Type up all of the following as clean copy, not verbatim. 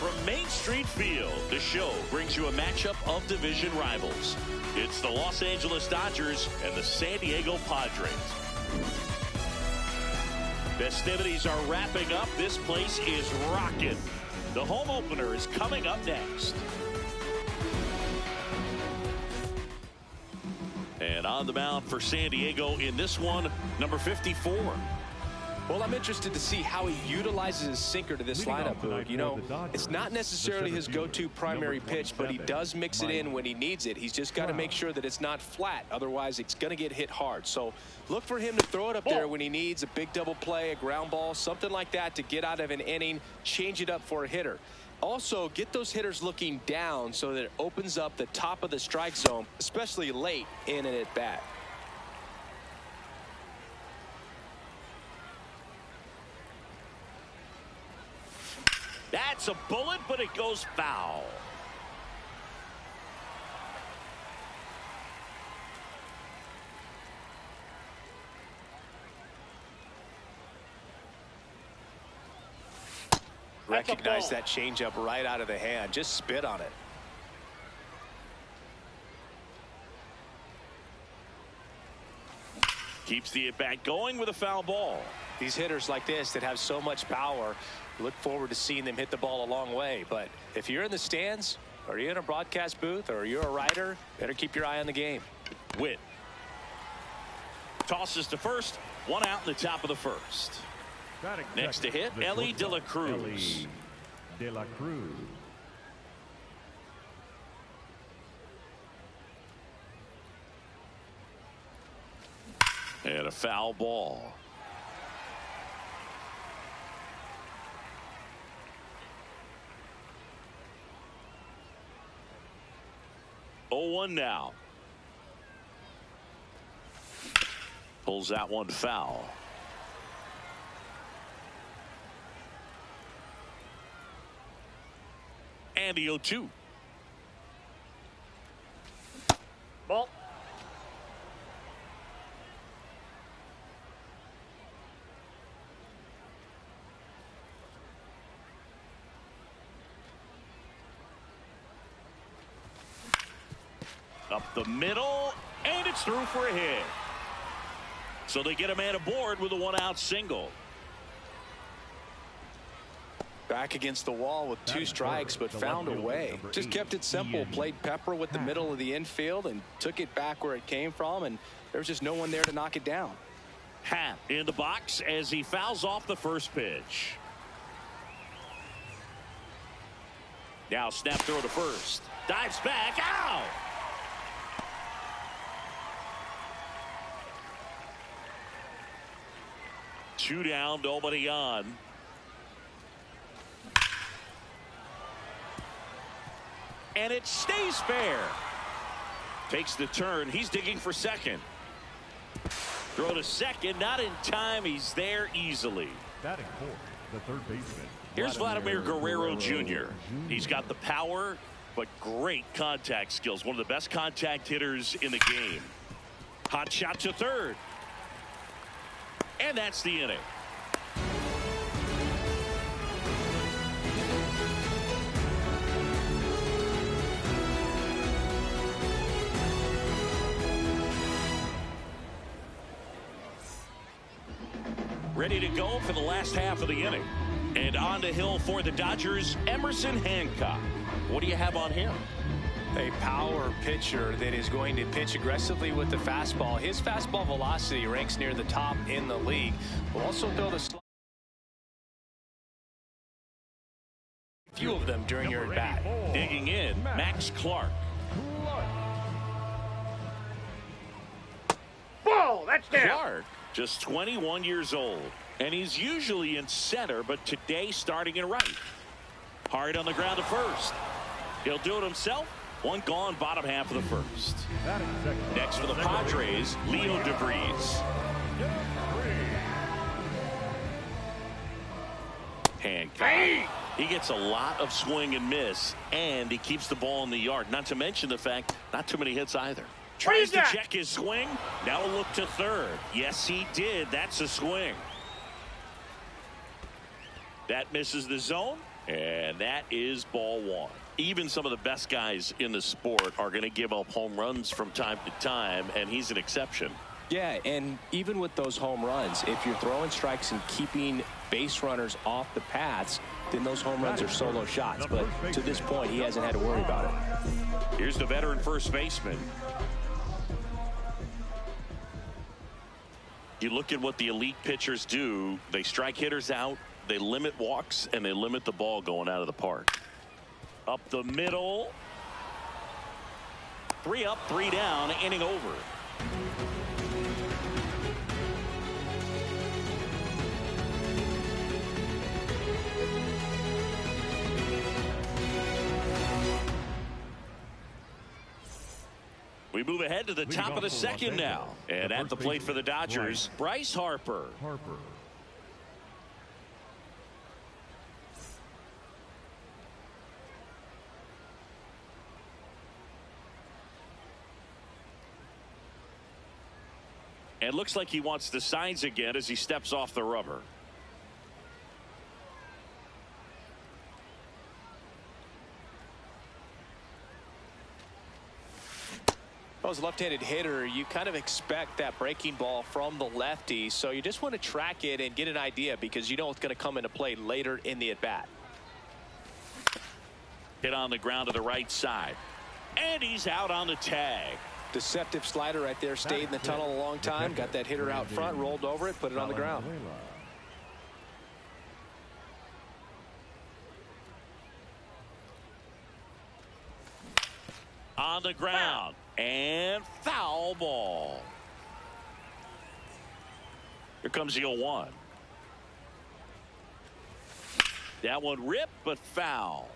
From Main Street Field, the show brings you a matchup of division rivals. It's the Los Angeles Dodgers and the San Diego Padres. Festivities are wrapping up. This place is rocking. The home opener is coming up next. And on the mound for San Diego in this one, number 54. Well, I'm interested to see how he utilizes his sinker to this lineup, Boog. You know, it's not necessarily his go-to primary pitch, but he does mix it in when he needs it. He's just got to make sure that it's not flat. Otherwise, it's going to get hit hard. So look for him to throw it up there when he needs a big double play, a ground ball, something like that to get out of an inning, change it up for a hitter. Also, get those hitters looking down so that it opens up the top of the strike zone, especially late in an at-bat. That's a bullet, but it goes foul. Recognize that changeup right out of the hand. Just spit on it. Keeps the at-bat going with a foul ball. These hitters like this that have so much power, look forward to seeing them hit the ball a long way. But if you're in the stands, or you're in a broadcast booth, or you're a writer, better keep your eye on the game. Witt tosses to first. One out in the top of the first. Next to hit, Elly De La Cruz. De La Cruz. And a foul ball. Oh, 1 now. Pulls that one foul. And the 0-2. Ball. Up the middle, and it's through for a hit. So they get a man aboard with a one-out single. Back against the wall with 2 strikes, but found a way. Just kept it simple. Played pepper with the middle of the infield and took it back where it came from, and there was just no one there to knock it down. Happ in the box as he fouls off the first pitch. Now snap throw to first. Dives back. Out! Two down, nobody on. And it stays fair. Takes the turn. He's digging for second. Throw to second. Not in time. He's there easily. Batting fourth, the third baseman. Here's Vladimir Guerrero Jr. He's got the power, but great contact skills. One of the best contact hitters in the game. Hot shot to third. And that's the inning. Ready to go for the last half of the inning. And on the hill for the Dodgers, Emerson Hancock. What do you have on him? A power pitcher that is going to pitch aggressively with the fastball. His fastball velocity ranks near the top in the league. Will also throw the few of them during your at-bat. Digging in, Max Clark. Ball, that's down. Clark, just 21 years old. And he's usually in center, but today starting in right. Hard on the ground to first. He'll do it himself. One gone, bottom half of the first. Next for the Padres, Leo DeVries. Hancock. He gets a lot of swing and miss, and he keeps the ball in the yard. Not to mention the fact, not too many hits either. Tries to check his swing. Now a look to third. Yes, he did. That's a swing. That misses the zone, and that is ball one. Even some of the best guys in the sport are going to give up home runs from time to time, and he's an exception. Yeah, and even with those home runs, if you're throwing strikes and keeping base runners off the paths, then those home runs are solo shots. But to this point, he hasn't had to worry about it. Here's the veteran first baseman. You look at what the elite pitchers do. They strike hitters out, they limit walks, and they limit the ball going out of the park. Up the middle. 3 up, 3 down, inning over. We move ahead to the top of the second now. And at the plate for the Dodgers, Bryce Harper. And looks like he wants the signs again as he steps off the rubber. Well, as a left-handed hitter, you kind of expect that breaking ball from the lefty, so you just want to track it and get an idea because you know it's going to come into play later in the at-bat. Hit on the ground to the right side, and he's out on the tag. Deceptive slider right there, stayed in the tunnel a long time, got that hitter out front, rolled over it, put it on the ground. On the ground, and foul ball. Here comes the 0-1. That one ripped, but foul.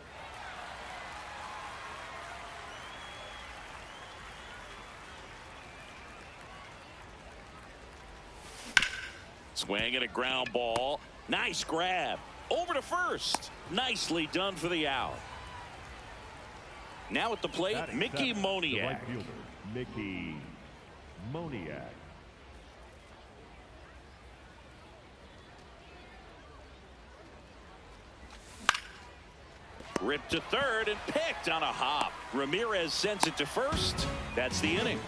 Swing and a ground ball. Nice grab. Over to first. Nicely done for the out. Now at the plate, Mickey Moniak. Mickey Moniak. Ripped to third and picked on a hop. Ramirez sends it to first. That's the inning.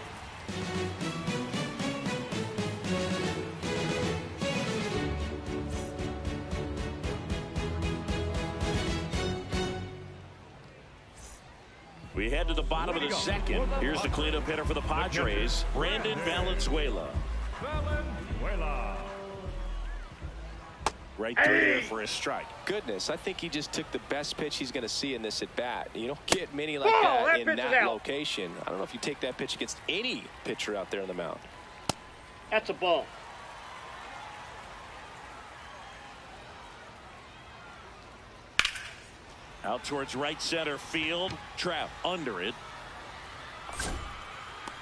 We head to the bottom of the second. Here's the cleanup hitter for the Padres, Brandon Valenzuela. Right through there for a strike. Goodness, I think he just took the best pitch he's going to see in this at bat. You don't get many like that in that location. I don't know if you take that pitch against any pitcher out there on the mound. That's a ball. Out towards right center field. Trap under it.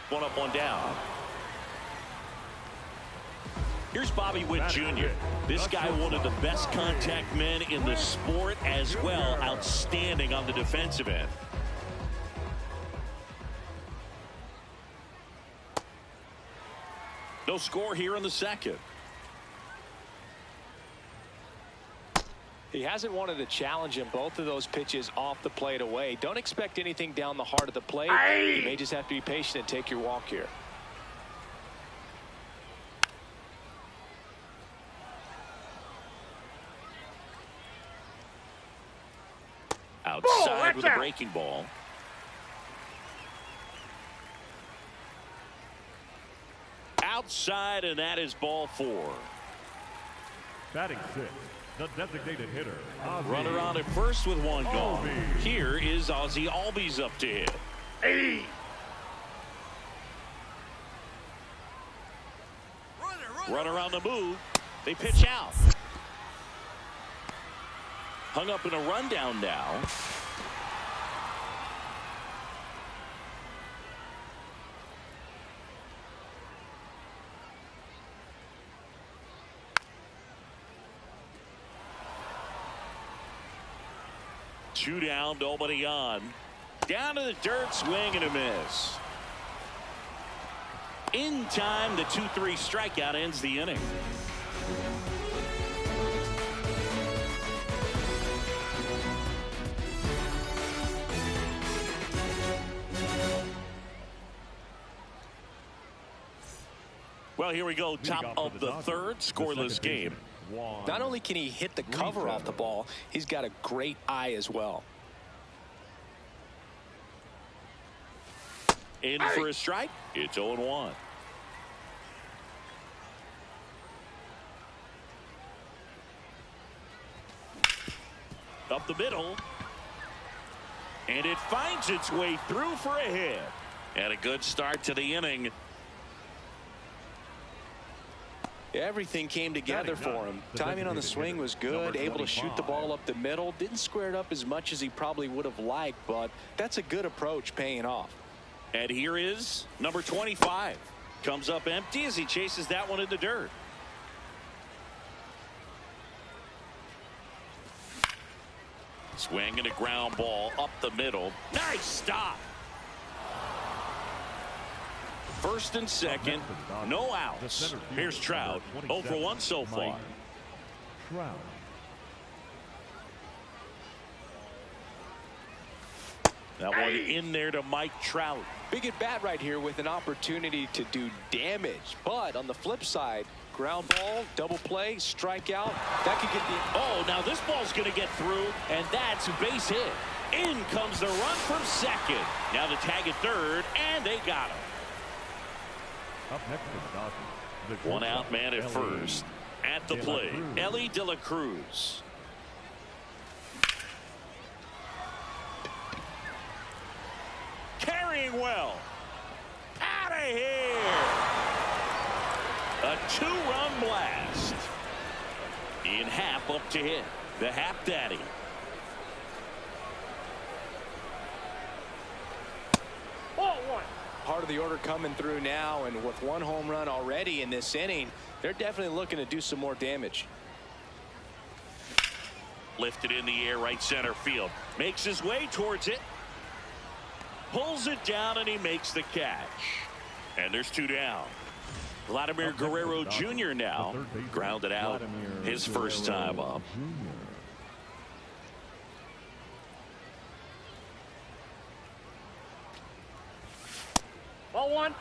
1 up, 1 down. Here's Bobby Witt Jr. This guy, one of the best contact men in the sport as well. Outstanding on the defensive end. No score here in the second. He hasn't wanted to challenge him both of those pitches off the plate away. Don't expect anything down the heart of the plate. You may just have to be patient and take your walk here. Outside with a breaking ball. Outside, and that is ball 4. Batting 6. The designated hitter. Ozzie. Runner on at first with 1 gone. Here is Ozzie Albies up to hit. Runner on the move. They pitch out. Hung up in a rundown now. Two down, nobody on. Down to the dirt, swing and a miss. In time, the 2-3 strikeout ends the inning. Well, here we go. Top of the third, scoreless game. Not only can he hit the cover off the ball, he's got a great eye as well. In for a strike. It's 0-1. Up the middle. And it finds its way through for a hit. And a good start to the inning. Everything came together for him. Timing on the swing was good, able to shoot the ball up the middle. Didn't square it up as much as he probably would have liked, but that's a good approach paying off. And here is number 25. Comes up empty as he chases that one in the dirt. Swing and a ground ball up the middle. Nice stop. First and second, no outs. Here's Trout, 0 for 1 so far. Trout. That one in there to Mike Trout. Big at bat right here with an opportunity to do damage. But on the flip side, ground ball, double play, strikeout. That could get the... Oh, now this ball's going to get through, and that's a base hit. In comes the run from second. Now the tag at third, and they got him. Up next to the Dodgers, the One out man at first. At the plate, Elly De La Cruz. Carrying well. Out of here. A two-run blast. Ian Happ up to hit. The Happ Daddy. Ball one. Part of the order coming through now, and with one home run already in this inning, they're definitely looking to do some more damage. Lifted in the air, right center field. Makes his way towards it. Pulls it down, and he makes the catch. And there's two down. Vladimir Guerrero Jr. now grounded out his first time up. Ball one.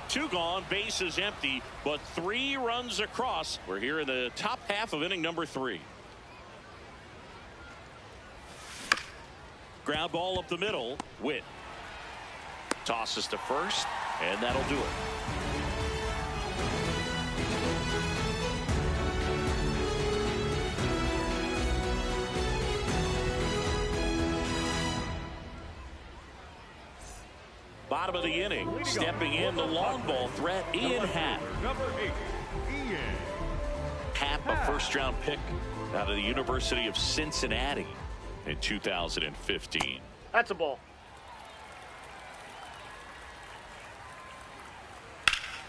Two gone, bases empty, but 3 runs across. We're here in the top half of inning number 3. Ground ball up the middle. Witt tosses to first, and that'll do it. Bottom of the inning, stepping in the long ball threat, Ian Happ. Number 8, Ian Happ, a first-round pick out of the University of Cincinnati in 2015. That's a ball.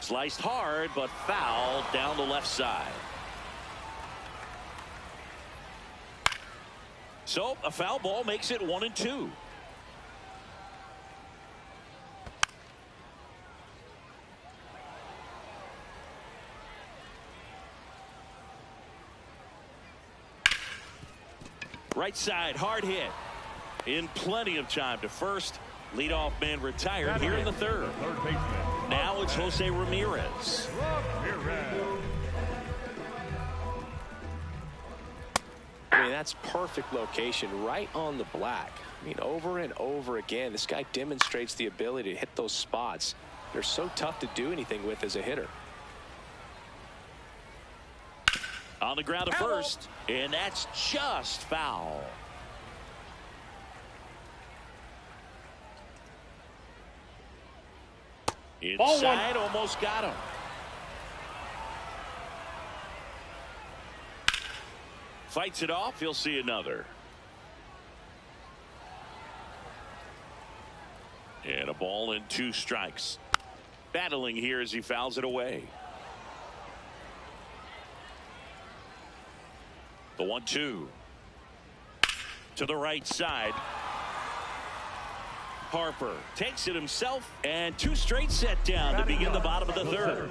Sliced hard, but fouled down the left side. So a foul ball makes it 1-2. Right side, hard hit. In plenty of time to first. Leadoff man retired here in the third. Now it's Jose Ramirez. I mean, that's perfect location, right on the black. I mean, over and over again, this guy demonstrates the ability to hit those spots. They're so tough to do anything with as a hitter. On the ground to first, and that's just foul. Inside, almost got him. Fights it off. He'll see another. And a ball and 2 strikes. Battling here as he fouls it away. The 1-2. To the right side. Harper takes it himself, and 2 straight set down to begin the bottom of the 3rd.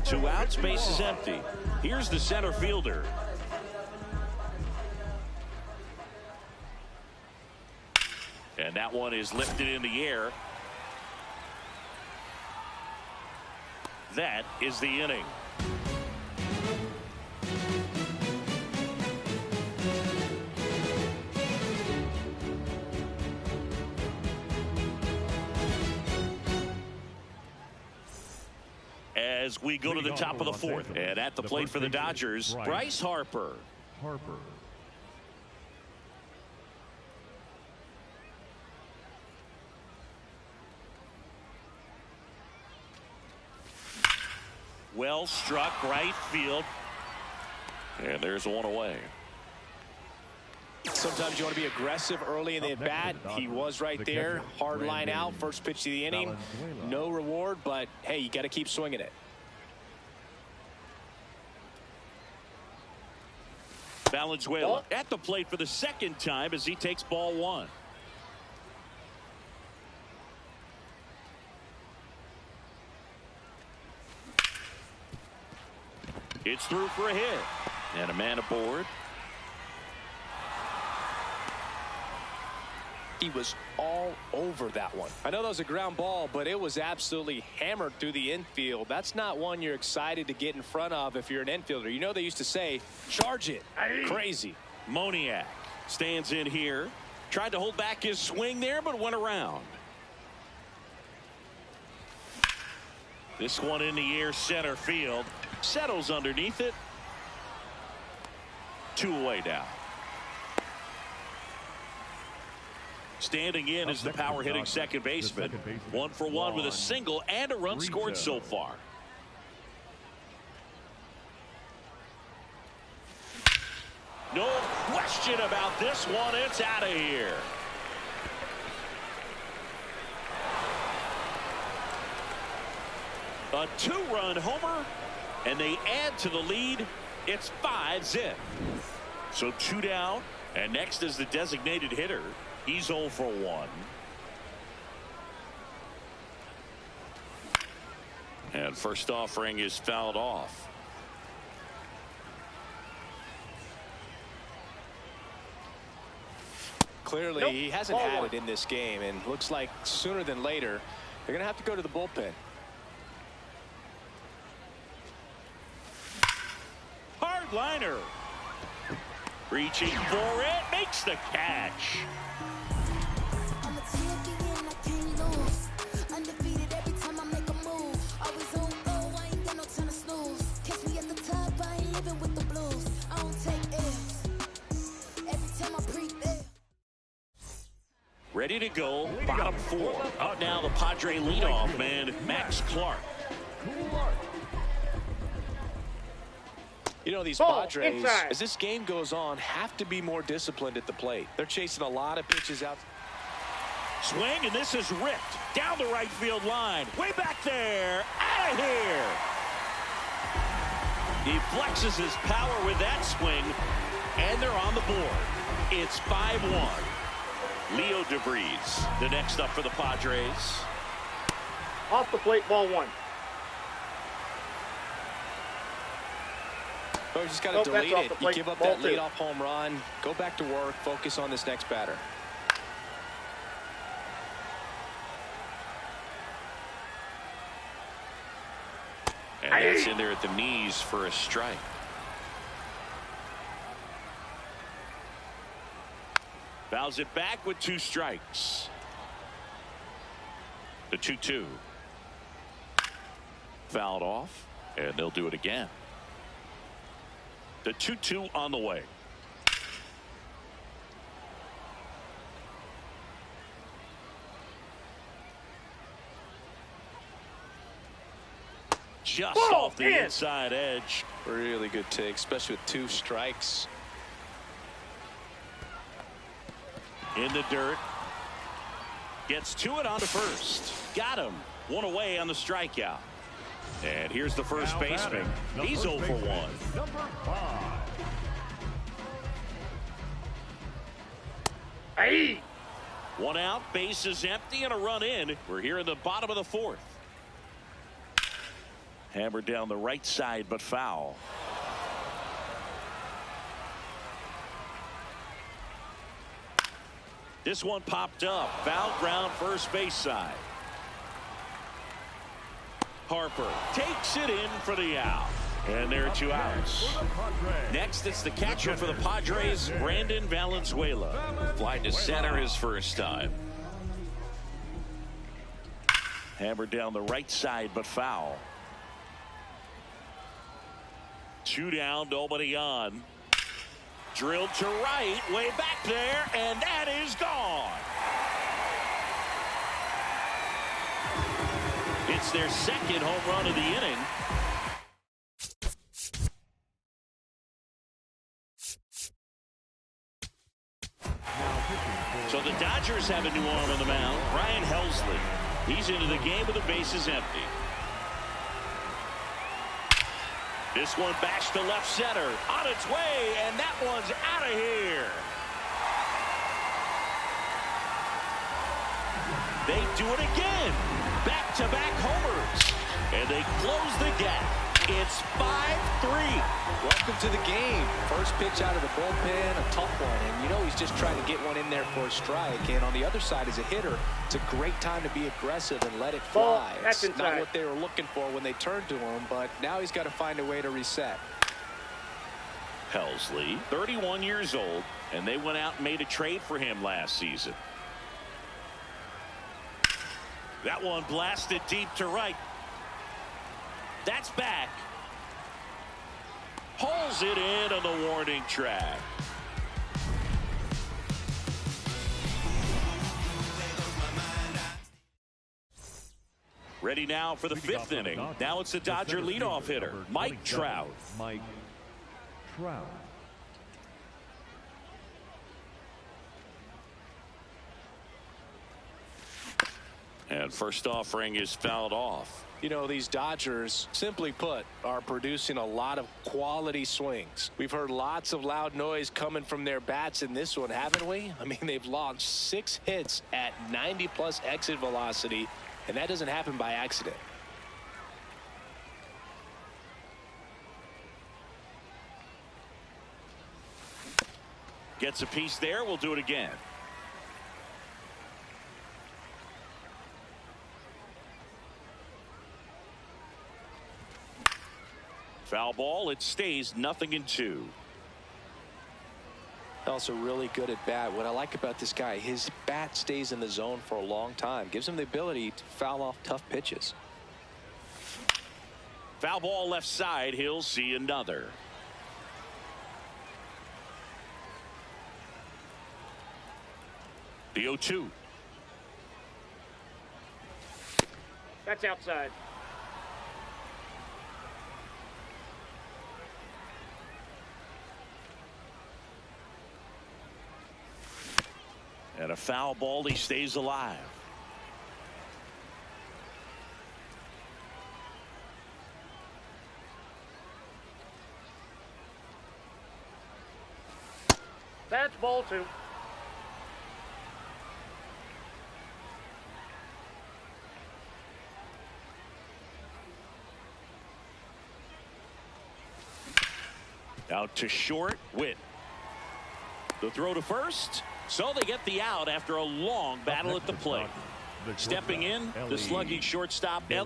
2 outs, base is empty. Here's the center fielder. And that one is lifted in the air. That is the inning. As we go to the top of the 4th, and at the plate for the Dodgers, Bryce Harper. Well struck, right field. And there's one away. Sometimes you want to be aggressive early in the at-bat. He was right there. Hard line out. First pitch of the inning. No reward, but hey, you got to keep swinging it. Valenzuela at the plate for the 2nd time as he takes ball 1. It's through for a hit. And a man aboard. He was all over that one. I know that was a ground ball, but it was absolutely hammered through the infield. That's not one you're excited to get in front of if you're an infielder. You know they used to say, charge it. Crazy. Moniak stands in here. Tried to hold back his swing there, but went around. This one in the air, center field. Settles underneath it. 2 away now. Standing in is the power hitting second baseman. 1 for 1 with a single and a run scored so far. No question about this one. It's out of here. A 2-run homer, and they add to the lead. It's 5-zip. So 2 down, and next is the designated hitter. He's 0 for 1. And first offering is fouled off. Clearly, he hasn't had it in this game, and looks like sooner than later, they're going to have to go to the bullpen. Hard liner. Reaching for it, makes the catch. Ready to go, bottom 4. Up now, the Padre leadoff man, Max Clark. You know, these Padres, as this game goes on, have to be more disciplined at the plate. They're chasing a lot of pitches out. Swing, and this is ripped down the right field line. Way back there, out of here. He flexes his power with that swing, and they're on the board. It's 5-1. Leo DeVries, the next up for the Padres. Off the plate, ball 1. Oh, you just got to delete it. You give up that leadoff home run. Go back to work. Focus on this next batter. And that's in there at the knees for a strike. Fouls it back with 2 strikes. The 2-2. Fouled off, and they'll do it again. The 2-2 on the way. Just off the inside edge. Really good take, especially with 2 strikes. In the dirt. Gets to it on to first. Got him. One away on the strikeout. And here's the first baseman. He's 0 for 1. Number 5. Hey! One out, base is empty, and a run in. We're here in the bottom of the 4th. Hammered down the right side, but foul. This one popped up. Foul ground, first base side. Harper takes it in for the out. And there are 2 outs. Next, it's the catcher for the Padres, Brandon Valenzuela. Fly to center his first time. Hammered down the right side, but foul. 2 down, nobody on. Drilled to right, way back there, and that is gone. It's their second home run of the inning. So the Dodgers have a new arm on the mound, Ryan Helsley. He's into the game with the bases empty. This one bashed to left center, on its way, and that one's out of here. They do it again. Back-to-back homers. And they close the gap. It's 5-3. Welcome to the game. First pitch out of the bullpen, a tough one. And you know he's just trying to get one in there for a strike. And on the other side, as a hitter, it's a great time to be aggressive and let it fly. That's it's inside. not what they were looking for when they turned to him, but now he's got to find a way to reset. Helsley, 31 years old, and they went out and made a trade for him last season. That one blasted deep to right. That's back. Pulls it in on the warning track. Ready now for the 5th inning. Now it's the Dodger leadoff hitter, Mike Trout. Mike Trout. And first offering is fouled off. You know, these Dodgers, simply put, are producing a lot of quality swings. We've heard lots of loud noise coming from their bats in this one, haven't we? I mean, they've launched 6 hits at 90+ exit velocity, and that doesn't happen by accident. Gets a piece there. We'll do it again. Foul ball. It stays 0-2. Also really good at bat. What I like about this guy, his bat stays in the zone for a long time. Gives him the ability to foul off tough pitches. Foul ball left side. He'll see another. The 0-2. That's outside. And a foul ball. He stays alive. That's ball 2. Out to short. Witt. The throw to first. So they get the out after a long battle at the plate. Stepping in, the slugging shortstop, De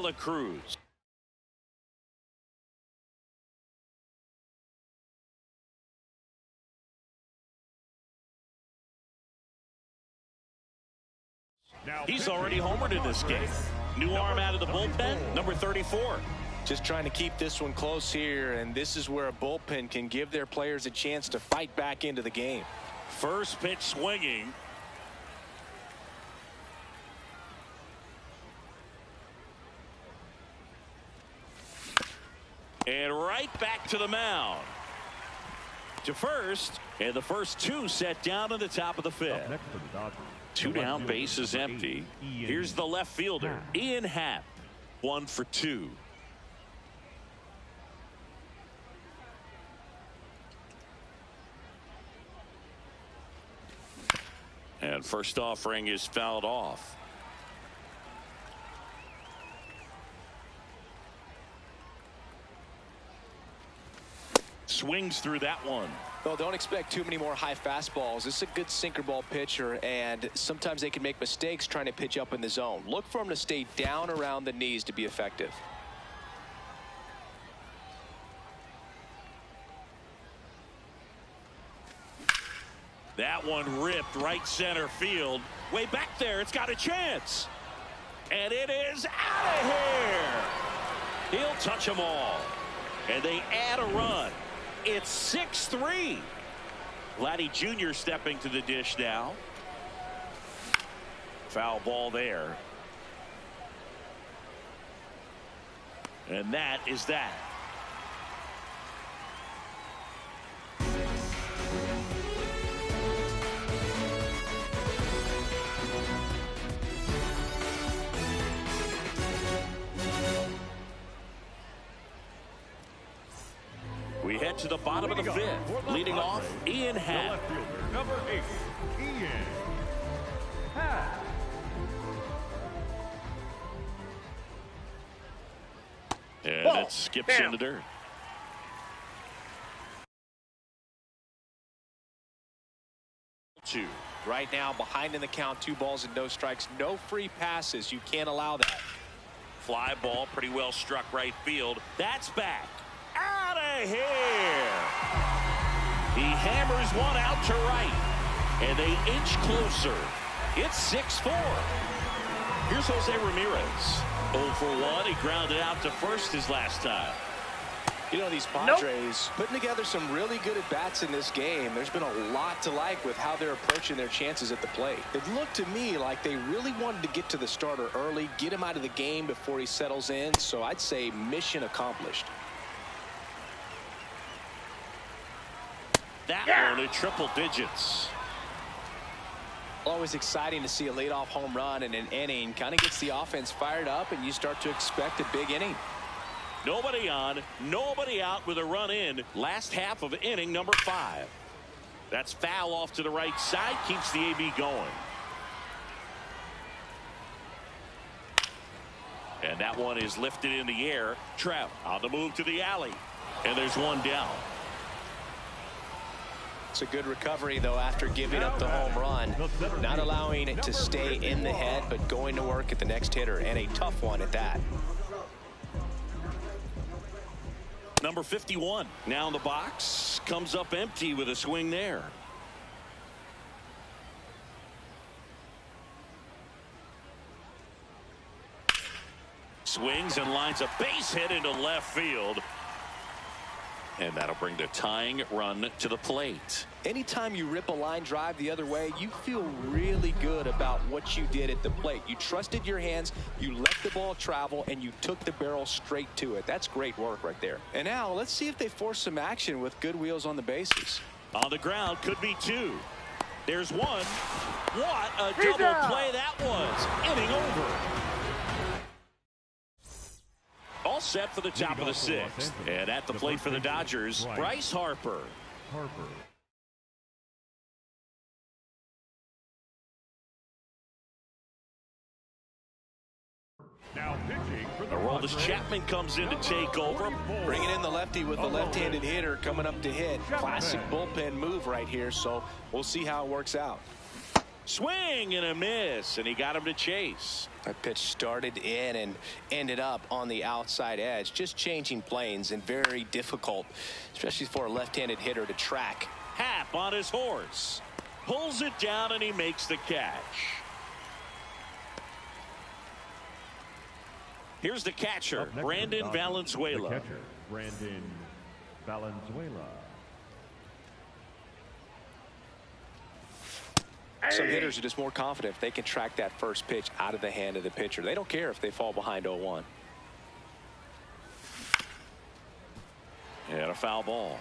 La Cruz. He's already homered in this game. New arm out of the bullpen, number 34. Just trying to keep this one close here, and this is where a bullpen can give their players a chance to fight back into the game. First pitch swinging. And right back to the mound. to first, and the first two set down in the top of the fifth. Up next for the Dodgers. Two down, base is empty. Here's the left fielder, Ian Happ. 1 for 2. And first offering is fouled off. Swings through that one. Well, don't expect too many more high fastballs. This is a good sinker ball pitcher, and sometimes they can make mistakes trying to pitch up in the zone. Look for him to stay down around the knees to be effective. That one ripped right center field. Way back there, it's got a chance. And it is out of here. He'll touch them all. And they add a run. It's 6-3. Vladdy Jr. stepping to the dish now. Foul ball there. And that is that. We head to the bottom of the fifth. Leading off, Ian Happ. Number 8, Ian Happ. And it skips in the dirt. Two. Right now, behind in the count, 2 balls and no strikes. No free passes. You can't allow that. Fly ball pretty well struck right field. That's back. Out of here. He hammers one out to right. And they inch closer. It's 6-4. Here's Jose Ramirez. 0 for 1. He grounded out to first his last time. You know, these Padres putting together some really good at-bats in this game. There's been a lot to like with how they're approaching their chances at the plate. It looked to me like they really wanted to get to the starter early, get him out of the game before he settles in. So I'd say mission accomplished. That one in triple digits. Always exciting to see a leadoff home run in an inning. Kind of gets the offense fired up, and you start to expect a big inning. Nobody on, nobody out with a run in. Last half of inning number 5. That's foul off to the right side. Keeps the AB going. And that one is lifted in the air. Trev on the move to the alley. And there's one down. It's a good recovery, though, after giving up the home run. Not allowing it to stay in the head, but going to work at the next hitter, and a tough one at that. Number 51 now in the box. Comes up empty with a swing there. Swings and lines a base hit into left field. And that'll bring the tying run to the plate. Anytime you rip a line drive the other way, you feel really good about what you did at the plate. You trusted your hands, you let the ball travel, and you took the barrel straight to it. That's great work right there. And now let's see if they force some action with good wheels on the bases. On the ground, could be 2. There's 1. What a double play that was. Inning over. All set for the top of the 6th. And at the plate for the Dodgers, Bryce Harper. Now pitching for the Aroldis Chapman comes in to take over. Bringing in the lefty with the left-handed hitter coming up to hit. Classic bullpen move right here, so we'll see how it works out. Swing and a miss, and he got him to chase. That pitch started in and ended up on the outside edge. Just changing planes and very difficult, especially for a left-handed hitter to track. Happ on his horse. Pulls it down, and he makes the catch. Here's the catcher, Brandon Valenzuela. The catcher, Brandon Valenzuela. Some hitters are just more confident if they can track that first pitch out of the hand of the pitcher. They don't care if they fall behind 0-1. And a foul ball.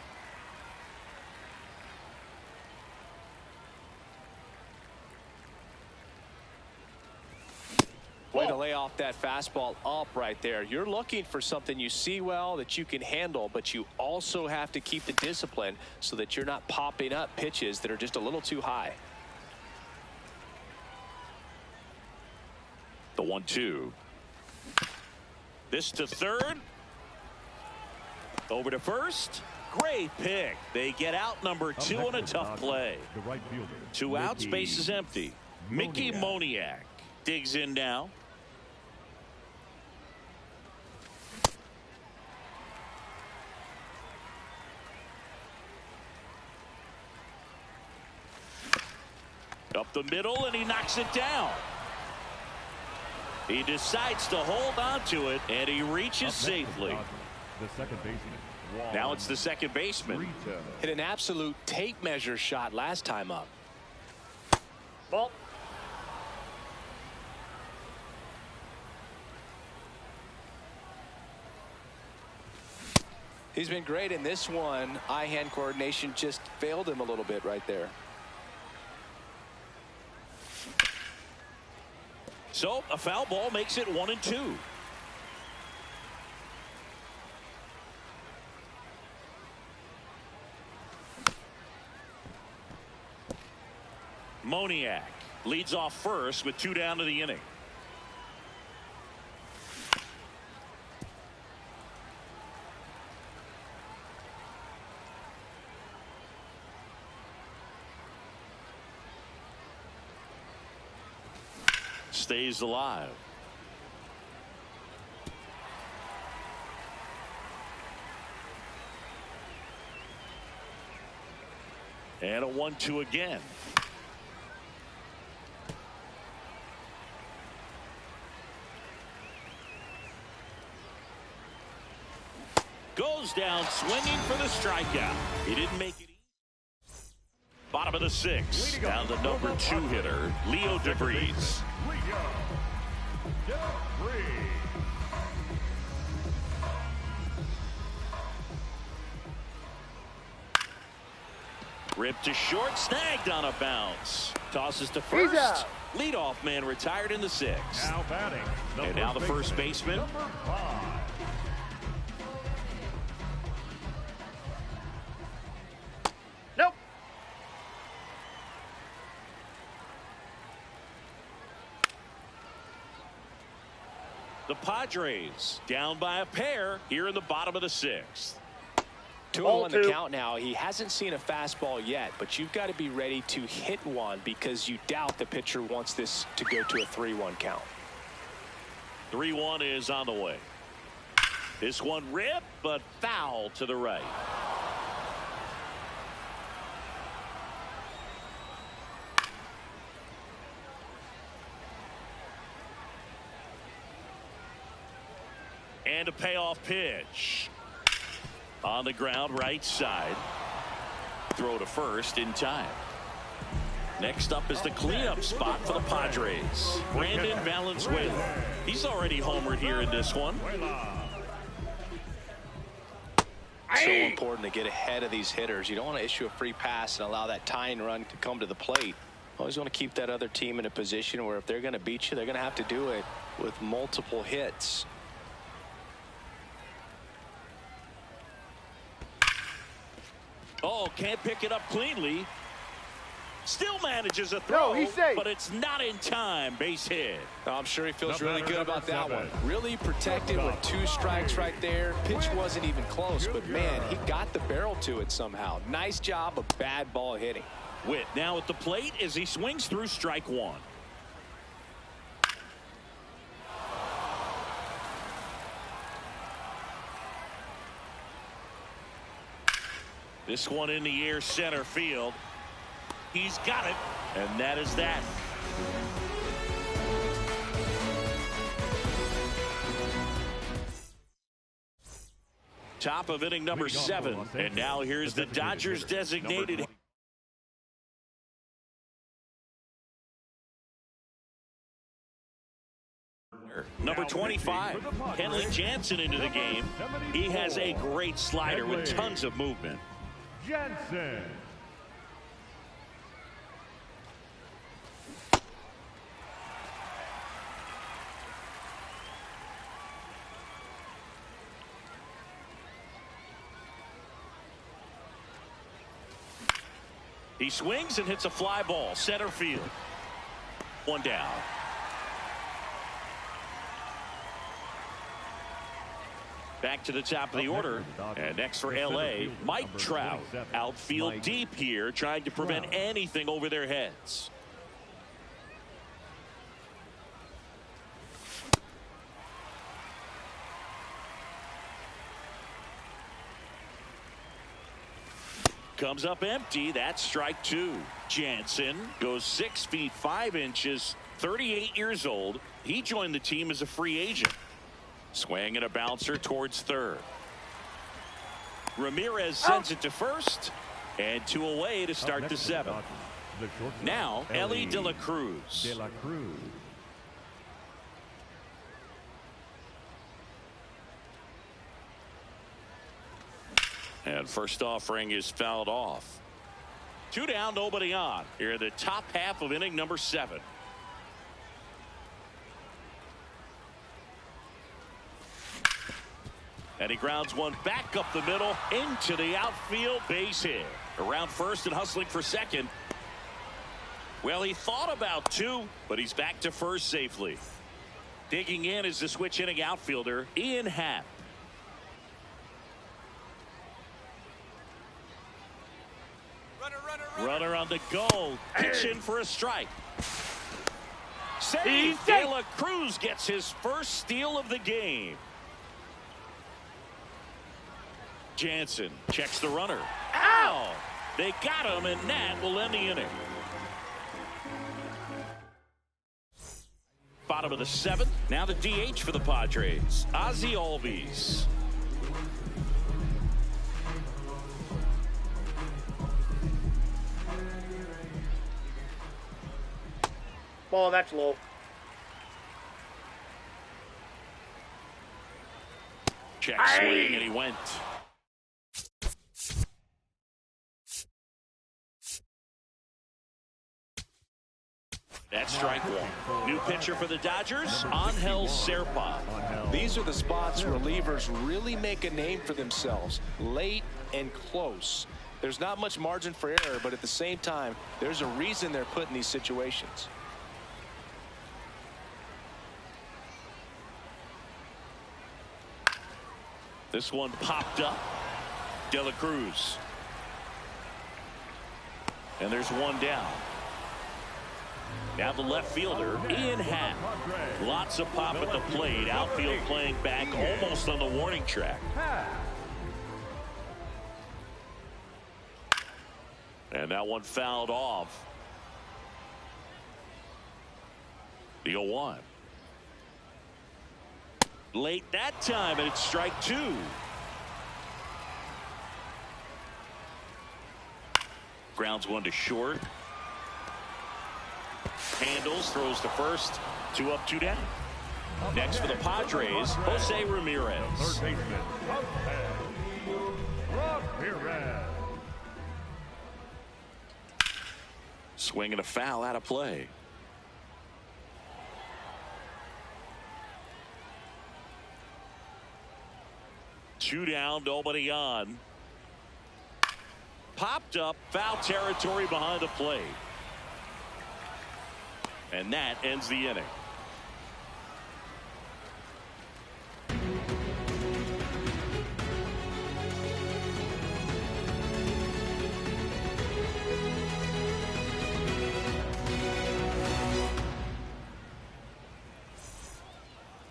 to lay off that fastball up right there. You're looking for something you see well that you can handle, but you also have to keep the discipline so that you're not popping up pitches that are just a little too high. The 1-2. This to third. Over to first. Great pick. They get out number 2 on a tough play. The right fielder. 2 outs, base is empty. Mickey Moniak digs in now. Up the middle, and he knocks it down. He decides to hold on to it, and he reaches safely. The second baseman. Now it's the second baseman. Hit an absolute tape measure shot last time up. Ball. He's been great in this one. Eye-hand coordination just failed him a little bit right there. So a foul ball makes it 1-2. Moniak leads off first with 2 down to the inning. Stays alive. And a 1-2 again. Goes down swinging for the strikeout. He didn't make it easy. Bottom of the 6th. Down the number 2 hitter, Leo DeVries. Ripped to short, snagged on a bounce. Tosses to first. Leadoff man retired in the 6th. Now batting. And now the first baseman. Number 5. Nope. The Padres down by a pair here in the bottom of the 6th. 2-1 the count now. He hasn't seen a fastball yet, but you've got to be ready to hit one because you doubt the pitcher wants this to go to a 3-1 count. 3-1 is on the way. This one ripped, but foul to the right. And a payoff pitch. On the ground, right side. Throw to first in time. Next up is the cleanup spot for the Padres. Brandon Valenzuela. He's already homered here in this one. So important to get ahead of these hitters. You don't want to issue a free pass and allow that tying run to come to the plate. Always want to keep that other team in a position where if they're going to beat you, they're going to have to do it with multiple hits. Oh, can't pick it up cleanly. Still manages a throw, but it's not in time. Base hit. I'm sure he feels really good about that one. Really protected with 2 strikes right there. Pitch wasn't even close, but man, he got the barrel to it somehow. Nice job of bad ball hitting. Witt now at the plate as he swings through strike 1. This one in the air, center field. He's got it, and that is that. Top of inning number 7, and now here's the Dodgers designated. Number 25, Kenley Jansen into the game. He has a great slider with tons of movement. Jansen. He swings and hits a fly ball center field. One down. Back to the top of the order, and next for LA, Mike Trout. Outfield deep here, trying to prevent anything over their heads. Comes up empty. That's strike two. Jansen goes 6 feet 5 inches, 38 years old. He joined the team as a free agent. Swing and a bouncer towards third. Ramirez sends it to first, and 2 away to start the 7th. Now Elly De La Cruz. And first offering is fouled off. 2 down, nobody on. Here in the top half of inning number 7. And he grounds one back up the middle into the outfield, base hit. Around first and hustling for second. Well, he thought about 2, but he's back to first safely. Digging in is the switch hitting outfielder, Ian Happ. Runner on the goal. Pitch in for a strike. Save. De La Cruz gets his first steal of the game. Jansen checks the runner. Ow! They got him, and that will end the inning. Bottom of the 7th. Now the DH for the Padres, Ozzie Albies. Ball, that's low. Check swing, and he went. That's strike one. New pitcher for the Dodgers, Angel Serpa. These are the spots relievers really make a name for themselves. Late and close. There's not much margin for error, but at the same time, there's a reason they're put in these situations. This one popped up. De La Cruz. And there's one down. Now the left fielder, Ian Happ. Lots of pop at the plate. Outfield playing back almost on the warning track. And that one fouled off. The 0-1. Late that time, and it's strike 2. Grounds one to short. Handles, throws to first. 2 up, 2 down. Next for the Padres, Jose Ramirez. Third baseman, Ramirez. Swing and a foul out of play. Two down, nobody on. Popped up, foul territory behind the plate. And that ends the inning.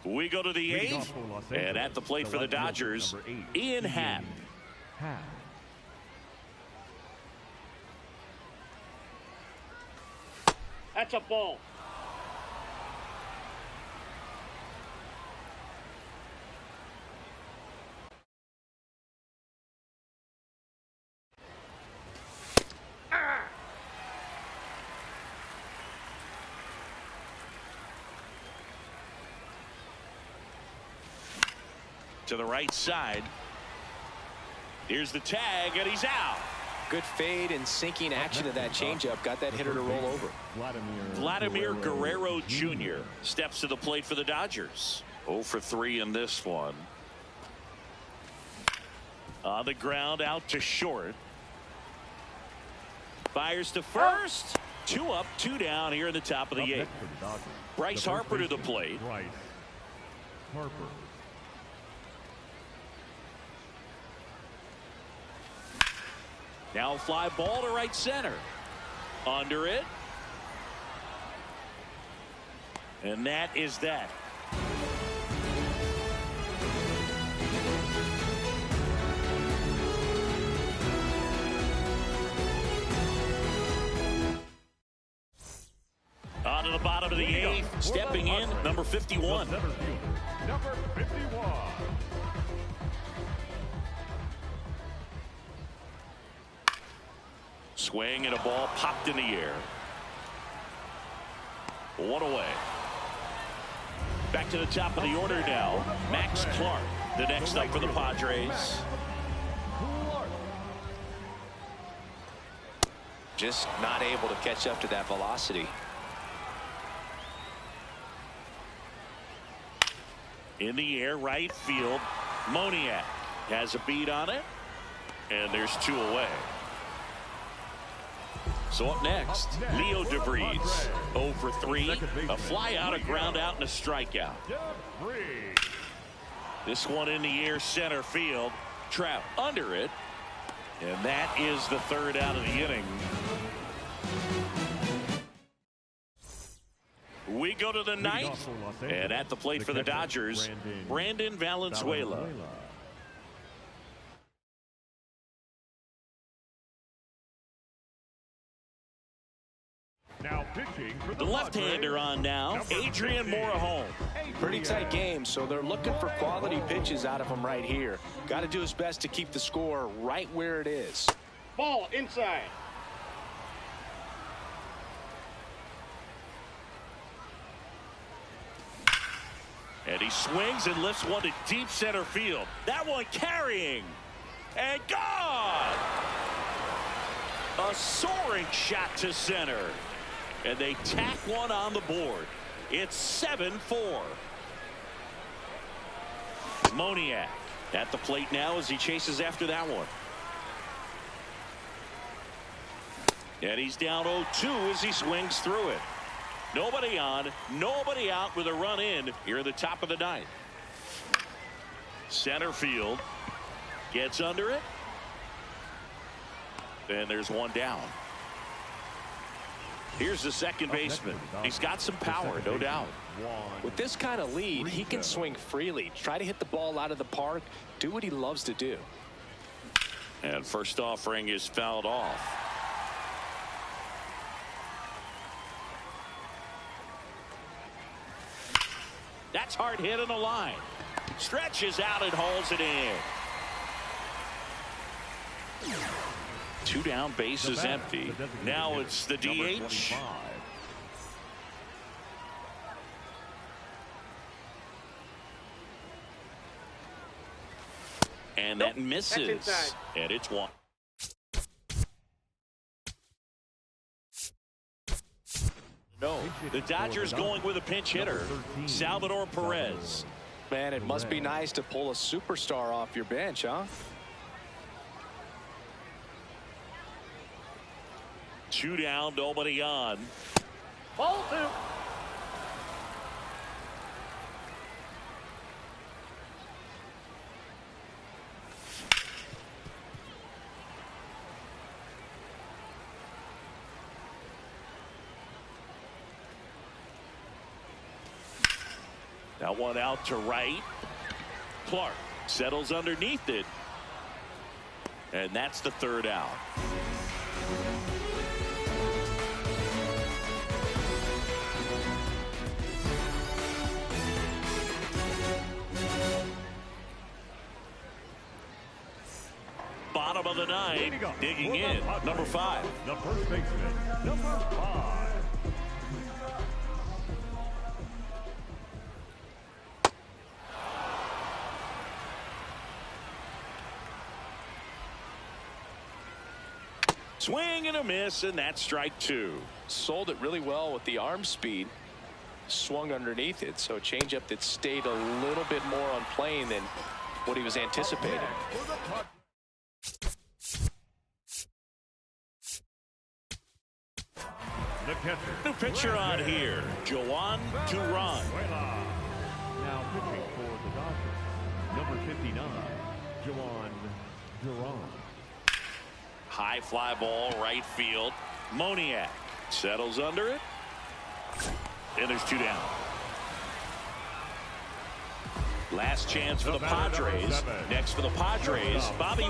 We go to the 8th, and at the plate for the Dodgers, Ian Happ. That's a ball. To the right side. Here's the tag, and he's out. Good fade and sinking action of that changeup got that hitter to roll over. Vladimir Guerrero Jr. steps to the plate for the Dodgers. 0 for 3 in this one. On the ground, out to short. Fires to first. 2 up, 2 down here in the top of the 8th. Bryce Harper to the plate. Bryce Harper. Now a fly ball to right center. Under it. And that is that. On to the bottom of the 8th. Stepping in, number 51. Number 51. Swing and a ball popped in the air. 1 away. Back to the top of the order now. Max Clark, the next up for the Padres. Just not able to catch up to that velocity. In the air, right field. Moniak has a beat on it. And there's 2 away. So up next, Leo DeVries, 0 for 3, a fly out, a ground out, and a strikeout. This one in the air, center field. Trout under it, and that is the 3rd out of the inning. We go to the 9th, and at the plate for the Dodgers, Brandon Valenzuela. Now pitching for The left-hander on now, Adrian Morejon. Pretty tight game, so they're looking for quality pitches out of him right here. Got to do his best to keep the score right where it is. Ball inside. And he swings and lifts one to deep center field. That one carrying. And gone! A soaring shot to center. And they tack one on the board. It's 7-4. Moniak at the plate now as he chases after that one. And he's down 0-2 as he swings through it. Nobody on, nobody out with a run in here at the top of the 9th. Center field gets under it. And there's one down. Here's the second baseman. He's got some power, no doubt. With this kind of lead, he can swing freely, try to hit the ball out of the park, do what he loves to do. And first offering is fouled off. That's hard hit on the line. Stretches out and hauls it in. 2 down, base is empty. Now it's the DH. And that misses. And it's 1. No, the Dodgers going with a pinch hitter, Salvador Perez. Man, it must be nice to pull a superstar off your bench, huh? 2 down, nobody on. Ball 2. That one out to right. Clark settles underneath it. And that's the 3rd out. Bottom of the 9th, digging in, number 5. The first baseman, number 5. Swing and a miss, and that's strike 2. Sold it really well with the arm speed. Swung underneath it, so a changeup that stayed a little bit more on plane than what he was anticipating. catcher. New pitcher on here, Joan Duran. Now pitching for the Dodgers, number 59, Joan Duran. High fly ball, right field. Moniak settles under it. And there's 2 down. Last chance for the Padres. Next for the Padres, Bobby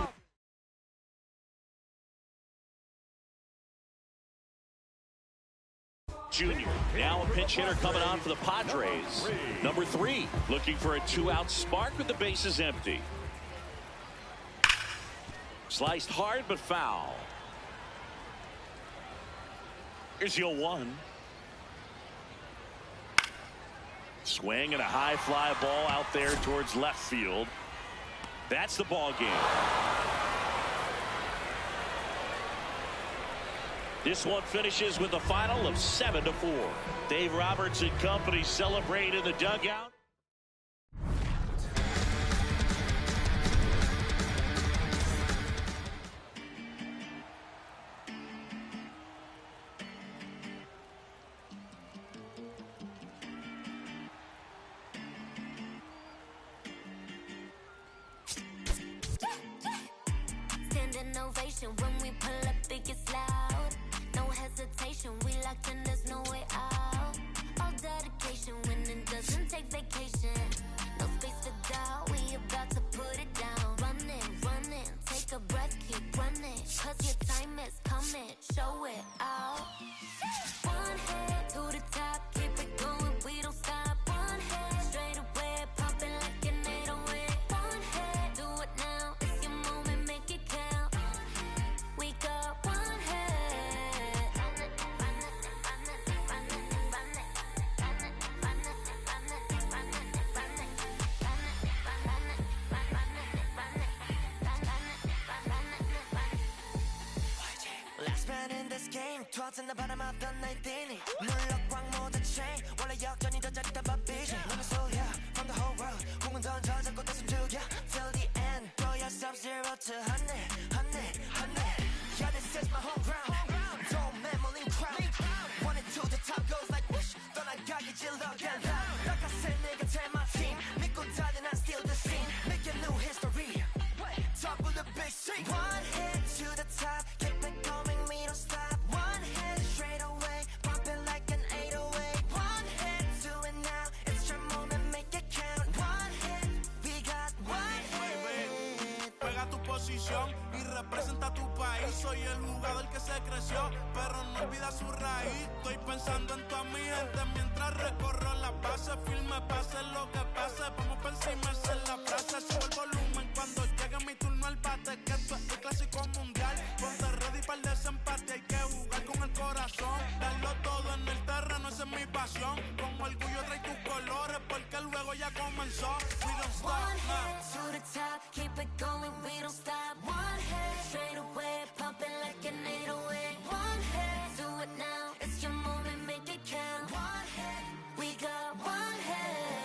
Jr. Now a pinch hitter coming on for the Padres. Number 3, looking for a 2-out spark with the bases empty. Sliced hard but foul. Here's your 1. Swing and a high fly ball out there towards left field. That's the ball game. This one finishes with a final of 7-4. Dave Roberts and company celebrate in the dugout. Innovation when we pull up, it gets loud. No hesitation, we locked in, there's no way out. All dedication, winning doesn't take vacation. No space for doubt, we about to put it down. Running, take a breath, keep running. Cause your time is coming, show it out. One head to the top, keep it going, we don't stop. One head straight away, popping like an 808. One head, do it now, it's your moment, make it count. We got one head. Last man in this game tossing the bottom of the night inning. 물럭광 모든 chain 원래 역전이 더 짜릿한 밥이지. 너는 소리야 from the whole world. 공은 던져 잡고 다 숨죽여 till the end. Throw yourself 0 to 100. Yeah, this is my home ground. Don't memory crown. One and two, the top goes like whoosh. 떠나가기 질러가 Like I said, nigga, tell my team. 믿고 달린 I steal the scene. Make a new history. Top of the big scene. One hit to the top. Keep it coming, we don't stop. One hit straight away. Pump it like an 808. One hit, do it now. It's your moment, make it count. One hit, we got one hit. Juega tu posición y representa tu país. Soy el jugador que se creció, pero no olvida su raíz. Estoy pensando en toda mi gente mientras recorro la base. Firme, pase lo que pase. Vamos por encima, esa es la frase. Sube el volumen cuando llegue mi turno al bate. Que esto es el clásico mundial. Ponte ready para el desempate. Hay que jugar con el corazón. Darlo todo en el terreno, esa es mi pasión. Con orgullo trae tus colores porque el juego ya comenzó. We don't stop, One head to the top, keep it going, we don't stop. One head straight away, pumping like an 808. One head, do it now, it's your moment, make it count. One head, we got one head.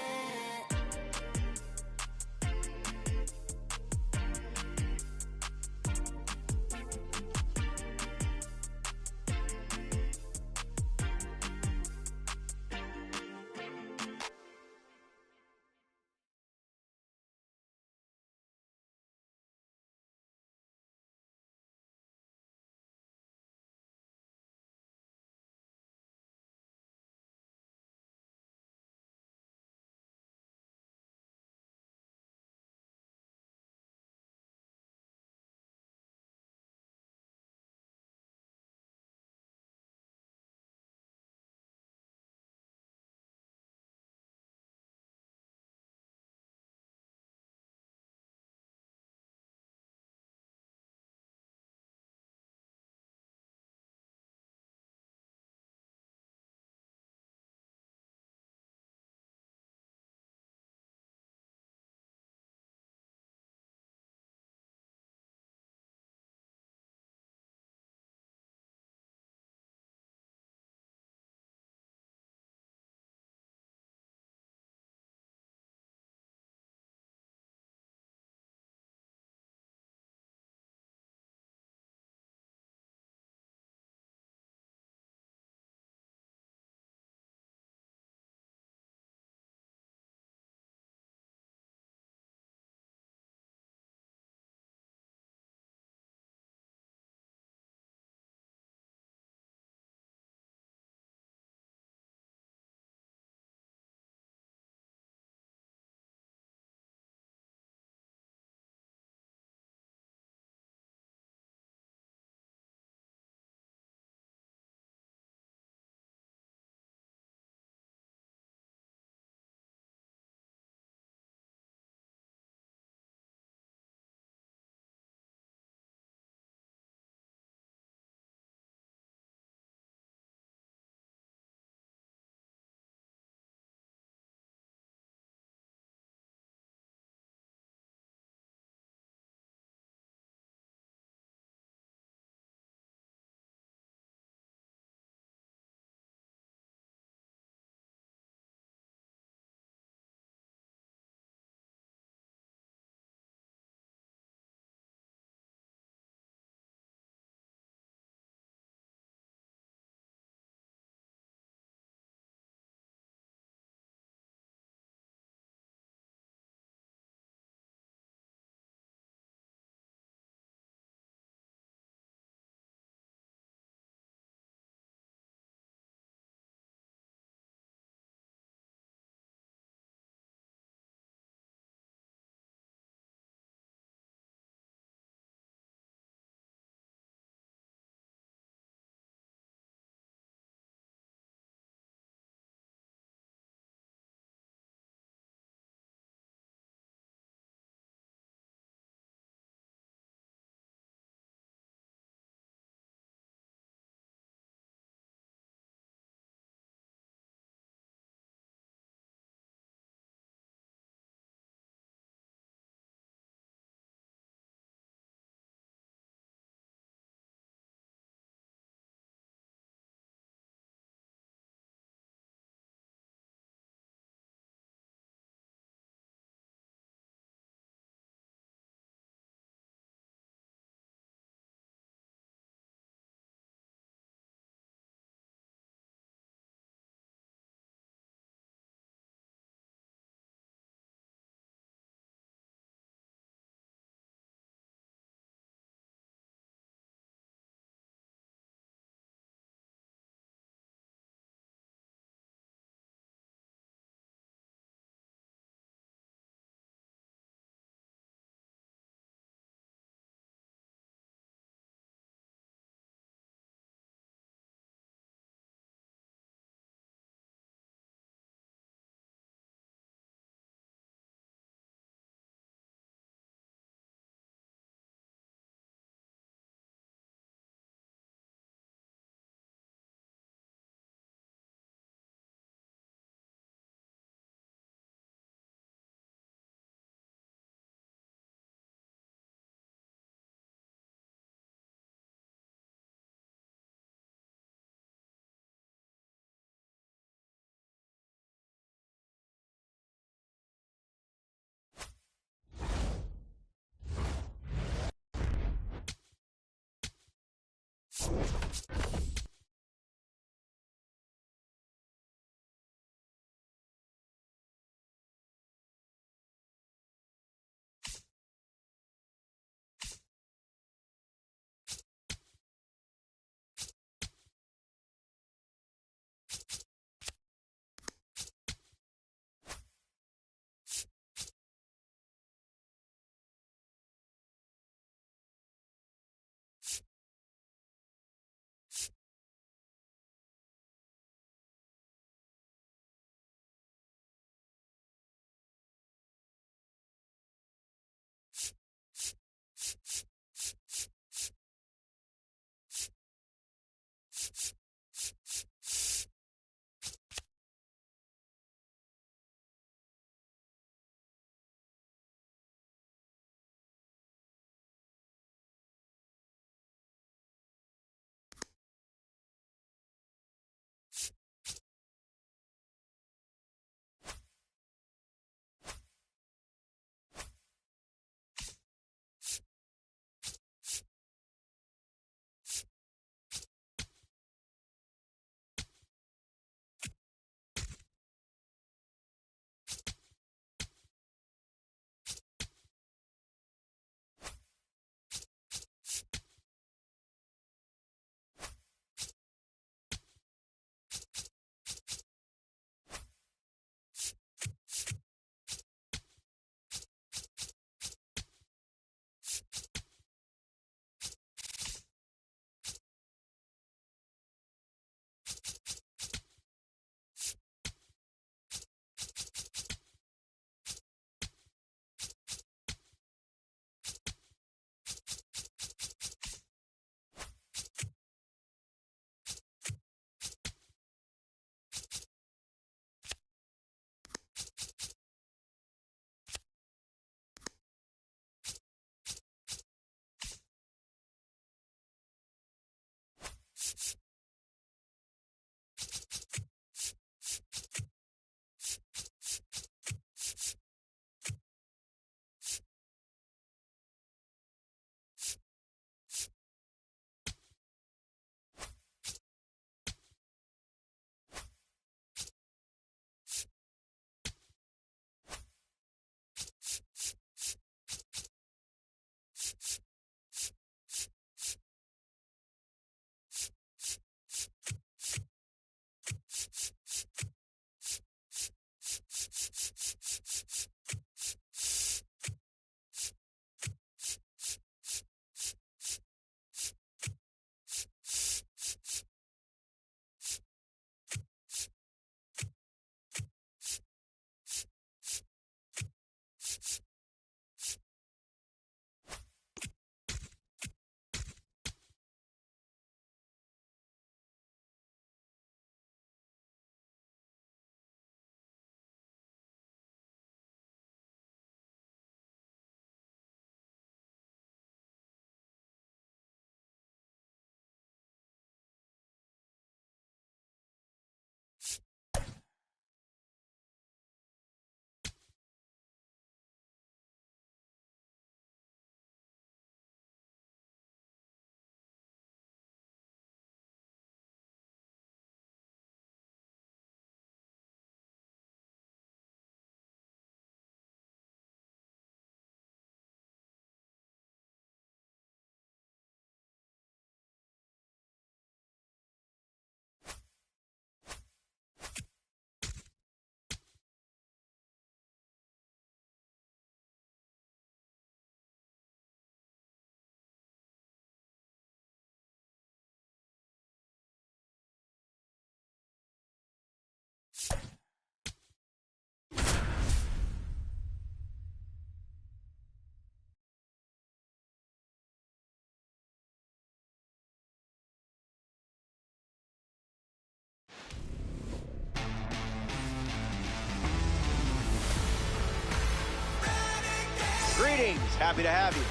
Greetings. Happy to have you.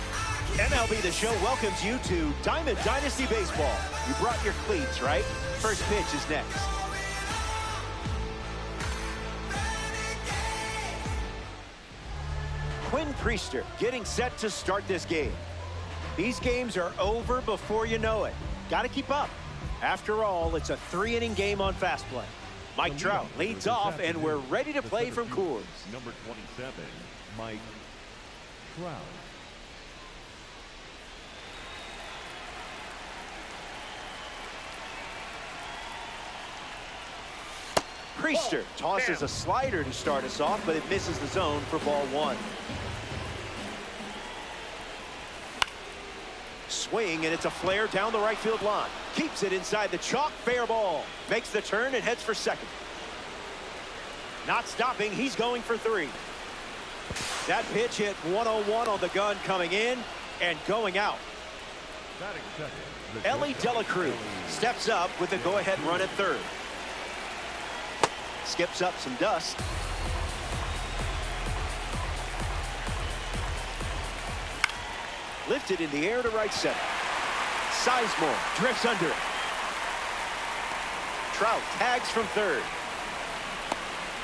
MLB The Show welcomes you to Diamond Dynasty Baseball. You brought your cleats, right? First pitch is next. Quinn Priester getting set to start this game. These games are over before you know it. Got to keep up. After all, it's a 3-inning game on fast play. Mike Trout leads off, and we're ready to play from Coors. Number 27, Mike Trout. Priester tosses a slider to start us off, but it misses the zone for ball 1. Swing, and it's a flare down the right field line. Keeps it inside the chalk, fair ball. Makes the turn and heads for second. Not stopping, he's going for 3. That pitch hit 101 on the gun coming in and going out. Elly De La Cruz steps up with the go-ahead run at third. Skips up some dust. Lifted in the air to right center. Sizemore drifts under it. Trout tags from third.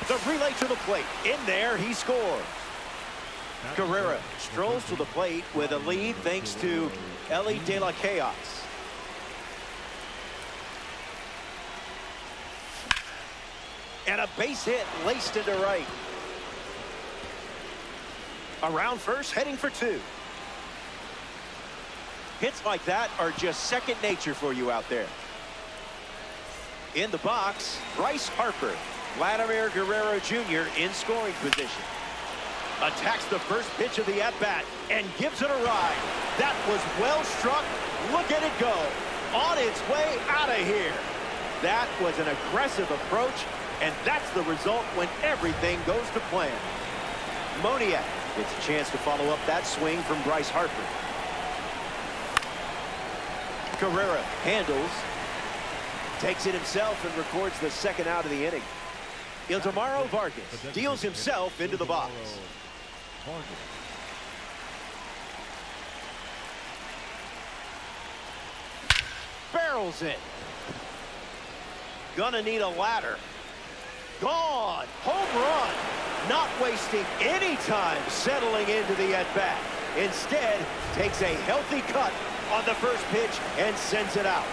The relay to the plate. In there, he scores. Guerrero strolls to the plate with a lead thanks to Elly De La Chaos. And a base hit laced into right. Around first, heading for 2. Hits like that are just second nature for you out there. In the box, Bryce Harper. Vladimir Guerrero Jr. in scoring position. Attacks the first pitch of the at-bat and gives it a ride. That was well struck. Look at it go. On its way out of here. That was an aggressive approach, and that's the result when everything goes to plan. Moniak gets a chance to follow up that swing from Bryce Harper. Guerrero handles, takes it himself, and records the second out of the inning. Ildemaro Vargas deals himself into the box. Barrels it. Gonna need a ladder. Gone. Home run. Not wasting any time settling into the at-bat. Instead, takes a healthy cut on the first pitch and sends it out.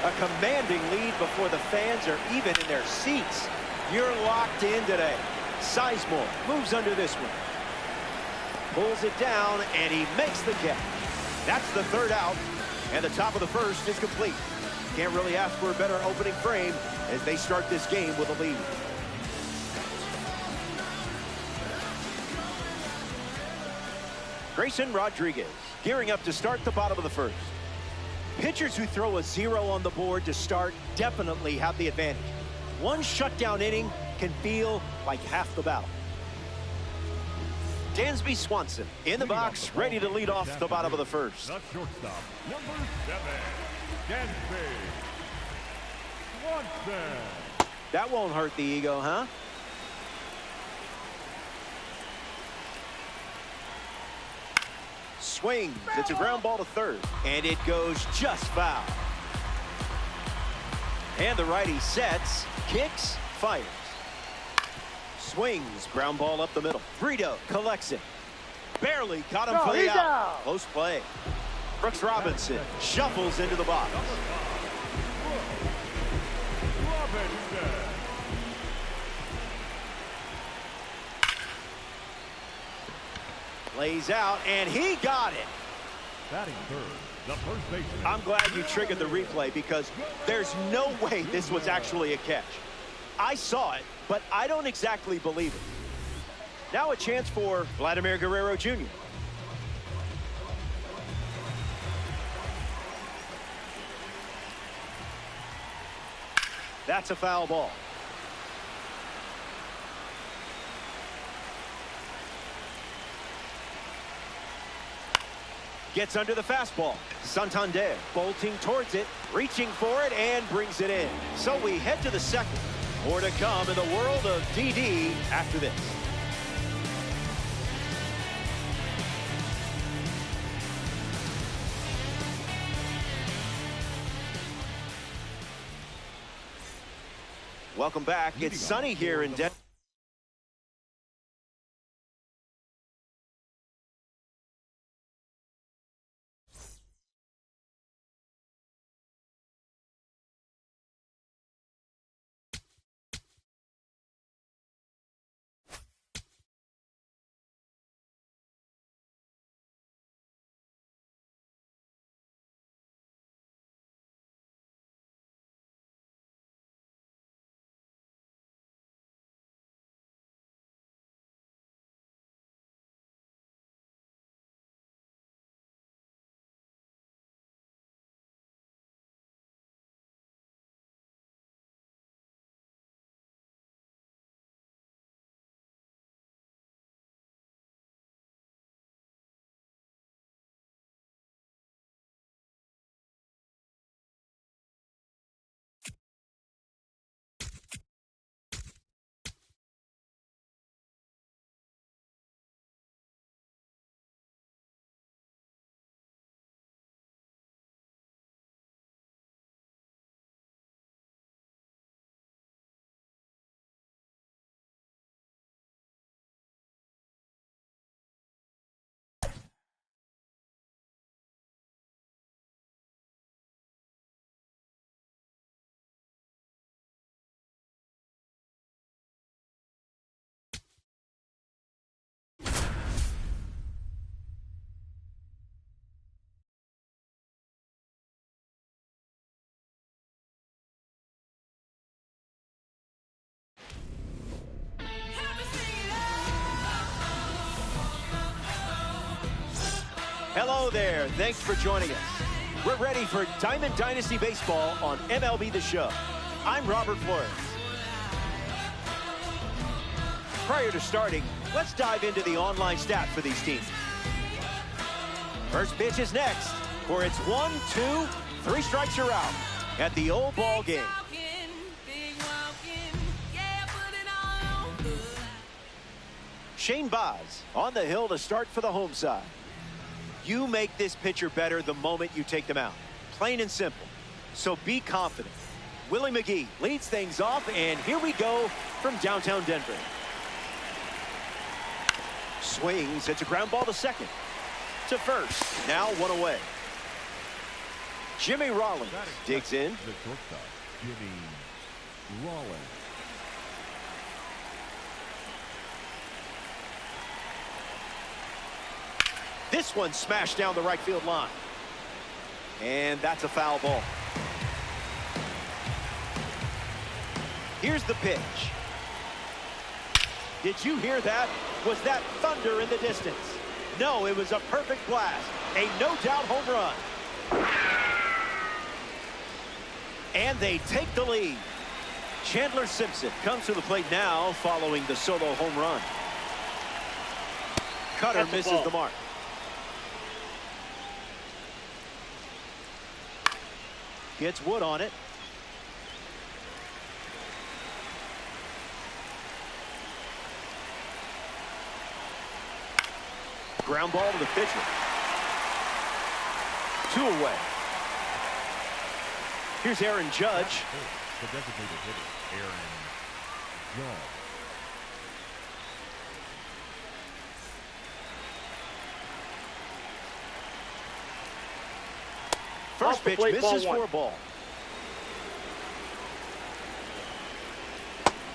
A commanding lead before the fans are even in their seats. You're locked in today. Sizemore moves under this one. Pulls it down, and he makes the catch. That's the third out, and the top of the first is complete. Can't really ask for a better opening frame as they start this game with a lead. Grayson Rodriguez gearing up to start the bottom of the first. Pitchers who throw a 0 on the board to start definitely have the advantage. One shutdown inning can feel like half the battle. Dansby Swanson in the box, ready to lead off the bottom of the first. The shortstop, number 7, Dansby Swanson. That won't hurt the ego, huh? Swings. It's a ground ball to third, and it goes just foul. And the righty sets, kicks, fires. Swings, ground ball up the middle. Brito collects it. Barely got him for the out. Close play. Brooks Robinson shuffles into the box. Lays out, and he got it. Batting third, the first baseman. I'm glad you triggered the replay because there's no way this was actually a catch. I saw it, but I don't exactly believe it. Now a chance for Vladimir Guerrero Jr. That's a foul ball. Gets under the fastball. Santander bolting towards it, reaching for it, and brings it in. So we head to the second. More to come in the world of DD after this. Welcome back. It's sunny here in Denver. Hello there. Thanks for joining us. We're ready for Diamond Dynasty Baseball on MLB The Show. I'm Robert Flores. Prior to starting, let's dive into the online stats for these teams. First pitch is next, where it's 1, 2, 3 strikes are out at the old ball game. Shane Baz on the hill to start for the home side. You make this pitcher better the moment you take them out. Plain and simple. So be confident. Willie McGee leads things off, and here we go from downtown Denver. Swings, it's a ground ball to second. To first, now 1 away. Jimmy Rollins digs in. The shortstop, Jimmy Rollins. This one smashed down the right field line. And that's a foul ball. Here's the pitch. Did you hear that? Was that thunder in the distance? No, it was a perfect blast. A no-doubt home run. And they take the lead. Chandler Simpson comes to the plate now following the solo home run. Cutter misses the mark. Gets Wood on it. Ground ball to the pitcher. 2 away. Here's Aaron Judge. The designated hitter, Aaron Judge. First pitch misses for a ball.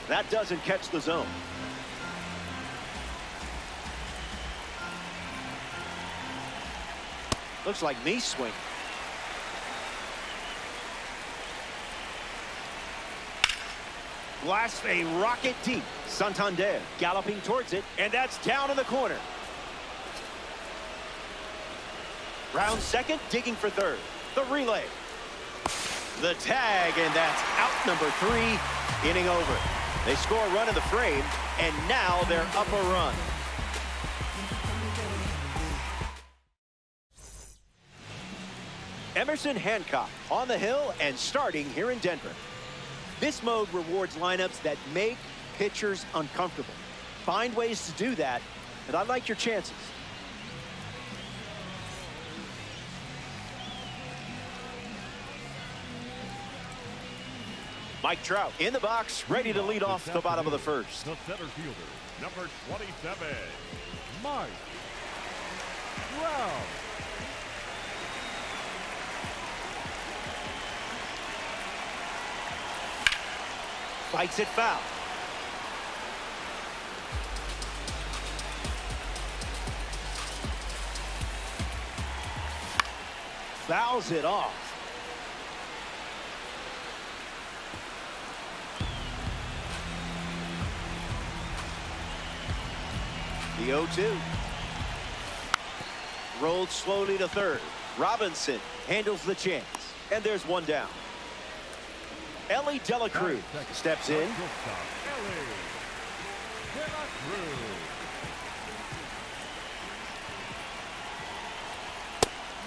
That doesn't catch the zone. Looks like me swing. Blasts a rocket deep. Santander galloping towards it, and that's down in the corner. Round second, digging for third. The relay. The tag, and that's out number 3, inning over. They score a run in the frame, and now they're up a run. Emerson Hancock on the hill and starting here in Denver. This mode rewards lineups that make pitchers uncomfortable. Find ways to do that, and I like your chances. Mike Trout in the box, ready to lead off the bottom of the first. The center fielder, number 27, Mike Trout. Fights it foul. Fouls it off. The 0-2. Rolled slowly to third. Robinson handles the chance. And there's one down. Ellie De La Cruz steps in.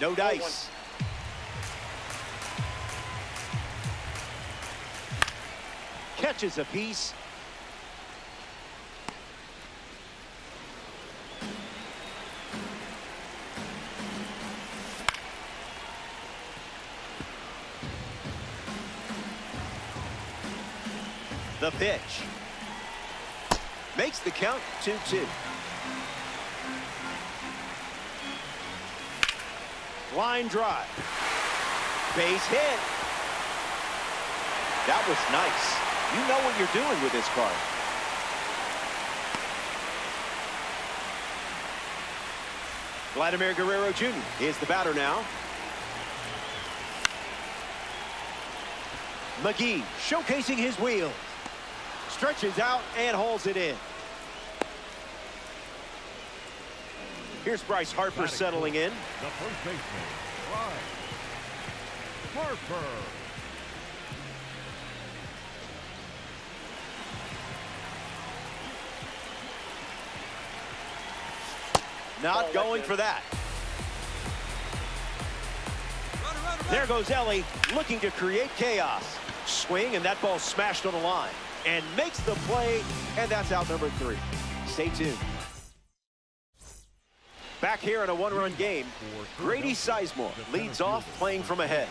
No dice. Catches a piece. The pitch. Makes the count 2-2. Line drive. Base hit. That was nice. You know what you're doing with this card. Vladimir Guerrero Jr. is the batter now. McGee showcasing his wheels. Stretches out and holds it in. Here's Bryce Harper settling in. The first baseman, Bryce Harper. Not going for that. There goes Ellie, looking to create chaos. Swing, and that ball smashed on the line. And makes the play, and that's out number 3. Stay tuned. Back here in a one-run game, Grady Sizemore leads off playing from ahead.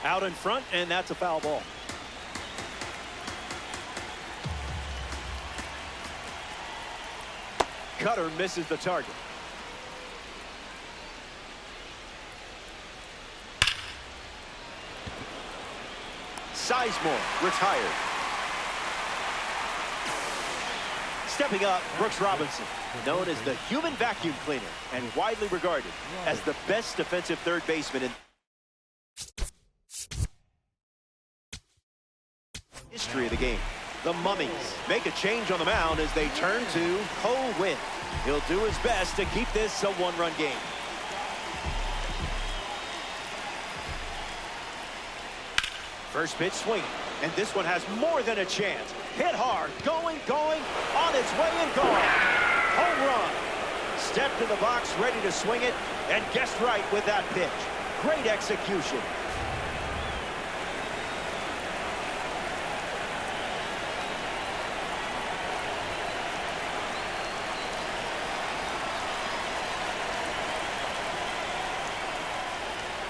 Out in front, and that's a foul ball. Cutter misses the target. Sizemore retired. Stepping up, Brooks Robinson, known as the human vacuum cleaner and widely regarded as the best defensive third baseman in history of the game. The Mummies make a change on the mound as they turn to Ho Win. He'll do his best to keep this a one-run game. First pitch swinging, and this one has more than a chance. Hit hard, going, on its way and gone. Home run. Stepped in the box, ready to swing it, and guessed right with that pitch. Great execution.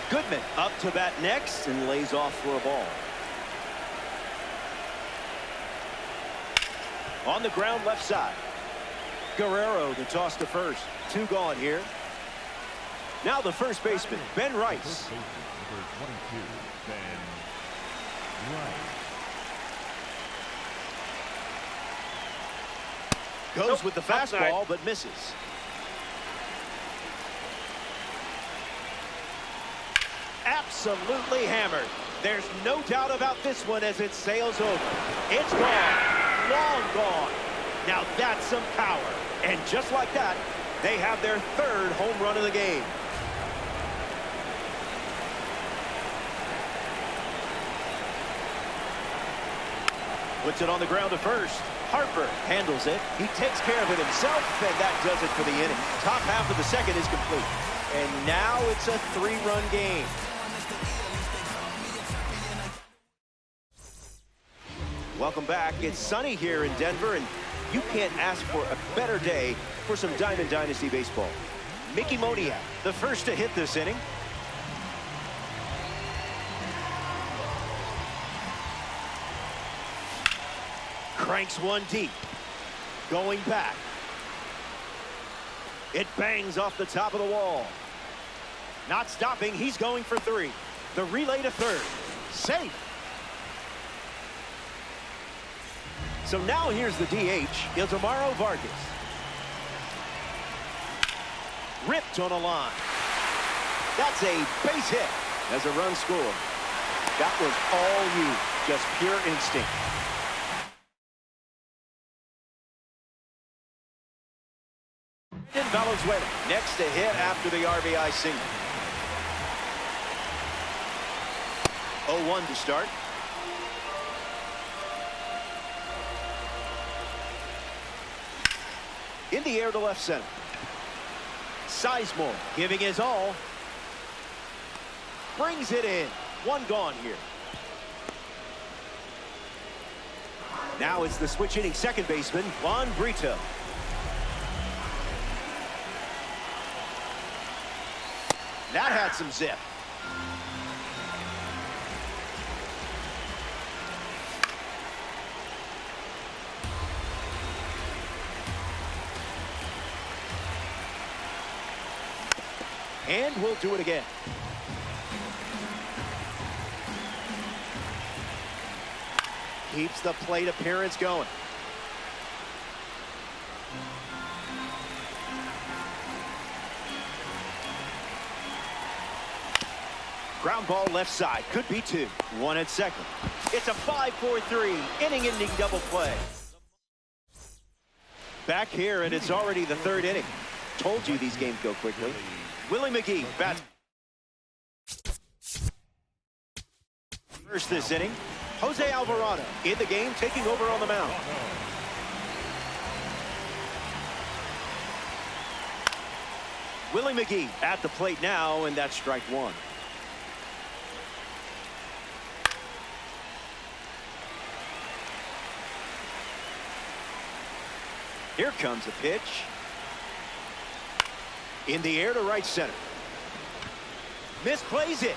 Goodman up to bat next and lays off for a ball. On the ground left side. Guerrero the toss to first. 2 gone here. Now the first baseman, Ben Rice. First baseman, number 22, Ben Rice. Goes with the fastball, but misses. Absolutely hammered. There's no doubt about this one as it sails over. It's gone. Long gone. Now that's some power. And just like that, they have their 3rd home run of the game. Puts it on the ground to first. Harper handles it. He takes care of it himself, and that does it for the inning. Top half of the second is complete. And now it's a 3-run game. Welcome back. It's sunny here in Denver, and you can't ask for a better day for some Diamond Dynasty baseball. Mickey Moniak, the first to hit this inning. Cranks one deep. Going back. It bangs off the top of the wall. Not stopping. He's going for 3. The relay to third. Safe. So now here's the DH, Ildemaro Vargas. Ripped on a line. That's a base hit as a run scored. That was all you, just pure instinct. Valenzuela next to hit after the RBI single. 0-1 to start. In the air to left center. Sizemore giving his all. Brings it in. 1 gone here. Now it's the switch hitting second baseman, Juan Brito. That had some zip. And we'll do it again. Keeps the plate appearance going. Ground ball left side. Could be 2. 1 at second. It's a 5-4-3 inning-ending double play. Back here, and it's already the third inning. Told you these games go quickly. Willie McGee bats first this inning. Jose Alvarado in the game, taking over on the mound. Willie McGee at the plate now, and that's strike one. Here comes a pitch. In the air to right center. Misplays it.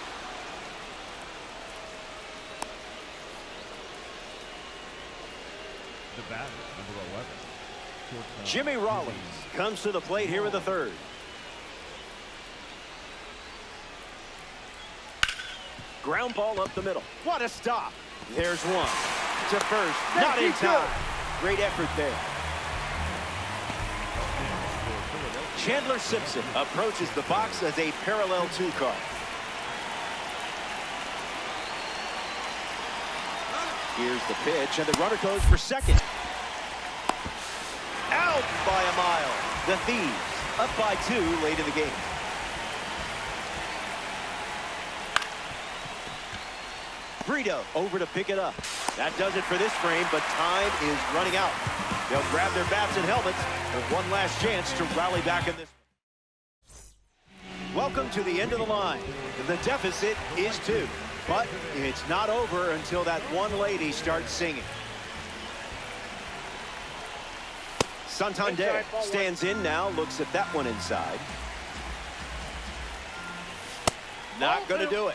The batter, number 11. Shortstop, Jimmy Rollins comes to the plate here in the third. Ground ball up the middle. What a stop. There's one. To first. Not in time. Great effort there. Chandler Simpson approaches the box as a parallel 2 car. Here's the pitch, and the runner goes for second. Out by a mile. The Thieves up by 2 late in the game. Brito over to pick it up. That does it for this frame, but time is running out. They'll grab their bats and helmets with one last chance to rally back in this. Welcome to the end of the line. The deficit is 2, but it's not over until that one lady starts singing. Santander stands in now, looks at that one inside. Not going to do it.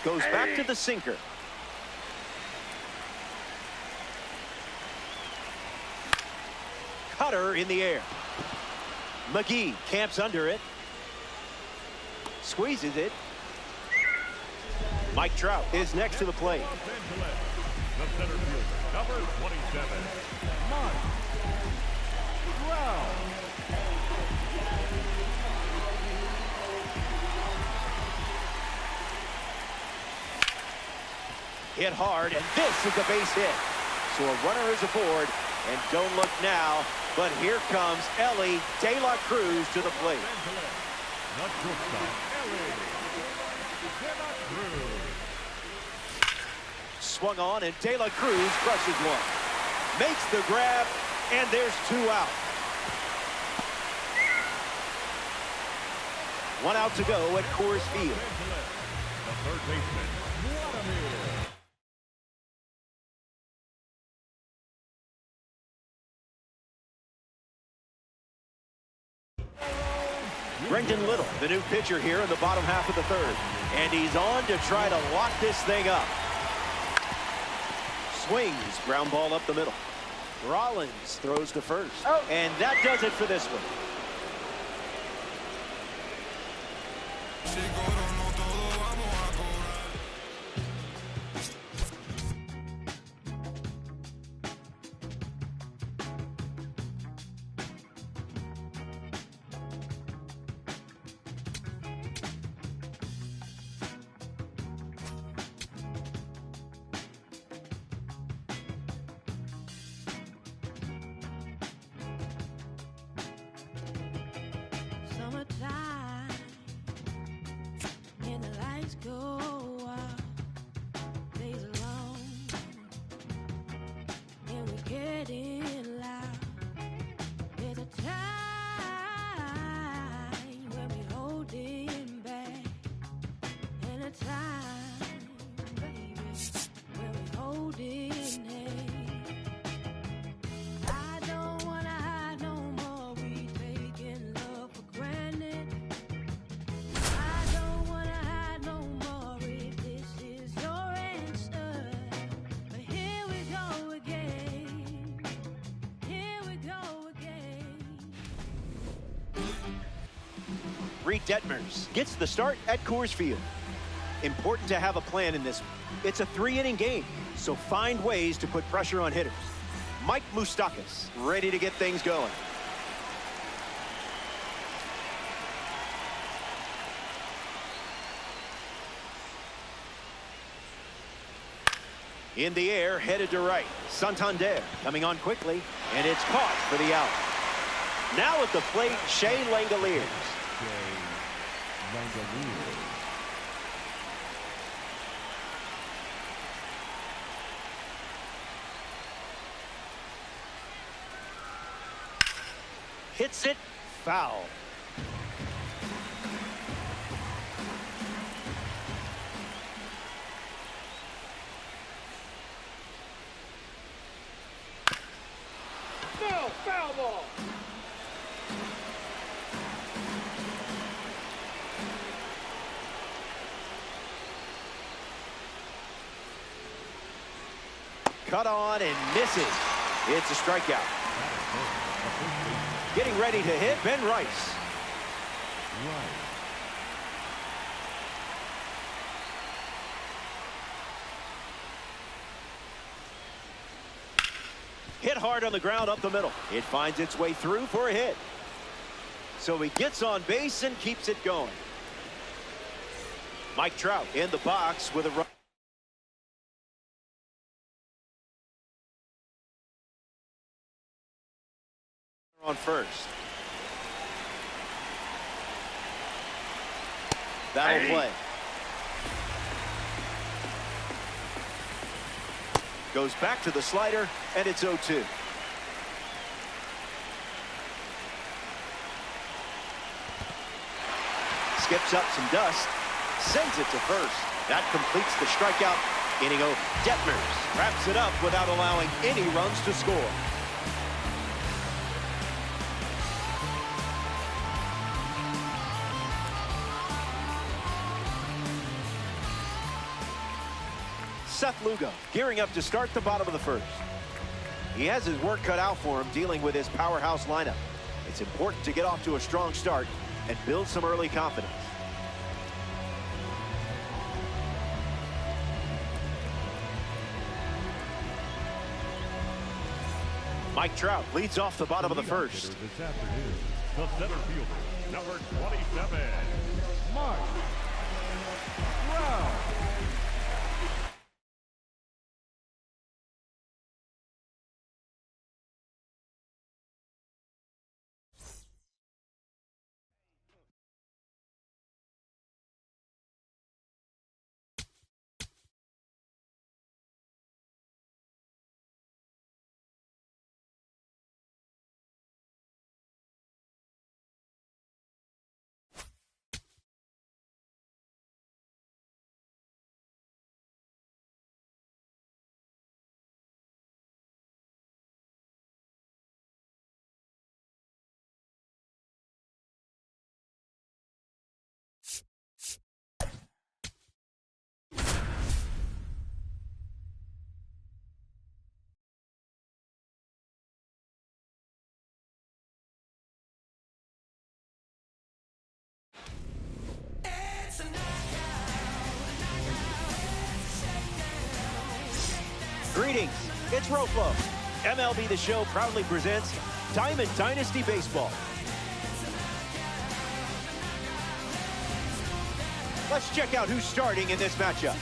Goes back to the sinker. Cutter in the air. McGee camps under it. Squeezes it. Mike Trout is next to the plate. The center fielder, number 27, Mike Trout. Hit hard, and this is a base hit. So a runner is aboard, and don't look now, but here comes Elly De La Cruz to the plate. The shortstop, Elly De La Cruz. Swung on, and De La Cruz crushes one. Makes the grab, and there's 2 out. 1 out to go at Coors Field. The third baseman, Vladimir. Brendan Little, the new pitcher here in the bottom half of the third. And he's on to try to lock this thing up. Swings, ground ball up the middle. Rollins throws to first. And that does it for this one. Reed Detmers gets the start at Coors Field. Important to have a plan in this one. It's a 3-inning game, so find ways to put pressure on hitters. Mike Moustakas ready to get things going. In the air, headed to right. Santander coming on quickly, and it's caught for the out. Now at the plate, Shea Langoliers. Hits it, foul. No, foul ball. Cut on and misses. It's a strikeout. Getting ready to hit, Ben Rice. Hit hard on the ground up the middle. It finds its way through for a hit. So he gets on base and keeps it going. Mike Trout in the box with a run. On first. That'll play. Goes back to the slider, and it's 0-2. Skips up some dust, sends it to first. That completes the strikeout. Inning over. Detmers wraps it up without allowing any runs to score. Seth Lugo gearing up to start the bottom of the first. He has his work cut out for him dealing with his powerhouse lineup. It's important to get off to a strong start and build some early confidence. Mike Trout leads off the bottom of the first. This afternoon, the center fielder, number 27, Mike Trout. Greetings, it's Roflo. MLB The Show proudly presents Diamond Dynasty Baseball. Let's check out who's starting in this matchup.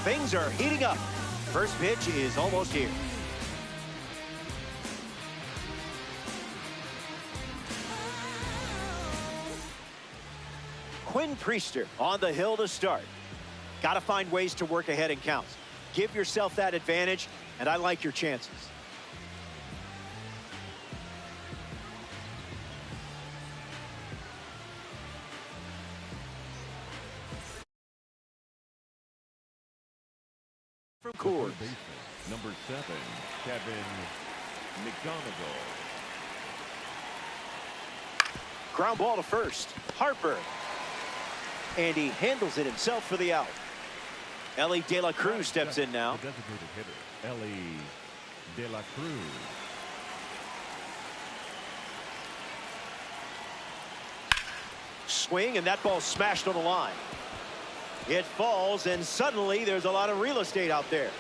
Things are heating up. First pitch is almost here. Quinn Priester on the hill to start. Got to find ways to work ahead in counts. Give yourself that advantage, and I like your chances. From Coors. Number 7, Kevin McGonigal. Ground ball to first. Harper. And he handles it himself for the out. Ellie De La Cruz steps in now. The designated hitter, Ellie De La Cruz. Swing, and that ball smashed on the line. It falls, and suddenly there's a lot of real estate out there.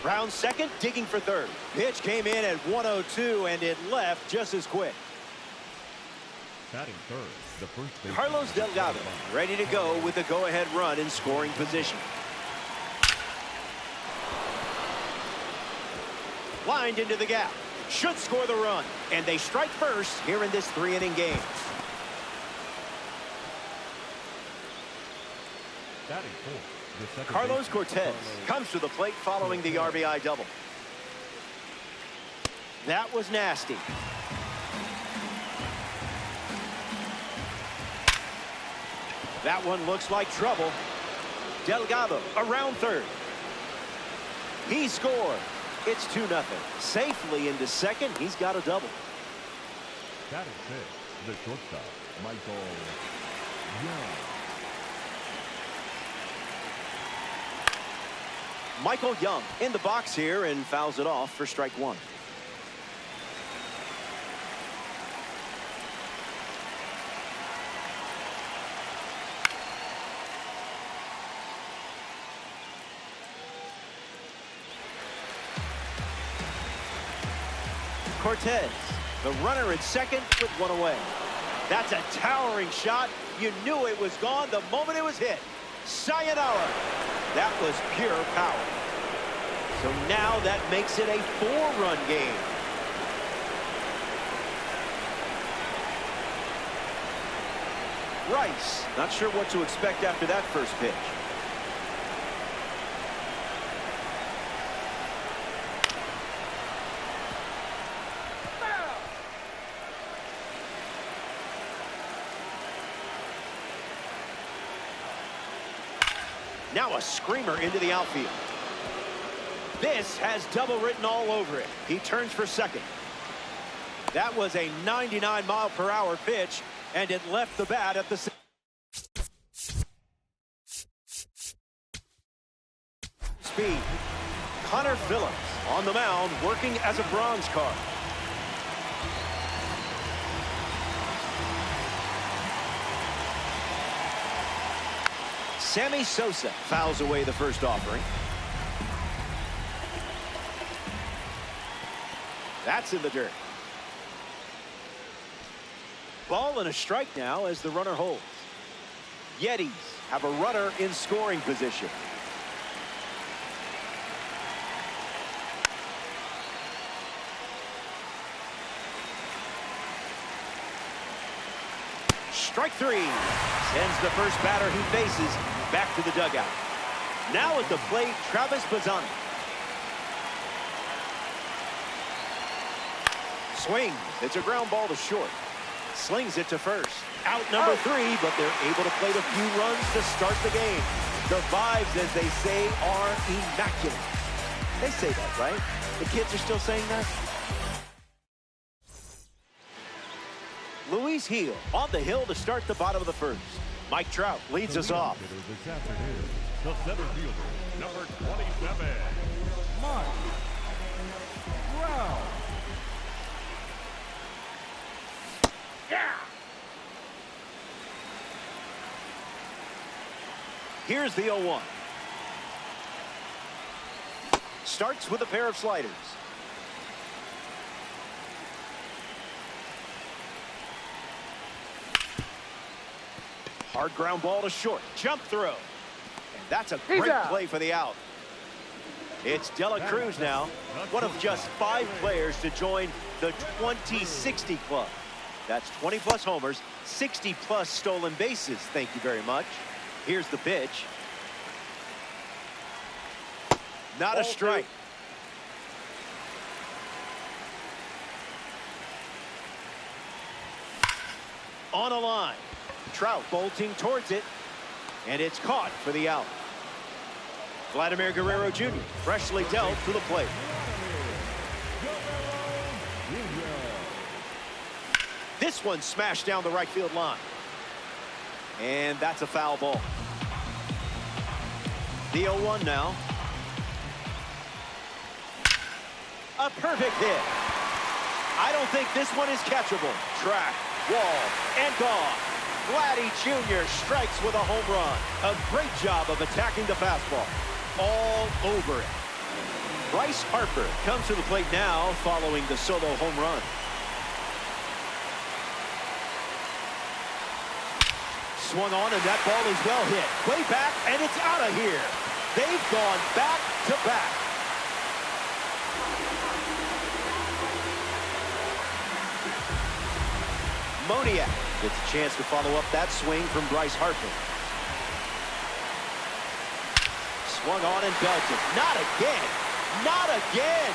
Round second, digging for third. Pitch came in at 102, and it left just as quick. Batting third, the first baseman, Carlos Delgado ready to go with the go-ahead run in scoring position. Lined into the gap. Should score the run. And they strike first here in this 3-inning game. batting fourth, the second Carlos baseman, Cortez comes to the plate following the RBI double. That was nasty. That one looks like trouble. Delgado around third. He scored. It's 2-0. Safely into second. He's got a double. Batting fifth, the shortstop, Michael Young. Michael Young in the box here and fouls it off for strike one. Cortez, the runner at second with one away. That's a towering shot. You knew it was gone the moment it was hit. Sayonara. That was pure power. So now that makes it a 4-run game. Rice, not sure what to expect after that first pitch. Now a screamer into the outfield. This has double written all over it. He turns for second. That was a 99-mile-per-hour pitch, and it left the bat at the speed. Connor Phillips on the mound, working as a bronze card. Sammy Sosa fouls away the first offering. That's in the dirt. Ball and a strike now as the runner holds. Yetis have a runner in scoring position. Strike three. Sends the first batter he faces back to the dugout. Now at the plate, Travis Bazzani. Swings. It's a ground ball to short. Slings it to first. Out number 3, but they're able to plate a few runs to start the game. The vibes, as they say, are immaculate. They say that, right? The kids are still saying that? Luis Gil on the hill to start the bottom of the first. Mike Trout leads us off. This afternoon, the center fielder, number 27, Mike Trout. Yeah. Here's the 0-1. Starts with a pair of sliders. Hard ground ball to short. Jump throw. And that's a great play for the out. It's De La Cruz now, one of just 5 players to join the 2060 club. That's 20-plus homers, 60-plus stolen bases. Thank you very much. Here's the pitch. Not a strike. On a line. Trout bolting towards it, and it's caught for the out. Vladimir Guerrero Jr. freshly dealt to the plate. This one smashed down the right field line. And that's a foul ball. The 0-1 now. A perfect hit. I don't think this one is catchable. Track, wall, and gone. Vladdy Jr. strikes with a home run. A great job of attacking the fastball. All over it. Bryce Harper comes to the plate now following the solo home run. Swung on, and that ball is well hit. Way back, and it's out of here. They've gone back to back. Moniak gets a chance to follow up that swing from Bryce Harper. Swung on and belted. Not again. Not again.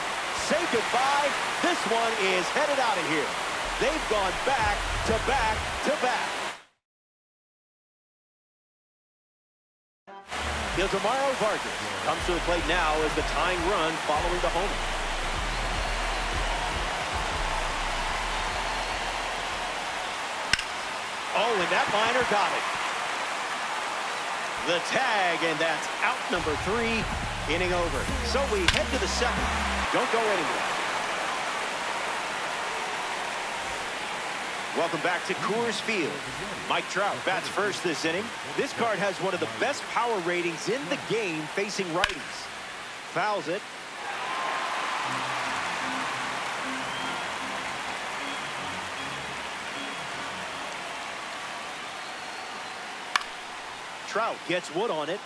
Say goodbye. This one is headed out of here. They've gone back to back to back. Ildemaro Vargas comes to the plate now as the tying run following the homer. Oh, and that liner got it. The tag, and that's out number 3, inning over. So we head to the second. Don't go anywhere. Welcome back to Coors Field. Mike Trout bats first this inning. This card has one of the best power ratings in the game facing righties. Fouls it. Trout gets wood on it.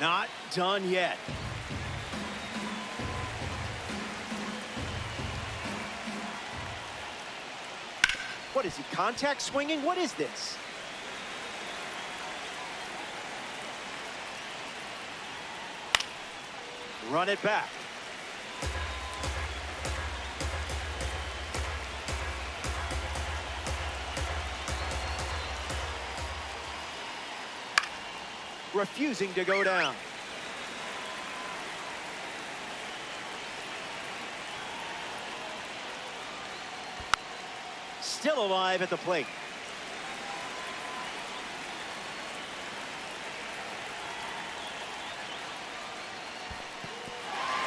Not done yet. What is he, contact swinging? What is this? Run it back. Refusing to go down. Still alive at the plate.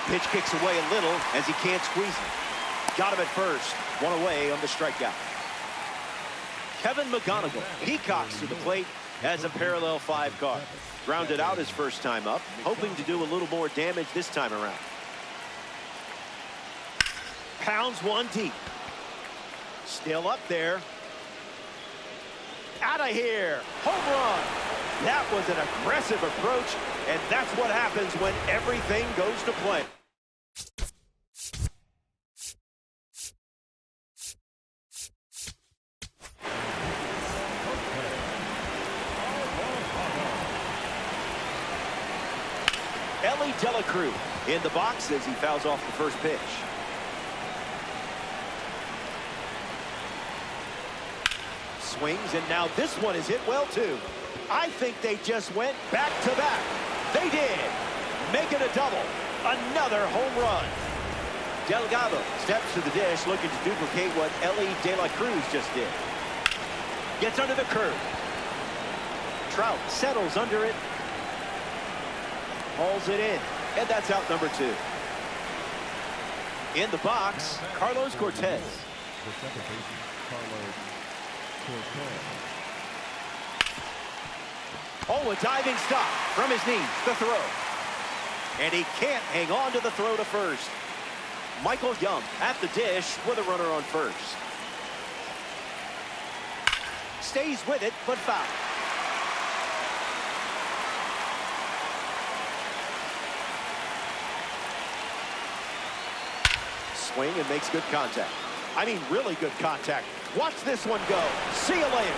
Pitch kicks away a little as he can't squeeze it. Got him at first. One away on the strikeout. Kevin McGonigal peacocks to the plate as a parallel 5 card. Grounded out his first time up, hoping to do a little more damage this time around. Pounds one deep. Still up there. Out of here. Home run. That was an aggressive approach, and that's what happens when everything goes to plan. Elly De La Cruz in the box as he fouls off the first pitch. Swings, and now this one is hit well too. I think they just went back to back. They did. Make it a double. Another home run. Delgado steps to the dish looking to duplicate what Elly De La Cruz just did. Gets under the curve. Trout settles under it. Hauls it in, and that's out number 2. In the box, Carlos Cortez. Oh, a diving stop from his knees, the throw. And he can't hang on to the throw to first. Michael Young at the dish with a runner on first. Stays with it, but foul. Swing and makes good contact. I mean, really good contact. Watch this one go. See you later.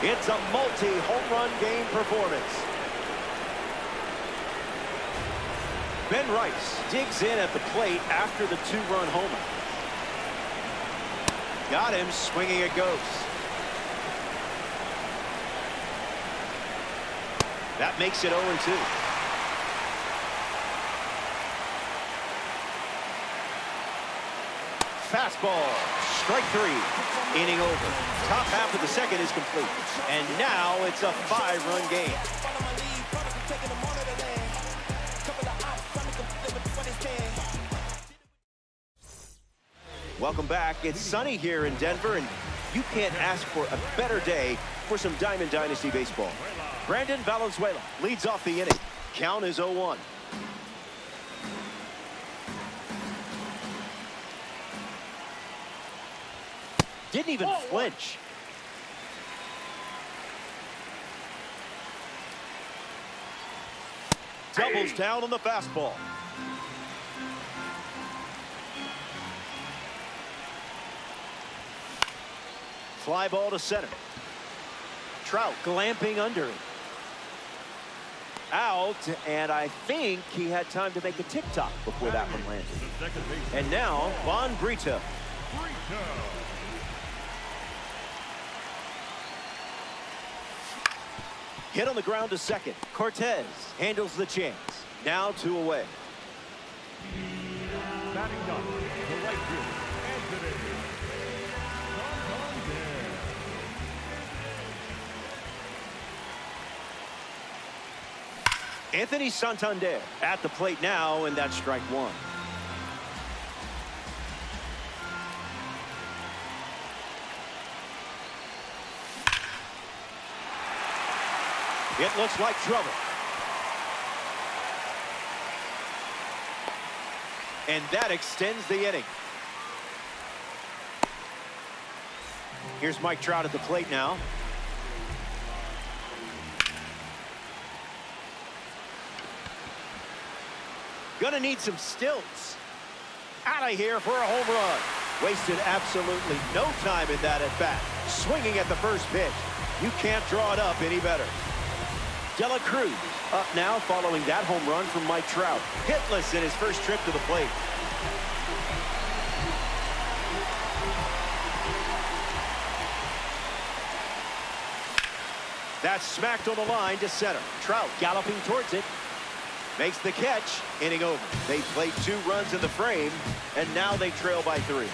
It's a multi-home run game performance. Ben Rice digs in at the plate after the 2-run homer. Got him. Swinging it goes. That makes it 0-2. Fastball, strike 3, inning over. Top half of the second is complete. And now it's a 5-run game. Welcome back. It's sunny here in Denver, and you can't ask for a better day for some Diamond Dynasty baseball. Brandon Valenzuela leads off the inning. Count is 0-1. Didn't even flinch. Doubles down on the fastball. Fly ball to center. Trout glamping under it. Out, and I think he had time to make a tick-tock before that one landed. And now, Von Brito. Hit on the ground to second. Cortez handles the chance. Now 2 away. Batting down, the right fielder, Anthony Santander at the plate now, and that's strike 1. It looks like trouble. And that extends the inning. Here's Mike Trout at the plate now. Gonna need some stilts. Out of here for a home run. Wasted absolutely no time in that at bat. Swinging at the first pitch. You can't draw it up any better. De La Cruz up now following that home run from Mike Trout. Hitless in his first trip to the plate. That's smacked on the line to center. Trout galloping towards it. Makes the catch. Inning over. They played 2 runs in the frame, and now they trail by 3.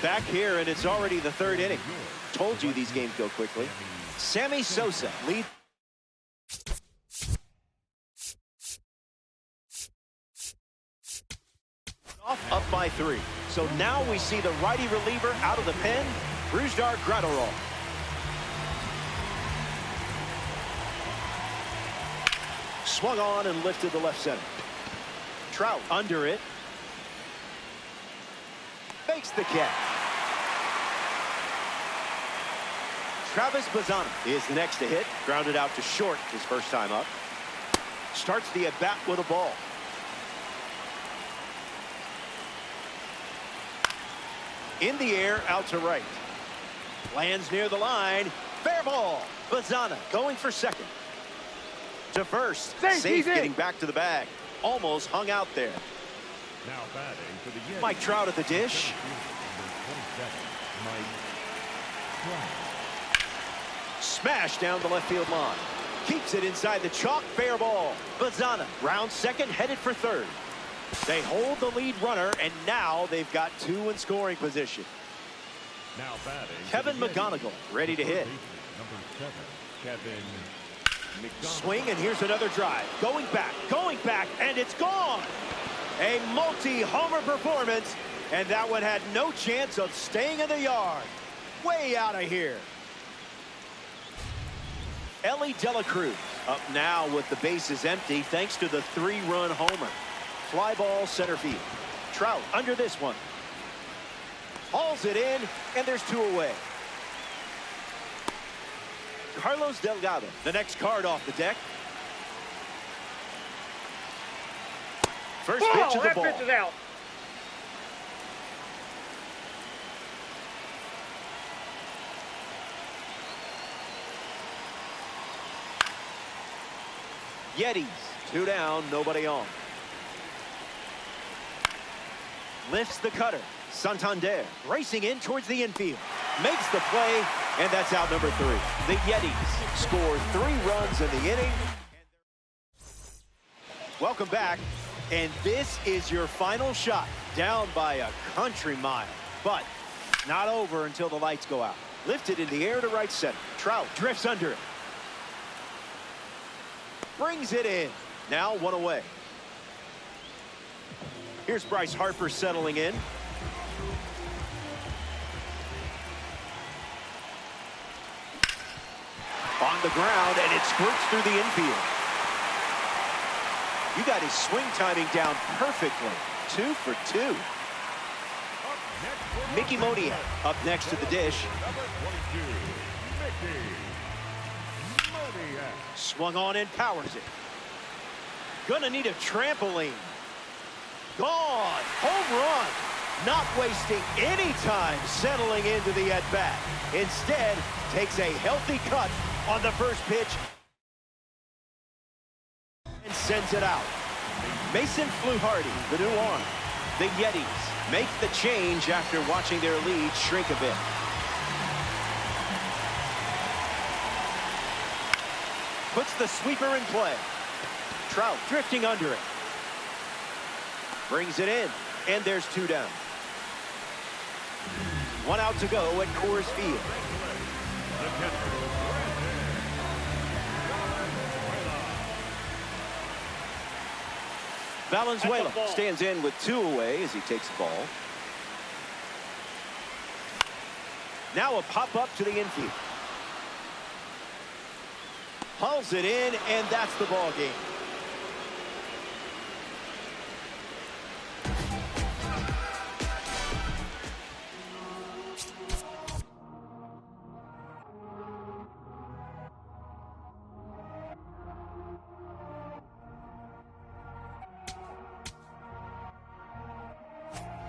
Back here, and it's already the 3rd inning. Told you these games go quickly. Sammy Sosa leads. Up by 3. So now we see the righty reliever out of the pen, Brusdar Graterol. Swung on and lifted to left center. Trout under it. Makes the catch. Travis Bazzana is the next to hit. Grounded out to short his first time up. Starts the at-bat with a ball. In the air, out to right. Lands near the line. Fair ball. Bazzana going for second. To first. Safe getting back to the bag. Almost hung out there. Now batting for the Yankees. Mike Trout at the dish. Smash down the left field line. Keeps it inside the chalk. Fair ball. Bazzana round second, headed for third. They hold the lead runner, and now they've got 2 in scoring position. Now batting Kevin McGonigal ready to hit. Number 7, Kevin McGonigal. Swing, and here's another drive. Going back, and it's gone. A multi-homer performance, and that one had no chance of staying in the yard. Way out of here. Elly De La Cruz up now with the bases empty thanks to the 3-run homer. Fly ball center field. Trout under this one. Hauls it in, and there's 2 away. Carlos Delgado, the next card off the deck. First pitch of the ball. That pitch is out. Yetis, 2 down, nobody on. Lifts the cutter. Santander racing in towards the infield. Makes the play, and that's out number 3. The Yetis score 3 runs in the inning. Welcome back, and this is your final shot. Down by a country mile, but not over until the lights go out. Lifted in the air to right center. Trout drifts under it. Brings it in. Now 1 away. Here's Bryce Harper settling in. On the ground, and it squirts through the infield. You got his swing timing down perfectly. 2 for 2. Mickey Moniak up next to the dish. Number 22, Mickey Moniak. Swung on and powers it. Gonna need a trampoline. Gone. Home run. Not wasting any time settling into the at-bat. Instead, takes a healthy cut on the first pitch and sends it out. Mason Fluharty, the new arm. The Yetis make the change after watching their lead shrink a bit. Puts the sweeper in play. Trout drifting under it. Brings it in, and there's 2 down. 1 out to go at Coors Field. Valenzuela stands in with 2 away as he takes the ball. Now a pop-up to the infield. Hauls it in, and that's the ball game.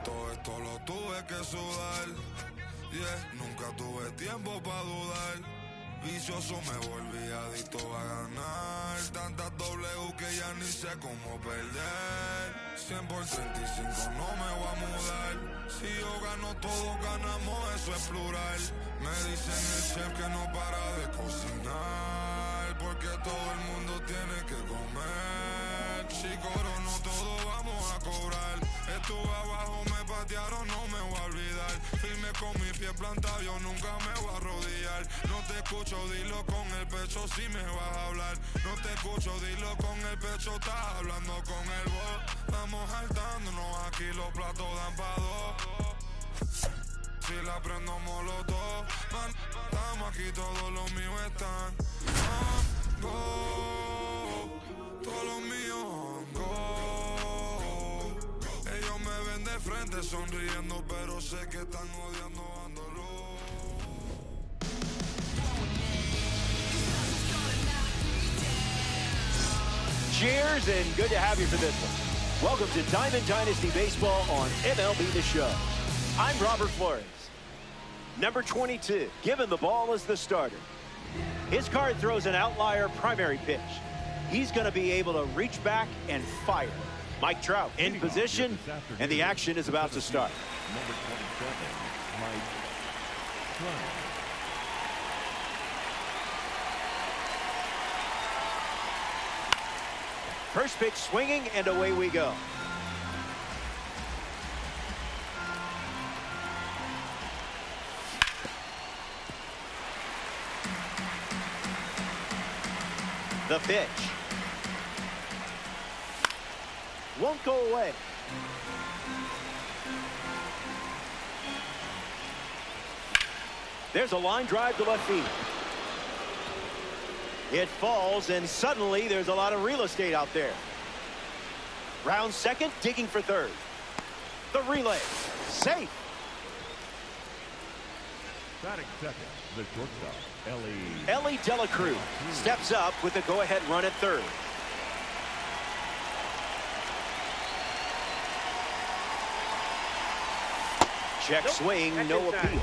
Todo esto lo tuve que sudar, yeah, nunca tuve tiempo para dudar. Vicioso me volví adicto a ganar. Tantas W que ya ni sé cómo perder. 100 por 35 no me voy a mudar. Si yo gano, todos ganamos, eso es plural. Me dicen el chef que no para de cocinar, porque todo el mundo tiene que comer. Si corono todo vamos a cobrar. Estuve abajo, me patearon, no me voy a olvidar. Firme con mi pie plantado, yo nunca me voy a arrodillar. No te escucho, dilo con el pecho si me vas a hablar. No te escucho, dilo con el pecho, estás hablando con el voz. Estamos saltándonos aquí, los platos dan pa' 2. Si la prendo molotov, man, estamos aquí, todos los míos están on go. Todos los míos on go. Ellos me ven de frente sonriendo, pero sé que están odiando, dándolo. Cheers, and good to have you for this one. Welcome to Diamond Dynasty Baseball on MLB The Show. I'm Robert Flores. Number 22, given the ball as the starter. His card throws an outlier primary pitch. He's going to be able to reach back and fire. Mike Trout in position, and the action is about to start. Number 27, Mike Trout. First pitch swinging, and away we go. The pitch. Won't go away. There's a line drive to left field. It falls, and suddenly there's a lot of real estate out there. Round second, digging for third. The relay, safe. Batting second, the shortstop, Ellie De La Cruz steps up with a go-ahead run at third. Check swing, no appeal.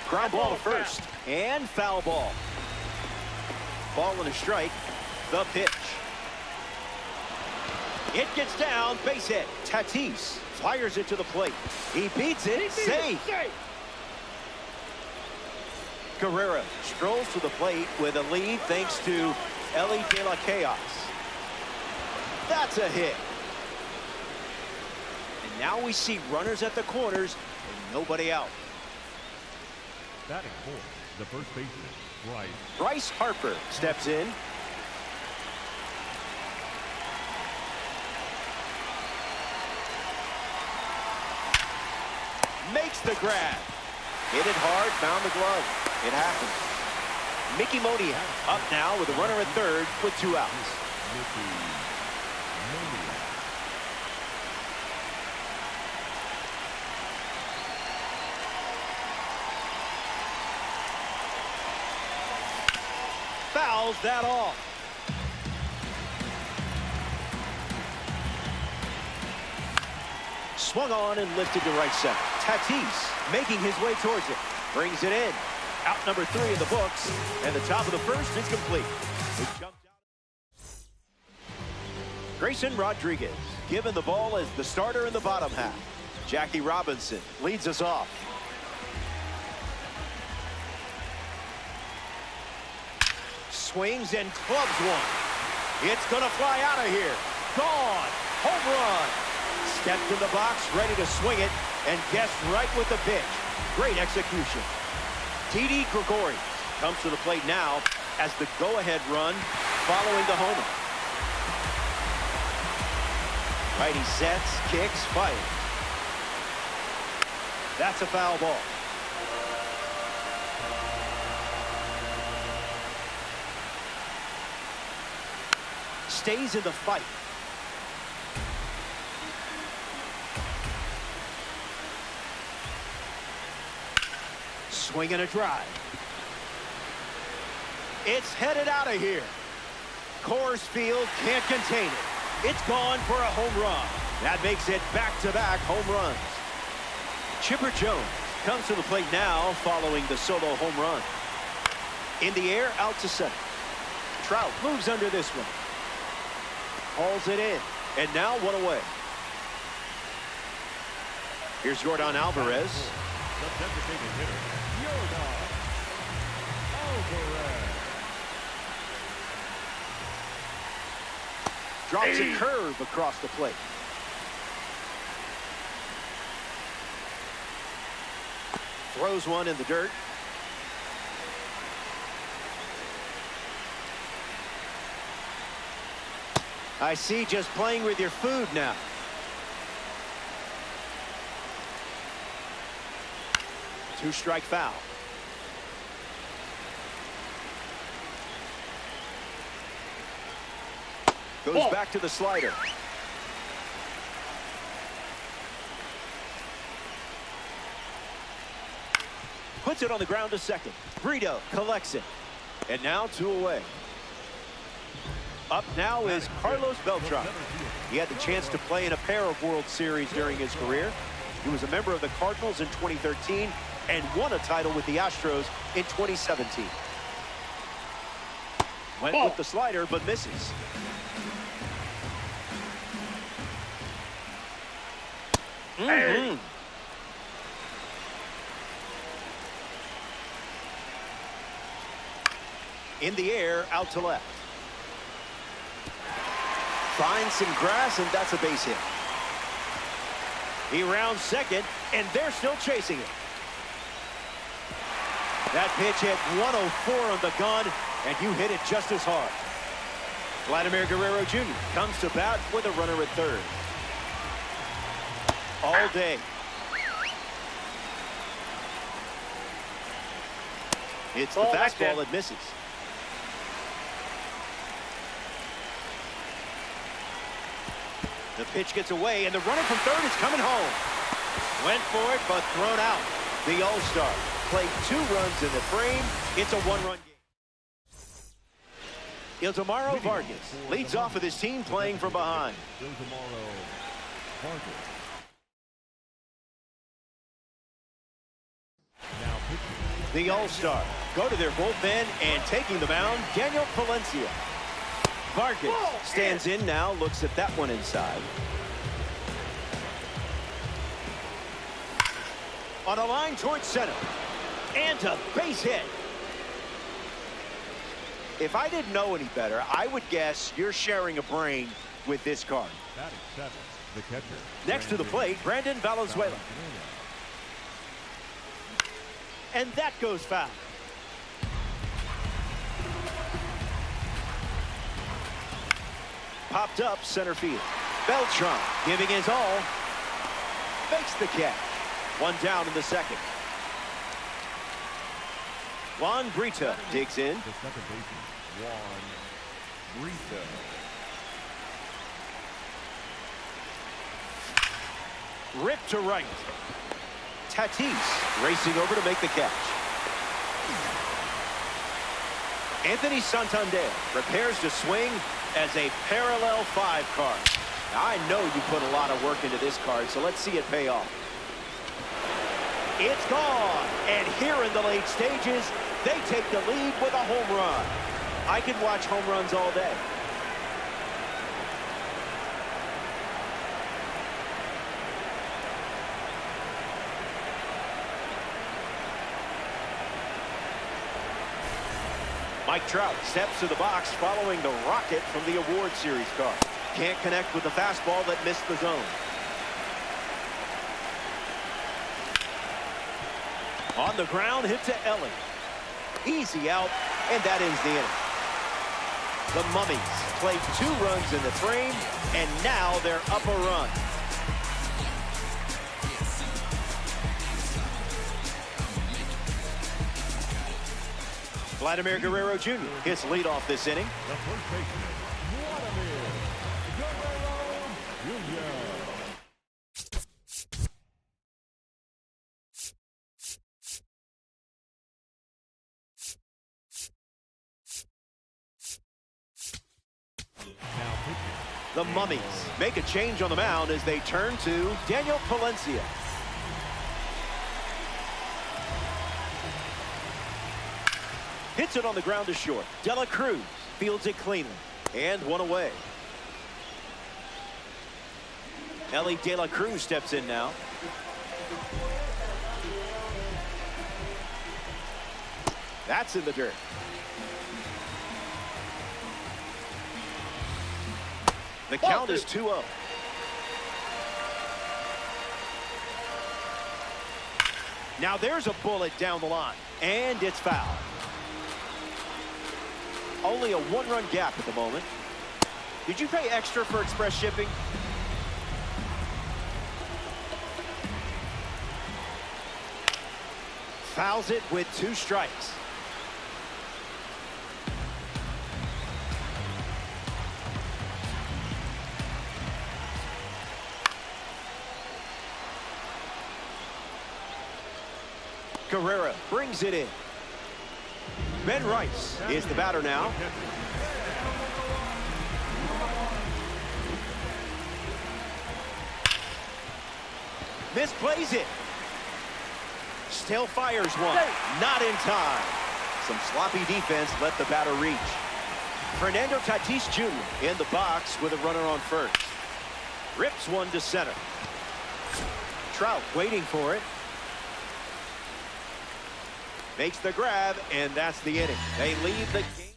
Ground ball to first, and foul ball. Ball and a strike. The pitch. It gets down, base hit. Tatis fires it to the plate. He beats it, safe. Guerrero strolls to the plate with a lead thanks to Ellie De La Chaos. That's a hit. And now we see runners at the corners and nobody out. Batting fourth, the first baseman, Bryce Harper steps in. Makes the grab. Hit it hard, found the glove. It happens. Mickey Moniak up now with a runner at third with 2 outs. Fouls that off. Swung on and lifted to right center. Tatis making his way towards it. Brings it in. Out number 3 in the books. And the top of the first is complete. Grayson Rodriguez given the ball as the starter in the bottom half. Jackie Robinson leads us off. Swings and clubs one. It's going to fly out of here. Gone. Home run. Stepped in the box, ready to swing it, and guessed right with the pitch. Great execution. Didi Gregorius comes to the plate now as the go-ahead run following the homer. Righty sets, kicks, fires. That's a foul ball. Stays in the fight. Swing and a drive. It's headed out of here. Coors Field can't contain it. It's gone for a home run. That makes it back-to-back home runs. Chipper Jones comes to the plate now following the solo home run. In the air, out to center. Trout moves under this one. Hauls it in. And now one away. Here's Yordan Alvarez. The designated hitter, Yordan Alvarez. Drops a curve across the plate. Throws one in the dirt. I see, just playing with your food now. Two-strike foul. Goes back to the slider. Puts it on the ground to second. Brito collects it. And now 2 away. Up now is Carlos Beltran. He had the chance to play in a pair of World Series during his career. He was a member of the Cardinals in 2013 and won a title with the Astros in 2017. Went with the slider, but misses. In the air, out to left. Finds some grass, and that's a base hit. He rounds second, and they're still chasing it. That pitch hit 104 on the gun, and you hit it just as hard. Vladimir Guerrero Jr. comes to bat with a runner at third. All day. It's the fastball that misses. The pitch gets away, and the runner from third is coming home. Went for it, but thrown out. The All-Star played 2 runs in the frame. It's a 1-run game. Ildemaro Vargas leads off with his team playing from behind. Ildemaro Vargas. Now pitching. The All-Star go to their bullpen, and taking the mound, Daniel Valencia. Vargas stands in now, looks at that one inside. On a line towards center. And a base hit. If I didn't know any better, I would guess you're sharing a brain with this card. Batting 7, the catcher. Next to the plate, Brandon Valenzuela. And that goes foul. Popped up center field. Beltran giving his all. Fakes the catch. 1 down in the second. Juan Brito digs in. The second baseman, Juan Brito. Ripped to right. Tatis racing over to make the catch. Anthony Santander prepares to swing as a parallel 5 card. Now, I know you put a lot of work into this card, so let's see it pay off. It's gone, and here in the late stages, they take the lead with a home run. I could watch home runs all day. Mike Trout steps to the box following the rocket from the award series card. Can't connect with the fastball that missed the zone. On the ground, hit to Ellie. Easy out, and that ends the inning. The Mummies played 2 runs in the frame, and now they're up a run. Vladimir Guerrero Jr. hits leadoff this inning. The first baseman, Vladimir Guerrero Jr. The Mummies make a change on the mound as they turn to Daniel Palencia. Hits it on the ground to short. De La Cruz fields it cleanly. And one away. Ellie De La Cruz steps in now. That's in the dirt. The count is 2-0. Now there's a bullet down the line, and it's foul. Only a 1-run gap at the moment. Did you pay extra for express shipping? Fouls it with 2 strikes. Guerrero brings it in. Ben Rice is the batter now. Misplays it. Still fires one. Not in time. Some sloppy defense let the batter reach. Fernando Tatis Jr. in the box with a runner on first. Rips one to center. Trout waiting for it. Makes the grab, and that's the inning. They leave the game.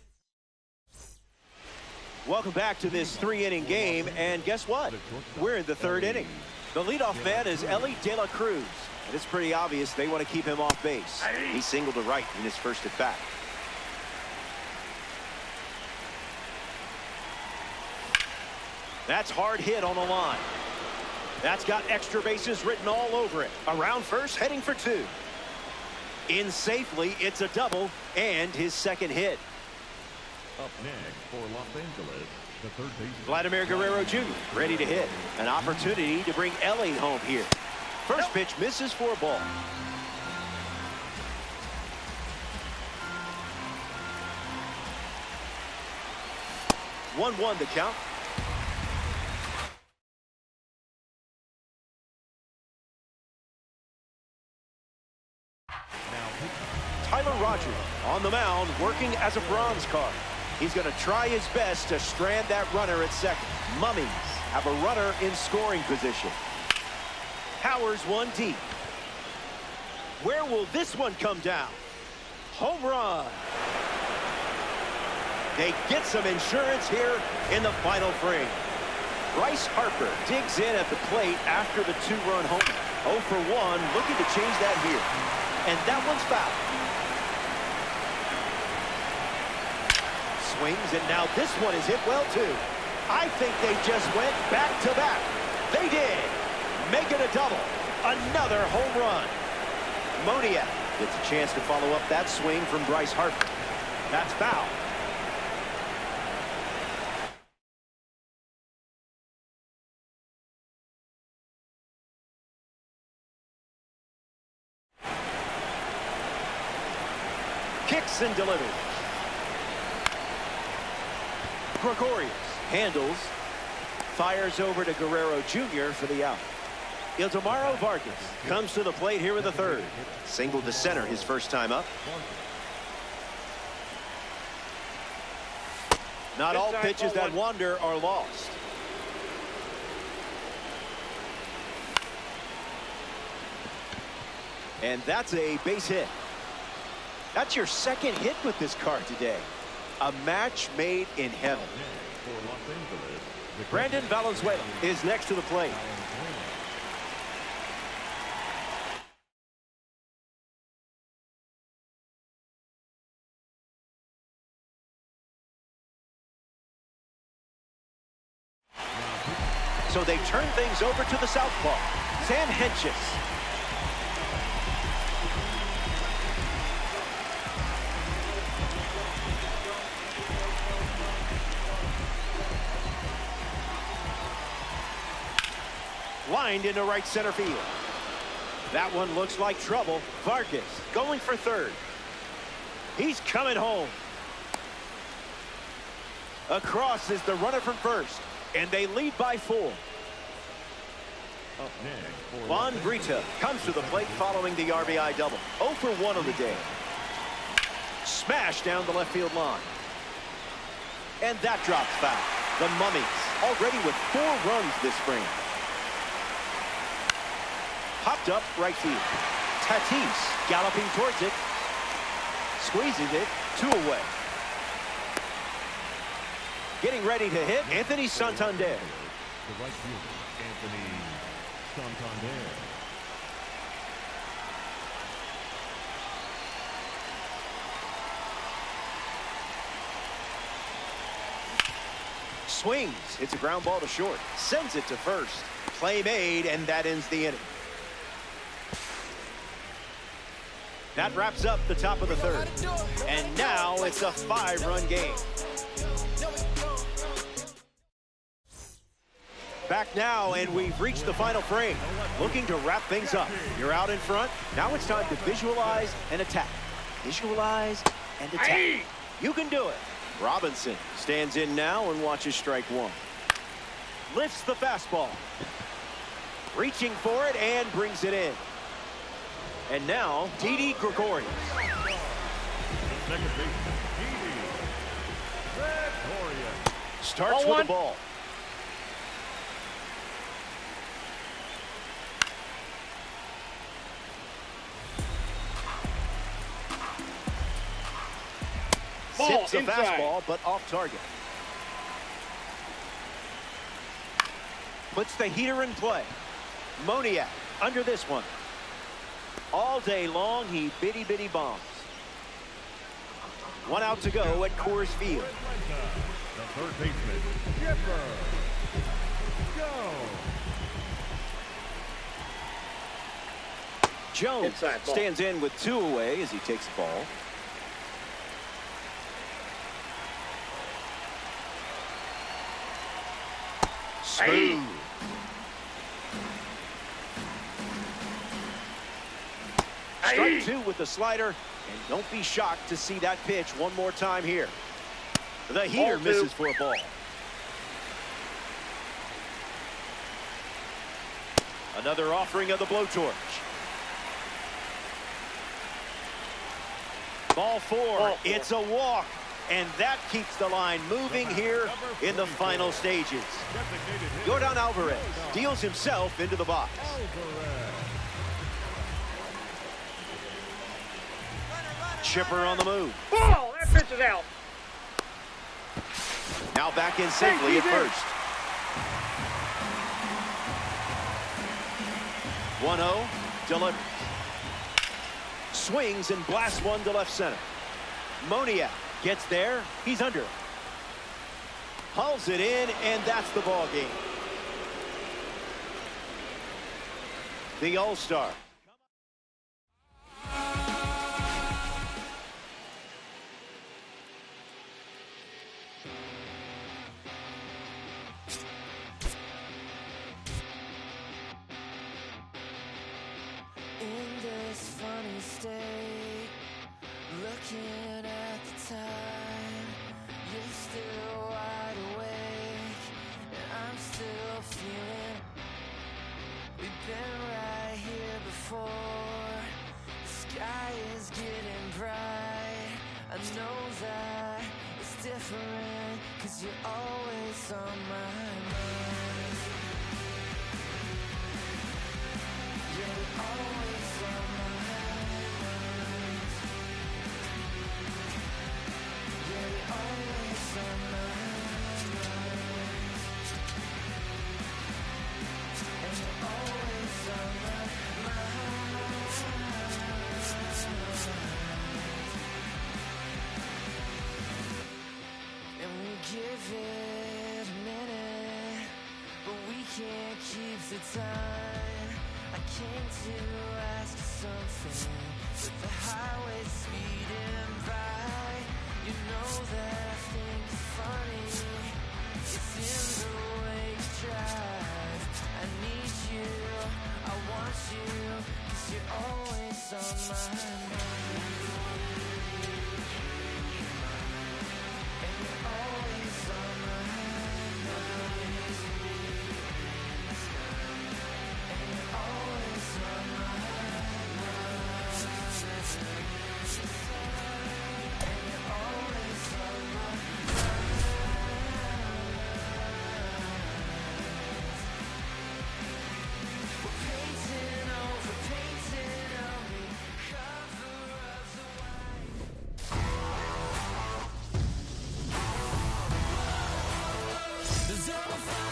Welcome back to this 3-inning game, and guess what? We're in the 3rd inning. The leadoff man is Ellie De La Cruz, and it's pretty obvious they want to keep him off base. He singled to right in his first at bat. That's hard hit on the line. That's got extra bases written all over it. Around first, heading for 2. In safely, it's a double, and his 2nd hit. Up next for Los Angeles, the third baseman, Vladimir Guerrero Jr. ready to hit. An opportunity to bring Ellie home here. First pitch misses for a ball. One the count. Tyler Rogers on the mound working as a bronze card. He's going to try his best to strand that runner at second. Mummies have a runner in scoring position. Powers one deep. Where will this one come down? Home run. They get some insurance here in the final frame. Bryce Harper digs in at the plate after the 2-run homer. 0 for 1, looking to change that here. And that one's foul. Swings, and now this one is hit well, too. I think they just went back-to-back. They did. Make it a double. Another home run. Moniak Gets a chance to follow up that swing from Bryce Harper. That's foul. Kicks and delivers. Gregorius handles. Fires over to Guerrero Jr. for the out. Ildemaro Vargas comes to the plate here in the third. Single to center his first time up. Not all pitches that wander are lost. And that's a base hit. That's your second hit with this card today. A match made in heaven. Brandon Valenzuela is next to the plate. So they turn things over to the southpaw, Sam Hentges. Lined into right center field. That one looks like trouble. Vargas going for third. He's coming home. Across is the runner from first, and they lead by 4. Juan Brita comes to the plate following the RBI double. 0 for 1 on the day. Smash down the left field line. And that drops foul. The Mummies already with 4 runs this spring. Popped up right field. Tatis galloping towards it. Squeezes it 2 away. Getting ready to hit, Anthony Santander. The right fielder, Anthony Santander. Swings. It's a ground ball to short. Sends it to first. Play made, and that ends the inning. That wraps up the top of the third. And now it's a 5-run game. Back now, and we've reached the final frame. Looking to wrap things up. You're out in front. Now it's time to visualize and attack. Visualize and attack. You can do it. Robinson stands in now and watches strike 1. Lifts the fastball. Reaching for it and brings it in. And now, Didi Gregorius. Second baseman, Didi Gregorius. Starts with the ball. Sips a fastball, but off target. Puts the heater in play. Moniak under this one. All day long, he bitty bombs. 1 out to go at Coors Field. The third baseman, Chipper. Go. Jones stands in with 2 away as he takes the ball. Smooth. Strike 2 with the slider, and don't be shocked to see that pitch one more time here. The heater misses for a ball. Another offering of the blowtorch. Ball 4. It's a walk, and that keeps the line moving here in the final stages. Yordan Alvarez deals himself into the box. Chipper on the move. Ball! That pitch is out. Now back in safely at first. 1-0, delivers. Swings and blasts one to left center. Moniak gets there. He's under. Hauls it in, and that's the ball game. The All-Star. can't keep the time. I came to ask something. With the highway speeding by, you know that I think it's funny. It's in the way you drive. I need you, I want you, 'cause you're always on my mind. And you're always on my mind. And you're always on my mind. And you're always on my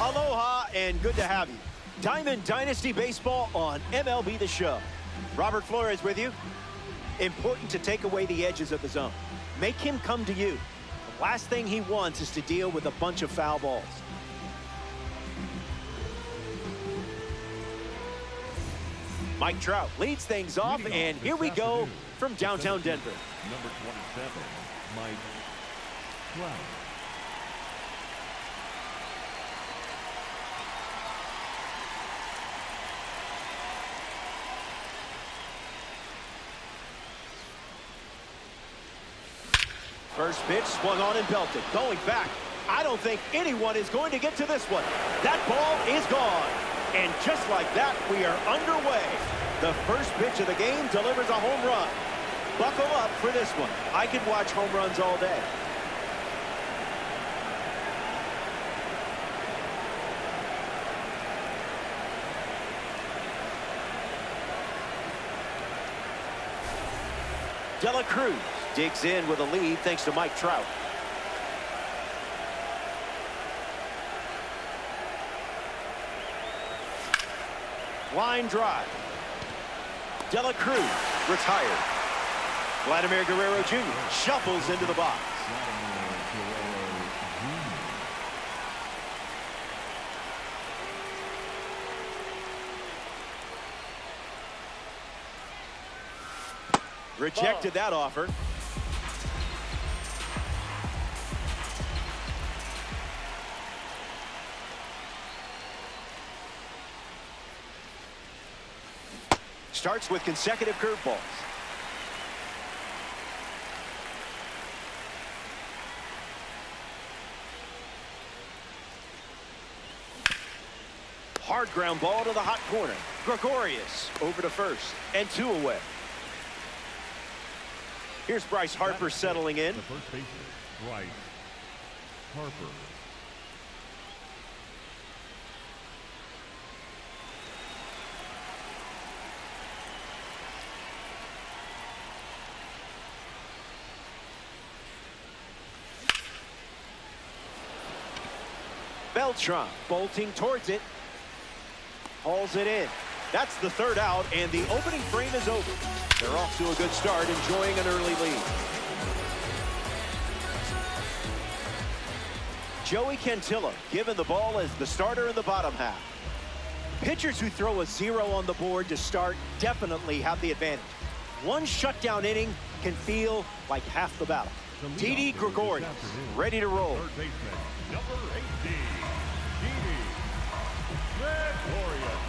Aloha and good to have you. Diamond Dynasty Baseball on MLB The Show. Robert Flores with you. Important to take away the edges of the zone. Make him come to you. The last thing he wants is to deal with a bunch of foul balls. Mike Trout leads things off, and here we go from downtown Denver. Number 27, Mike Trout. First pitch swung on and belted. Going back. I don't think anyone is going to get to this one. That ball is gone. And just like that, we are underway. The first pitch of the game delivers a home run. Buckle up for this one. I could watch home runs all day. De La Cruz digs in with a lead thanks to Mike Trout. Line drive. De La Cruz retired. Vladimir Guerrero Jr. shuffles into the box. Rejected that offer. Starts with consecutive curveballs. Hard ground ball to the hot corner. Gregorius over to first and 2 away. Here's Bryce Harper settling in. The first baseman, Bryce Harper. Beltran bolting towards it. Hauls it in. That's the third out, and the opening frame is over. They're off to a good start, enjoying an early lead. Joey Cantillo given the ball as the starter in the bottom half. Pitchers who throw a 0 on the board to start definitely have the advantage. One shutdown inning can feel like half the battle. Didi Gregorius ready to roll. Third baseman, number 18, Didi Gregorius.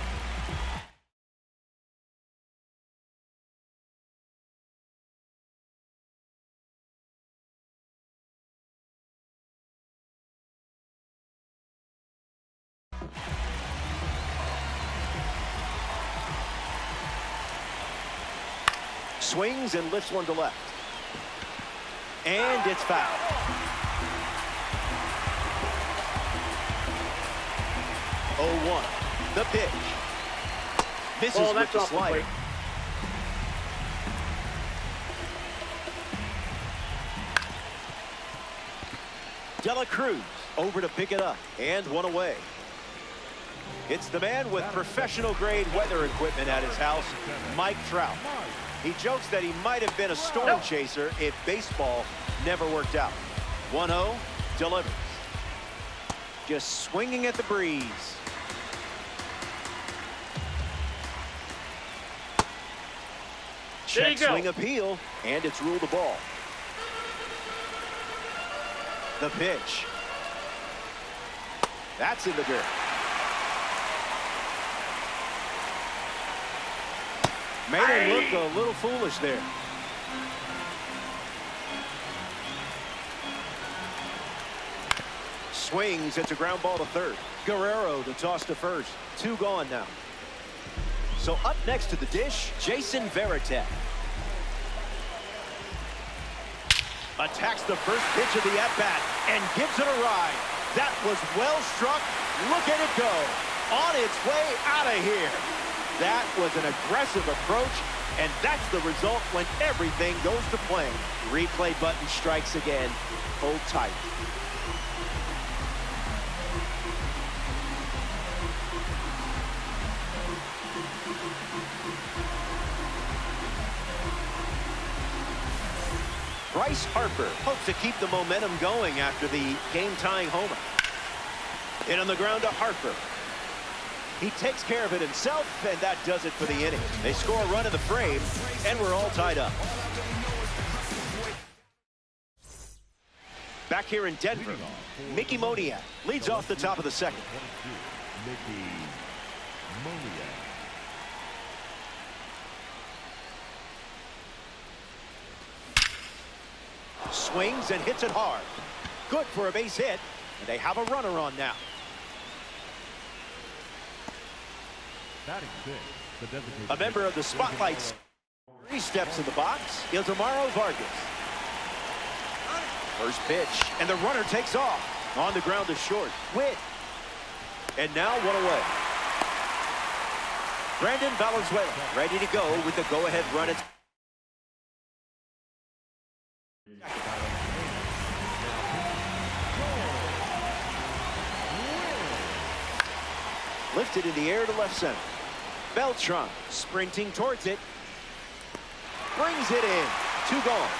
Swings and lifts one to left. And it's foul. Oh, 1. The pitch. Misses with the slider. De La Cruz over to pick it up. And 1 away. It's the man with professional-grade weather equipment at his house, Mike Trout. He jokes that he might have been a storm chaser if baseball never worked out. 1-0, delivers. Just swinging at the breeze. Check swing appeal, and it's ruled a ball. The pitch. That's in the dirt. Made him look a little foolish there. Swings, it's a ground ball to third. Guerrero to toss to first. 2 gone now. So up next to the dish, Jason Varitek. Attacks the first pitch of the at-bat and gives it a ride. That was well struck. Look at it go. On its way out of here. That was an aggressive approach, and that's the result when everything goes to plan. Replay button strikes again. Hold tight. Bryce Harper hopes to keep the momentum going after the game-tying homer. In on the ground to Harper. He takes care of it himself, and that does it for the inning. They score a run in the frame, and we're all tied up. Back here in Denver, Mickey Moniak leads off the top of the second. Mickey Moniak. Swings and hits it hard. Good for a base hit, and they have a runner on now. A member of the Spotlights. 3 steps in the box. Ildemaro Vargas. First pitch, and the runner takes off. On the ground to short. Witt. And now 1 away. Brandon Valenzuela ready to go with the go-ahead run. Lifted in the air to left center. Beltran sprinting towards it. Brings it in. 2 gone.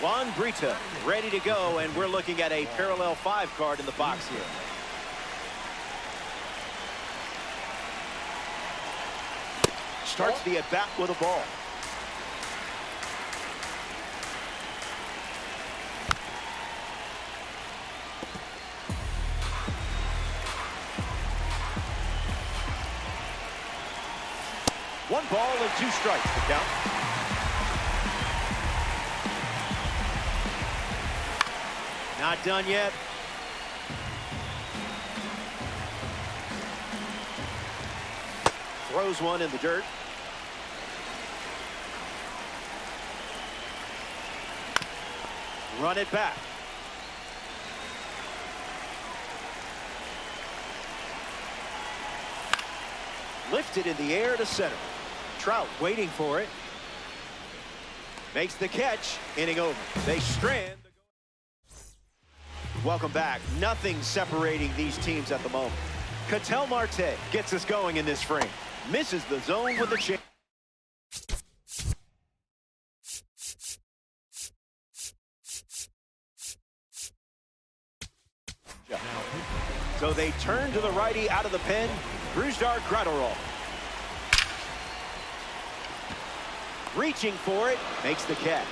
Juan Brita ready to go, and we're looking at a parallel 5 card in the box here. Starts the at-bat with a ball. One ball and 2 strikes to count. Not done yet. Throws one in the dirt. Run it back. Lifted in the air to center. Trout waiting for it. Makes the catch. Inning over. They strand. Welcome back. Nothing separating these teams at the moment. Ketel Marte gets us going in this frame. Misses the zone with the change. So they turn to the righty out of the pen. Brusdar Graterol. Reaching for it, makes the catch.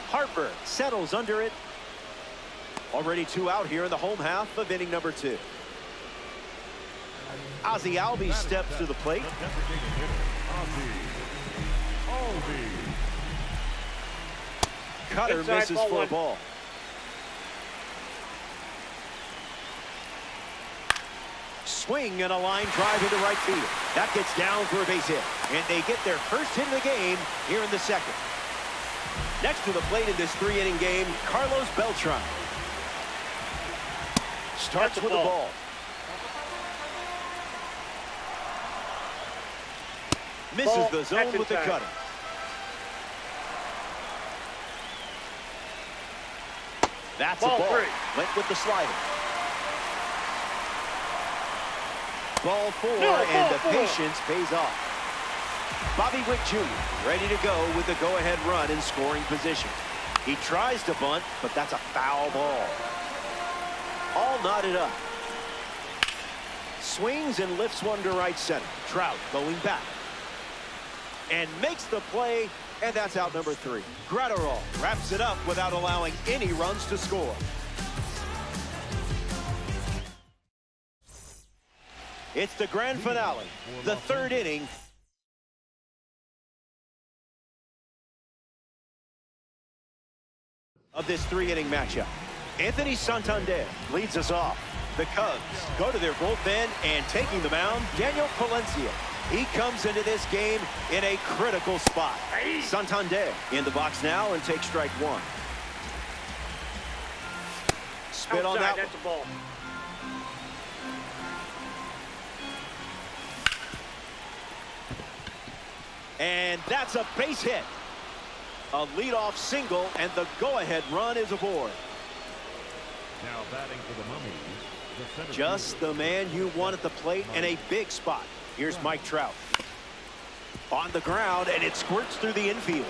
Harper settles under it. Already 2 out here in the home half of inning number 2. Ozzie Albies steps to the plate. Cutter misses for a ball. Swing and a line drive into right field. That gets down for a base hit. And they get their first hit of the game here in the second. Next to the plate in this 3-inning game, Carlos Beltran. Starts with the ball. Misses the zone with the cutter. That's a ball. Went with the slider. Ball 4, and the patience pays off. Bobby Witt Jr. ready to go with the go-ahead run in scoring position. He tries to bunt, but that's a foul ball. All knotted up. Swings and lifts one to right center. Trout going back. And makes the play, and that's out number 3. Graterol wraps it up without allowing any runs to score. It's the grand finale, the 3rd inning. Of this 3-inning matchup. Anthony Santander leads us off. The Cubs go to their bullpen, and taking the mound, Daniel Palencia. He comes into this game in a critical spot. Santander in the box now and takes strike 1. Spit on that. That's a ball. And that's a base hit. A leadoff single, and the go-ahead run is aboard. Now batting for the Mummies. Just the man you want at the plate in a big spot. Here's Mike Trout. On the ground, and it squirts through the infield.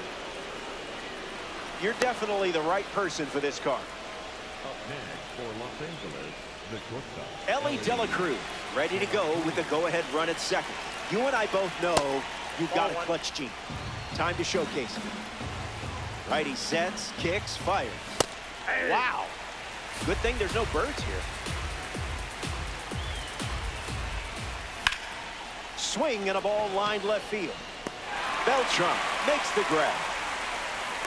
You're definitely the right person for this card. Up next for Los Angeles, the shortstop. Elly De La Cruz ready to go with the go-ahead run at second. You and I both know you've got a clutch gene. Time to showcase it. Righty sets, kicks, fires. Wow. Good thing there's no birds here. Swing and a ball lined left field. Beltran makes the grab.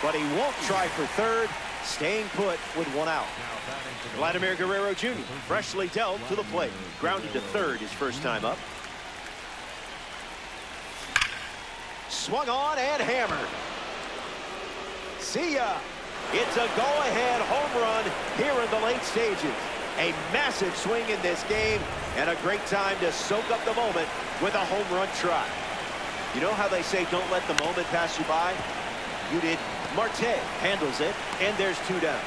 But he won't try for third, staying put with 1 out. Vladimir Guerrero Jr. freshly dealt to the plate. Grounded to third his first time up. Swung on and hammered. See ya. It's a go-ahead home run here in the late stages. A massive swing in this game, and a great time to soak up the moment with a home run try. You know how they say don't let the moment pass you by? You did. Marte handles it, and there's 2 down.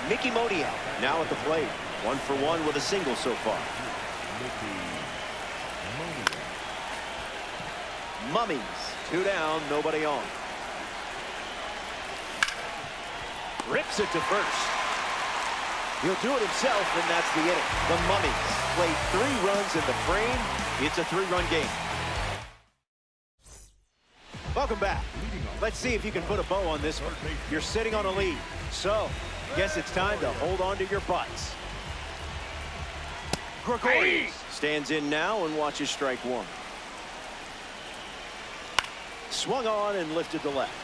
Mickey Moniak now at the plate. 1 for 1 with a single so far. Mummies, 2 down, nobody on. Rips it to first. He'll do it himself, and that's the inning. The Mummies played 3 runs in the frame. It's a 3-run game. Welcome back. Let's see if you can put a bow on this one. You're sitting on a lead, so guess it's time to hold on to your butts. Gregorius stands in now and watches strike 1. Swung on and lifted to left.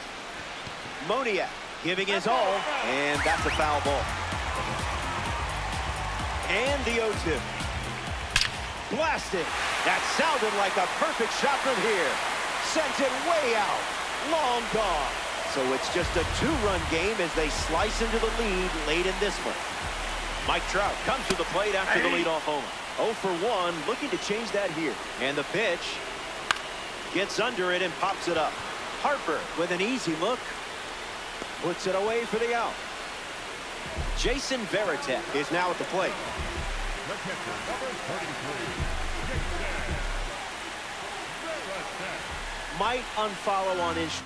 Moniak giving his all, and that's a foul ball. And the 0-2. Blasted. That sounded like a perfect shot from here. Sends it way out. Long gone. So it's just a 2-run game as they slice into the lead late in this one. Mike Trout comes to the plate after the leadoff homer. 0 for 1, looking to change that here. And the pitch gets under it and pops it up. Harper with an easy look. Puts it away for the out. Jason Varitek is now at the plate. The catcher, number 33, Might unfollow on inch.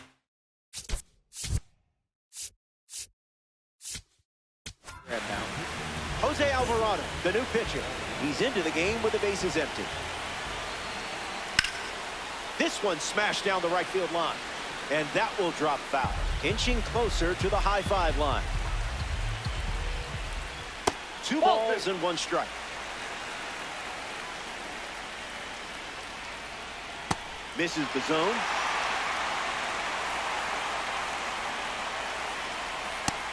Jose Alvarado, the new pitcher. He's into the game with the bases empty. This one smashed down the right field line. And that will drop foul. Inching closer to the high 5 line. 2 balls and 1 strike. Misses the zone.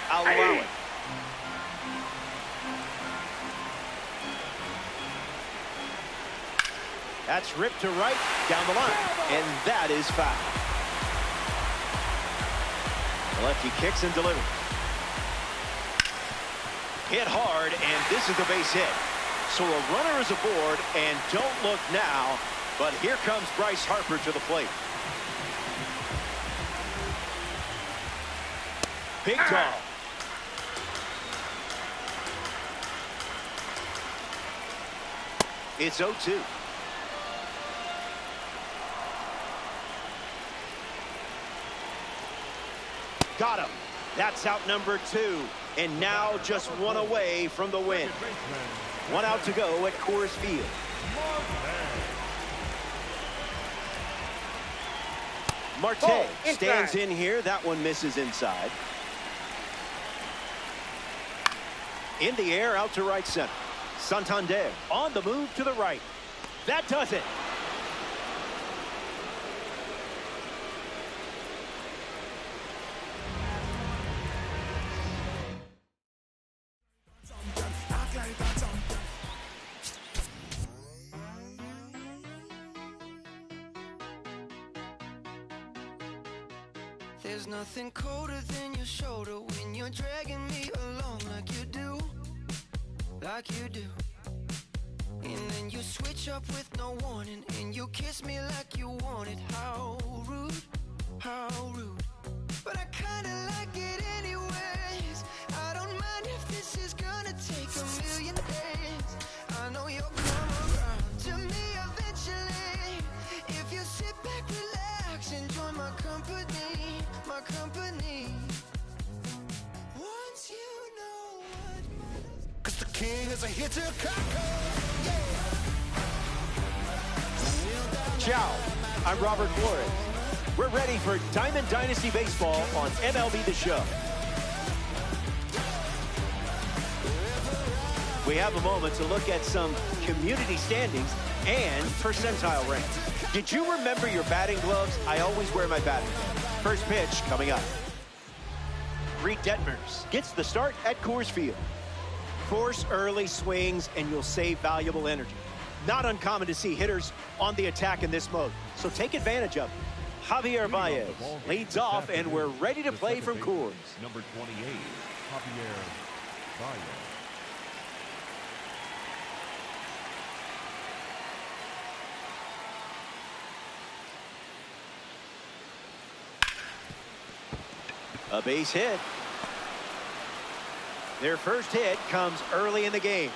I'll allow it. That's ripped to right, down the line, and that is foul. The lefty kicks and delivers. Hit hard, and this is the base hit. So a runner is aboard, and don't look now, but here comes Bryce Harper to the plate. Big call. It's 0-2. Got him. That's out number 2. And now just one away from the win. One out to go at Coors Field. Marte stands in here. That one misses inside. In the air, out to right center. Santander on the move to the right. That does it. There's nothing colder than your shoulder when you're dragging me along like you do, like you do. And then you switch up with no warning, and you kiss me like you want it. How rude, how rude. But I kinda like it anyways. I don't mind if this is gonna take a million days. I know you'll come around to me eventually. If you sit back, relax, enjoy my company, my company. Once you know what matters. 'Cause the king is a hit to Ciao, I'm Robert Flores. We're ready for Diamond Dynasty Baseball on MLB The Show. We have a moment to look at some community standings and percentile ranks. Did you remember your batting gloves? I always wear my batting gloves. First pitch coming up. Reed Detmers gets the start at Coors Field. Force early swings and you'll save valuable energy. Not uncommon to see hitters on the attack in this mode, so take advantage of it. Javier Baez leads off, and we're ready to play from Coors. Number 28, Javier Baez. A base hit. Their first hit comes early in the game.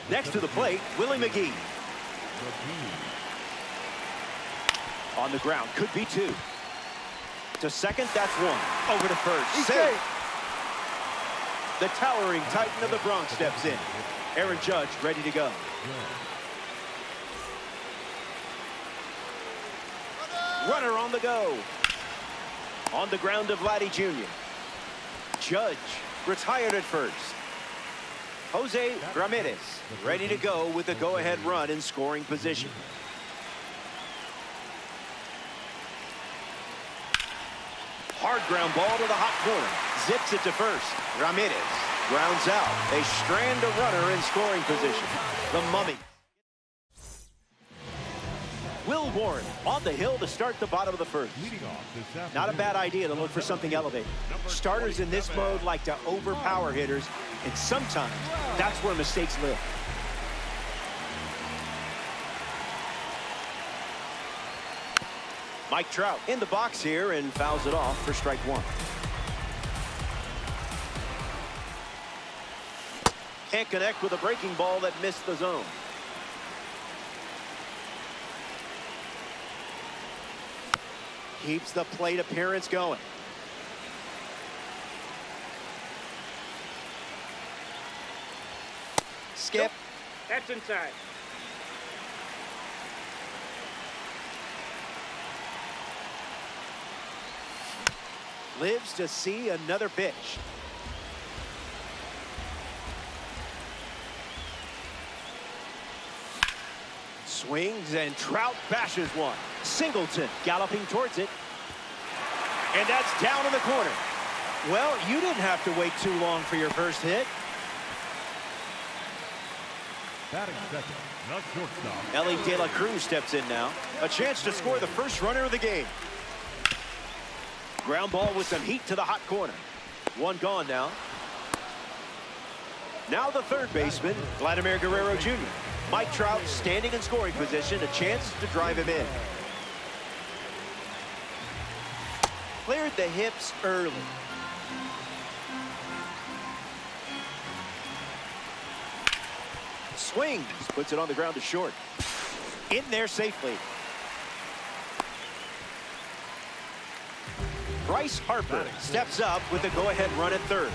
Next to the plate, Willie McGee. On the ground, could be 2. To second, that's 1. Over to first. He's safe. safe. The towering Titan of the Bronx steps in. Aaron Judge ready to go. Runner on the go. On the ground of Vladdy Jr. Judge retired at first. Jose Ramirez ready to go with the go-ahead run in scoring position. Hard ground ball to the hot corner. Zips it to first. Ramirez grounds out. They strand a runner in scoring position. The Mummy. Will Warren on the hill to start the bottom of the first. Not a bad idea to look for something elevated. Starters in this mode like to overpower hitters, and sometimes that's where mistakes live. Mike Trout in the box here and fouls it off for strike 1. Can't connect with a breaking ball that missed the zone. Keeps the plate appearance going. Skip. That's inside. Lives to see another pitch. Swings and Trout bashes one. Singleton galloping towards it. And that's down in the corner. Well, you didn't have to wait too long for your first hit. Batting second, the shortstop. Ellie De La Cruz steps in now. A chance to score the first runner of the game. Ground ball with some heat to the hot corner. One gone now. Now the third baseman, Vladimir Guerrero Jr. Mike Trout standing in scoring position, a chance to drive him in. Cleared the hips early. Swings, puts it on the ground to short. In there safely. Bryce Harper steps up with the go-ahead run at third.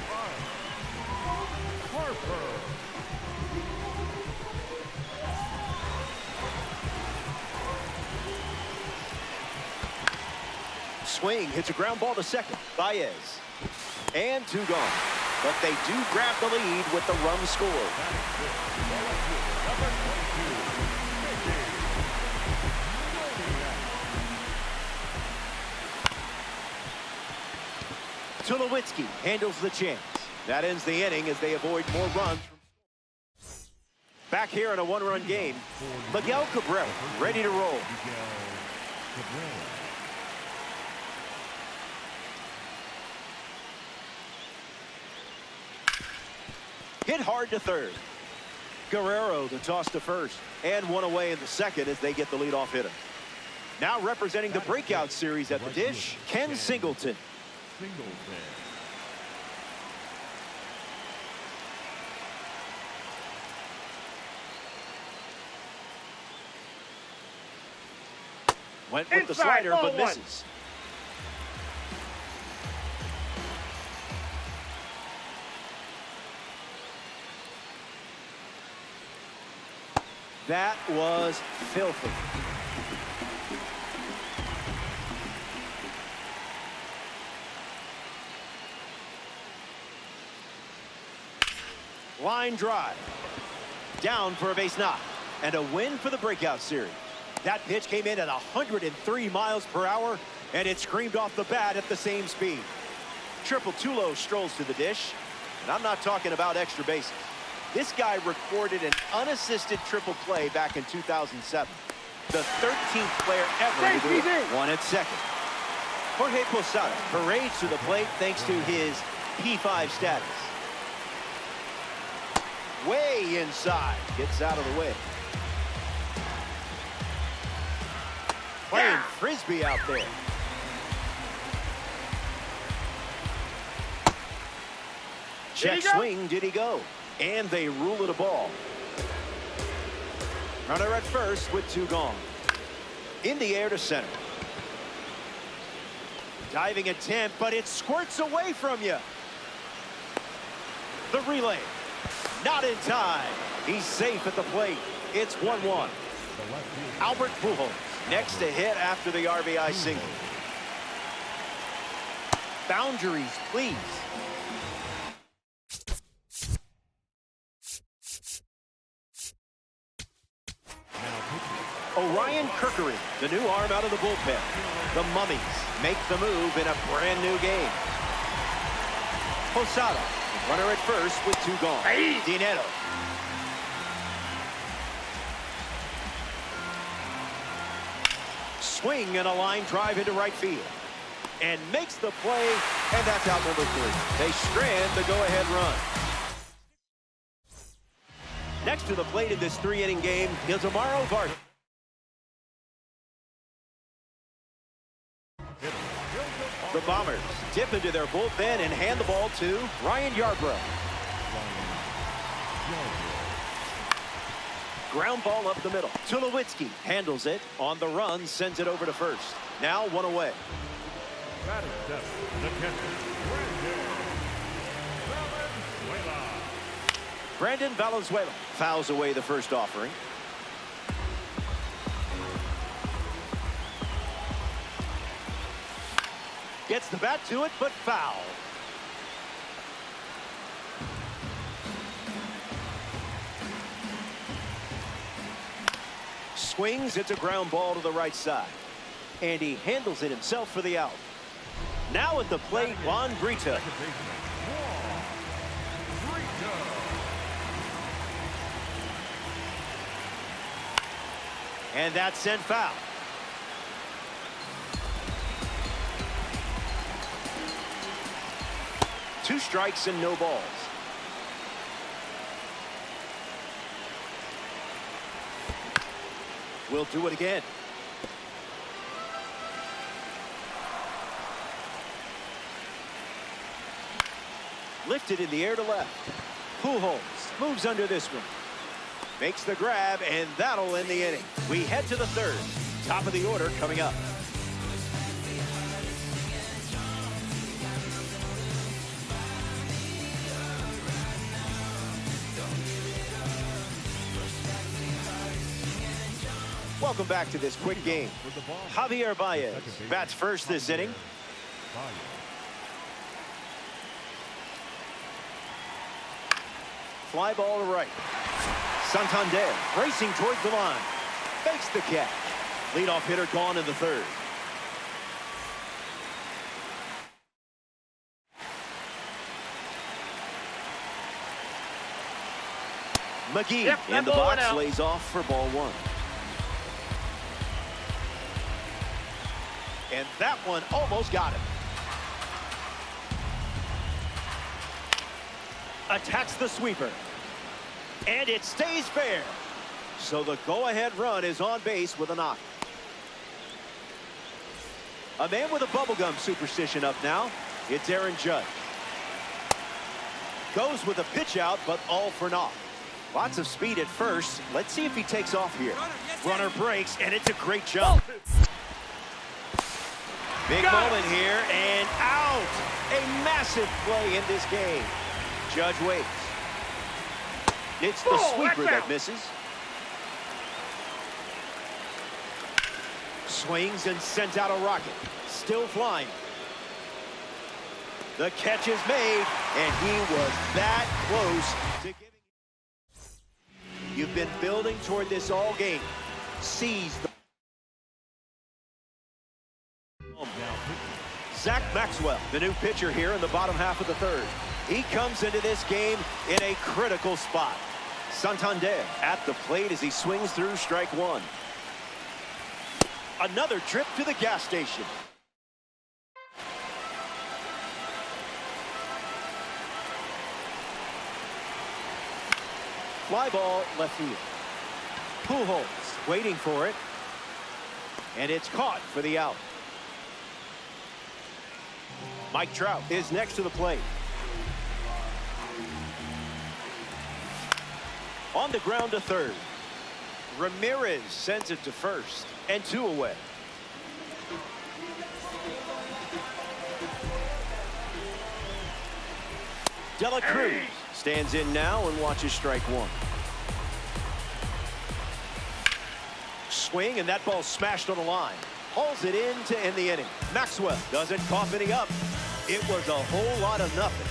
Swing hits a ground ball to second. Baez. And 2 gone. But they do grab the lead with the run scored. Tulowitzki handles the chance. That ends the inning as they avoid more runs. Back here in a 1-run game, Miguel Cabrera ready to roll. Hit hard to third. Guerrero the toss to first, and 1 away in the second as they get the leadoff hitter. Now representing the breakout series at the dish, Ken Singleton. Went with the slider, but misses. That was filthy. Line drive. Down for a base knock. And a win for the breakout series. That pitch came in at 103 miles per hour, and it screamed off the bat at the same speed. Triple Tulo strolls to the dish, and I'm not talking about extra bases. This guy recorded an unassisted triple play back in 2007. The 13th player ever to do it. One at second. Jorge Posada parades to the plate thanks to his P5 status. Way inside. Gets out of the way. Playing Frisbee out there. Check swing, did he go? And they rule it a ball. Runner at first with 2 gone. In the air to center. Diving attempt, but it squirts away from you. The relay. Not in time. He's safe at the plate. It's 1-1. Albert Pujols next to hit after the RBI single. Boundaries, please. Orion Kirkery, the new arm out of the bullpen. The Mummies make the move in a brand new game. Posada, runner at first with 2 gone. Dinero. Swing and a line drive into right field. And makes the play, and that's out number 3. They strand the go-ahead run. Next to the plate in this 3-inning game is Amaro Vargas. The Bombers dip into their bullpen and hand the ball to Ryan Yarbrough. Ground ball up the middle. Tulowitzki handles it on the run, sends it over to first. Now 1 away. Brandon Valenzuela fouls away the first offering. Gets the bat to it, but foul. Swings, it's a ground ball to the right side. And he handles it himself for the out. Now at the plate, Juan Brito. And that's sent foul. Two strikes and no balls. We'll do it again. Lifted in the air to left. Pujols moves under this one. Makes the grab, and that'll end the inning. We head to the third. Top of the order coming up. Welcome back to this quick game. Javier Baez bats first this inning. Fly ball to right. Santander racing towards the line. Fakes the catch. Leadoff hitter gone in the third. McGee in the box, lays off for ball one. And that one almost got him. Attacks the sweeper. And it stays fair. So the go-ahead run is on base with a knock. A man with a bubblegum superstition up now. It's Aaron Judge. Goes with a pitch out, but all for naught. Lots of speed at first. Let's see if he takes off here. Runner breaks, and it's a great jump. Big moment here, and out. A massive play in this game. Judge waits. It's the sweeper that misses. Swings and sends out a rocket. Still flying. The catch is made, and he was that close to giving. You've been building toward this all game. Seize the... Zach Maxwell, the new pitcher here in the bottom half of the third. He comes into this game in a critical spot. Santander at the plate as he swings through strike one. Another trip to the gas station. Fly ball left field. Pujols waiting for it. And it's caught for the out. Mike Trout is next to the plate. On the ground to third. Ramirez sends it to first. And two away. De La Cruz stands in now and watches strike one. Swing, and that ball smashed on the line. Hauls it in to end the inning. Maxwell doesn't cough any up. It was a whole lot of nothing.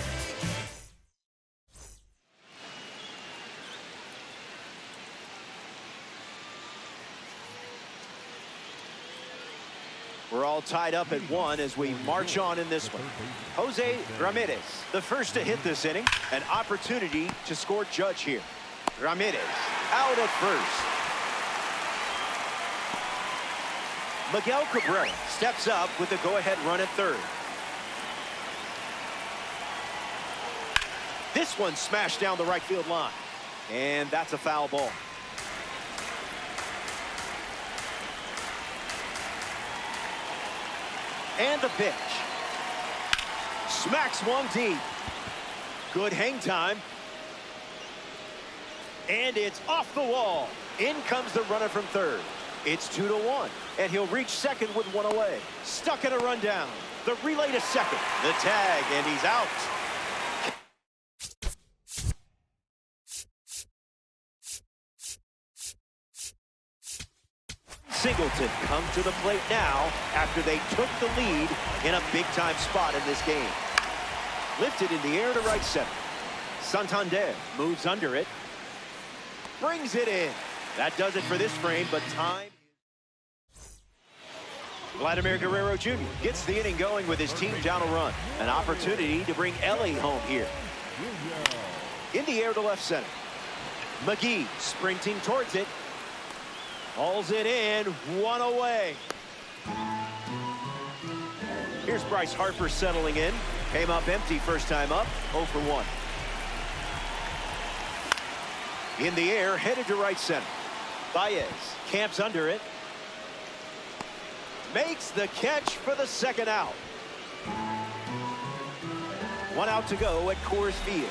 We're all tied up at one as we march on in this one. Jose Ramirez, the first to hit this inning. An opportunity to score Judge here. Ramirez out at first. Miguel Cabrera steps up with the go-ahead run at third. This one smashed down the right field line. And that's a foul ball. And the pitch. Smacks one deep. Good hang time. And it's off the wall. In comes the runner from third. It's 2-1, and he'll reach second with one away. Stuck in a rundown. The relay to second. The tag, and he's out. Singleton comes to the plate now after they took the lead in a big-time spot in this game. Lifted in the air to right center. Santander moves under it. Brings it in. That does it for this frame, but time. Vladimir Guerrero Jr. gets the inning going with his team down a run. An opportunity to bring Ellie home here. In the air to left center. McGee sprinting towards it. Hauls it in, one away. Here's Bryce Harper settling in. Came up empty first time up, 0 for 1. In the air, headed to right center. Baez camps under it. Makes the catch for the second out. One out to go at Coors Field.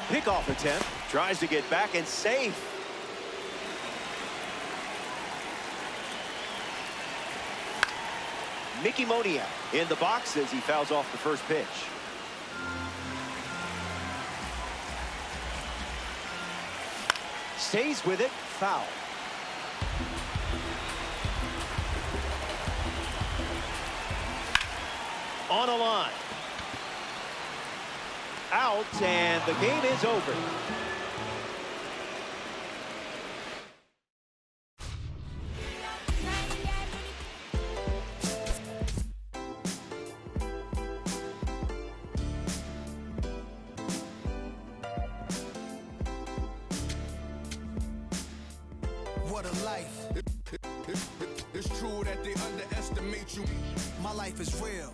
Pickoff attempt. Tries to get back and safe. Mickey Moniak in the box as he fouls off the first pitch. Stays with it. Foul. On a line. Out, and the game is over. What a life. It's true that they underestimate you. My life is real.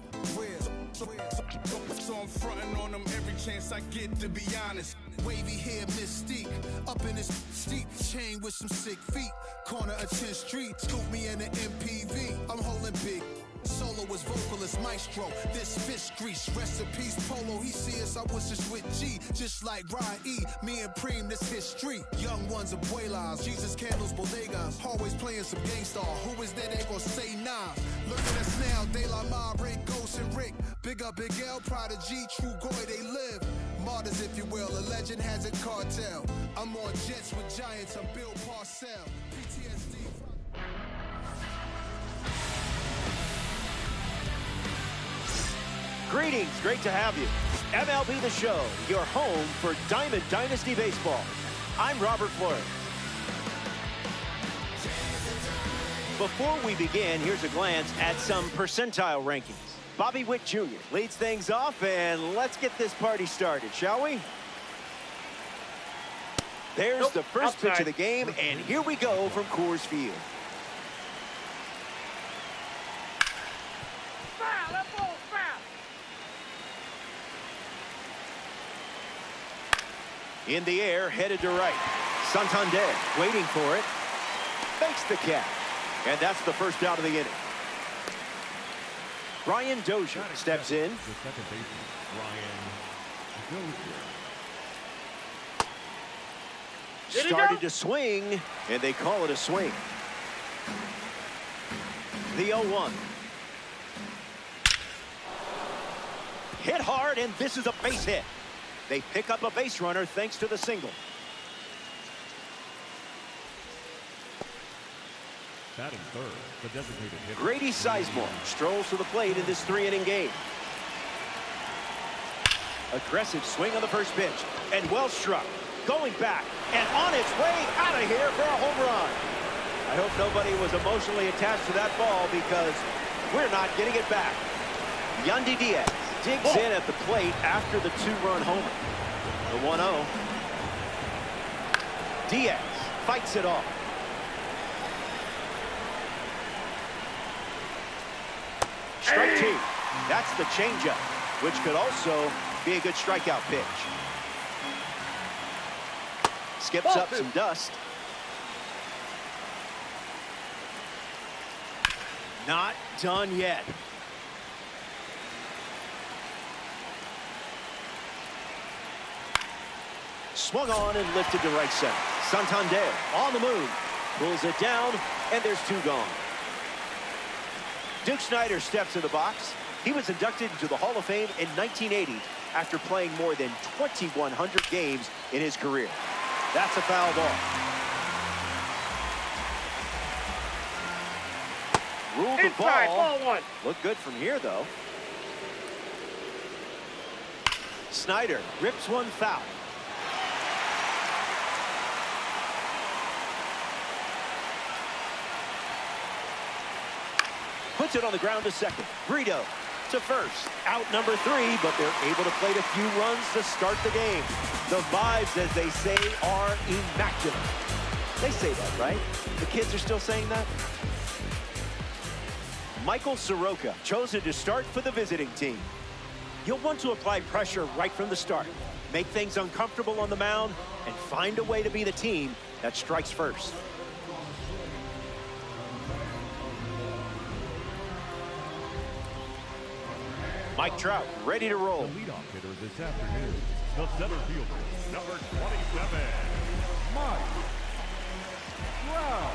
So I'm fronting on them every chance I get, to be honest. Wavy hair, mystique, up in this steep chain with some sick feet. Corner of 10th Street, scoop me in the MPV. I'm holding big. Soloist, vocalist, maestro. This fish grease, recipes, polo. He see us, I was just with G, just like Ryan E. Me and Preem, this history. Young ones, abuelas, Jesus candles, bodegas. Always playing some gangstar. Who is that? They gon' say nah. Look at us now, De La Ma, Ray, Ghost, and Rick. Big up, Big L, Prodigy, True Goy, they live. Martyrs, if you will, a legend has a cartel. I'm on jets with giants, I'm Bill Parcell. PTSD. Greetings, great to have you. MLB The Show, your home for Diamond Dynasty Baseball. I'm Robert Flores. Before we begin, here's a glance at some percentile rankings. Bobby Witt Jr. leads things off, and let's get this party started, shall we? There's the first pitch of the game, and here we go from Coors Field. Foul, that ball's foul. In the air, headed to right. Santander waiting for it. Makes the catch. And that's the first out of the inning. Brian Dozier steps in. The second baseman, Brian Dozier. Started to swing, and they call it a swing. The 0-1. Hit hard, and this is a base hit. They pick up a base runner thanks to the single. Batting third, the designated hitter. Grady Sizemore strolls to the plate in this 3-inning game. Aggressive swing on the first pitch, and well struck. Going back, and on its way out of here for a home run. I hope nobody was emotionally attached to that ball because we're not getting it back. Yandy Diaz digs in at the plate after the 2-run homer. The 1-0. Diaz fights it off. Strike 2. That's the changeup, which could also be a good strikeout pitch. Skips up some dust. Not done yet. Swung on and lifted to right center. Santander on the move. Pulls it down, and there's 2 gone. Duke Snider steps in the box. He was inducted into the Hall of Fame in 1980 after playing more than 2,100 games in his career. That's a foul ball. Ruled the Inside, ball. ball 1. Look good from here, though. Snider rips one foul. Puts it on the ground to second. Brito to first. Out number 3, but they're able to plate a few runs to start the game. The vibes, as they say, are immaculate. They say that, right? The kids are still saying that? Michael Soroka chosen to start for the visiting team. You'll want to apply pressure right from the start. Make things uncomfortable on the mound and find a way to be the team that strikes first. Mike Trout ready to roll. The leadoff hitter this afternoon, the center fielder, number 27, Mike Trout.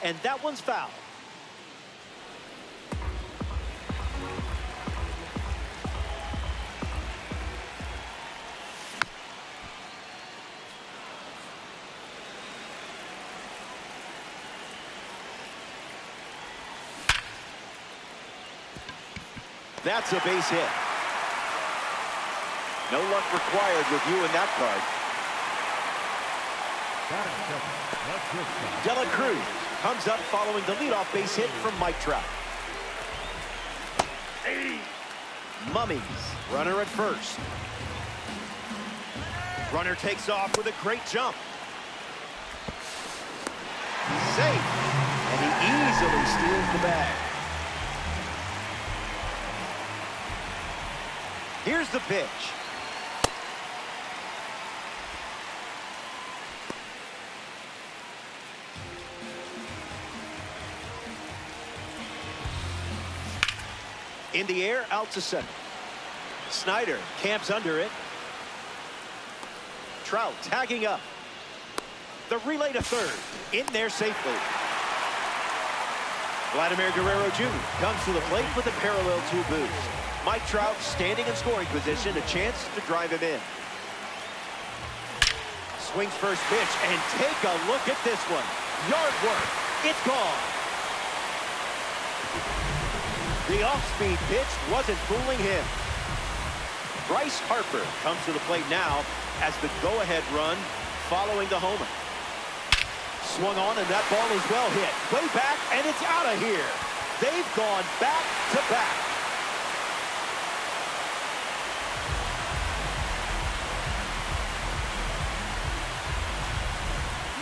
And that one's foul. That's a base hit. No luck required with you in that card. De La Cruz comes up following the leadoff base hit from Mike Trout. Mummies, runner at first. Runner takes off with a great jump. Safe, and he easily steals the bag. Here's the pitch. In the air, out to center. Snyder camps under it. Trout tagging up. The relay to third. In there safely. Vladimir Guerrero Jr. comes to the plate with a parallel 2 boost. Mike Trout standing in scoring position, a chance to drive him in. Swings first pitch, and take a look at this one. Yard work. It's gone. The off-speed pitch wasn't fooling him. Bryce Harper comes to the plate now as the go-ahead run following the homer. Swung on, and that ball is well hit. Way back, and it's out of here. They've gone back to back.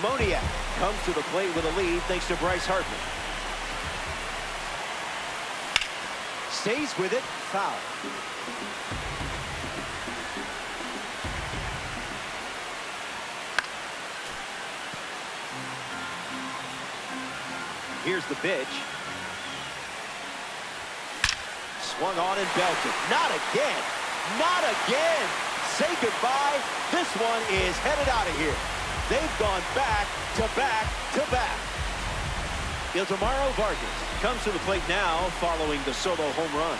Moniak comes to the plate with a lead thanks to Bryce Harper. Stays with it, foul. Here's the pitch. Swung on and belted. Not again. Not again. Say goodbye. This one is headed out of here. They've gone back to back to back. Ildemaro Vargas comes to the plate now following the solo home run.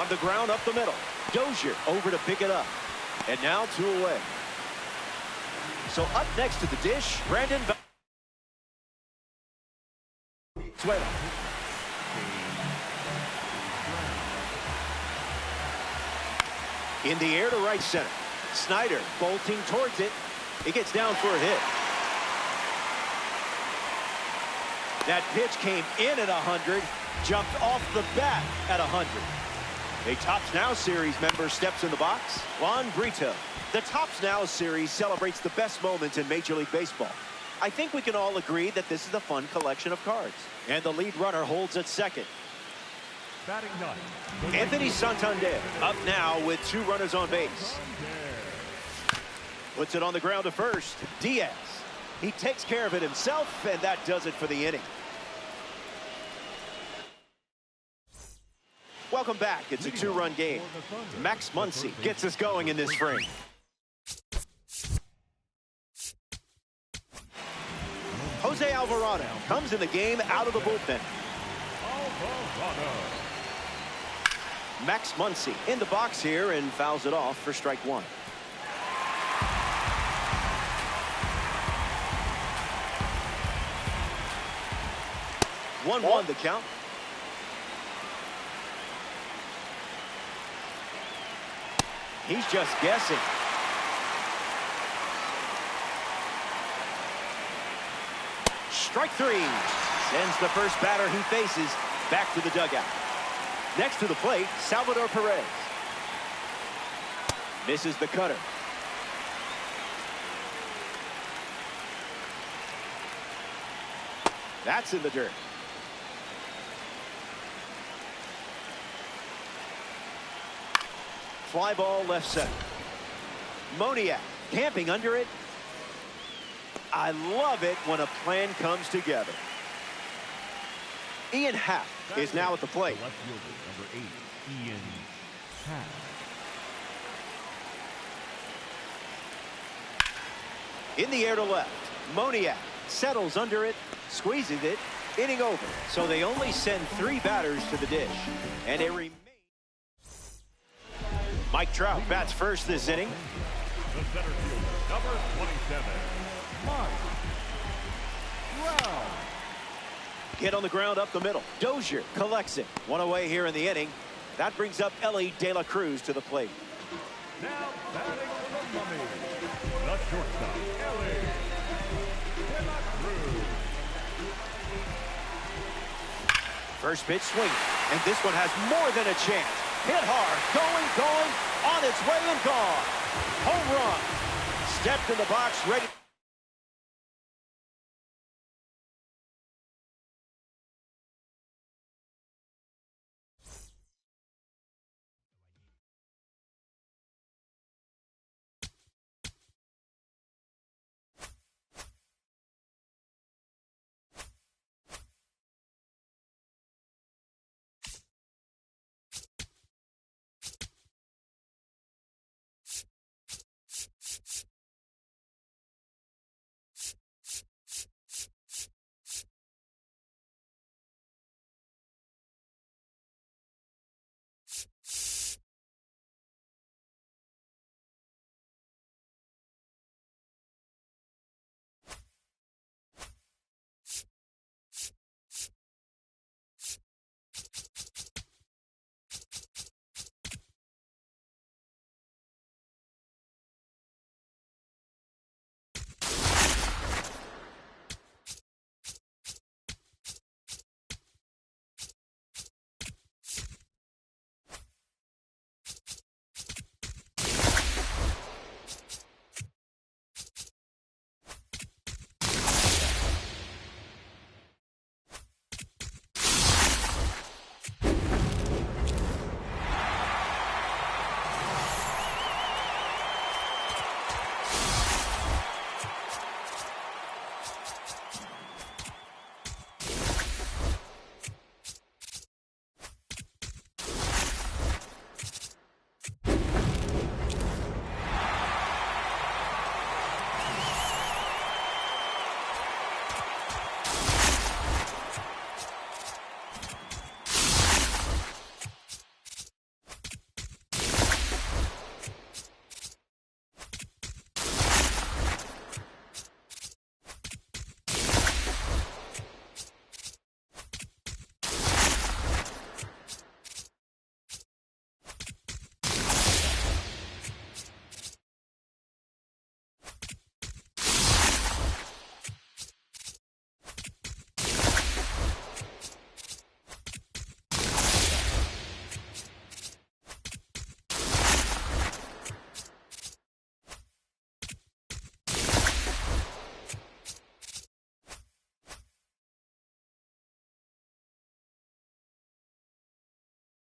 On the ground up the middle. Dozier over to pick it up. And now 2 away. So up next to the dish, Brandon Valenzuela. In the air to right center. Snyder bolting towards it. It gets down for a hit. That pitch came in at 100, jumped off the bat at 100. A Topps Now Series member steps in the box. Juan Brito. The Topps Now Series celebrates the best moments in Major League Baseball. I think we can all agree that this is a fun collection of cards. And the lead runner holds at second. Anthony Santander up now with 2 runners on base. Puts it on the ground to first. Diaz. He takes care of it himself, and that does it for the inning. Welcome back. It's a 2-run game. Max Muncy gets us going in this frame. Jose Alvarado comes in the game out of the bullpen. Max Muncy in the box here and fouls it off for strike 1. One the count. He's just guessing. Strike 3. Sends the first batter he faces back to the dugout. Next to the plate, Salvador Perez. Misses the cutter. That's in the dirt. Fly ball left center. Moniak camping under it. I love it when a plan comes together. Ian Happ is now at the plate. Left fielder, number 8, Ian Happ. In the air to left. Moniak settles under it, squeezes it, inning over. So they only send 3 batters to the dish. And it remains. Mike Trout bats first this inning. The center fielder, number 27, Mike Trout. Hit on the ground up the middle. Dozier collects it. One away here in the inning. That brings up Elly De La Cruz to the plate. Now batting for the Mummy, the shortstop, Elly De La Cruz. First pitch swing, and this one has more than a chance. Hit hard, going, on its way and gone. Home run. Stepped in the box, ready.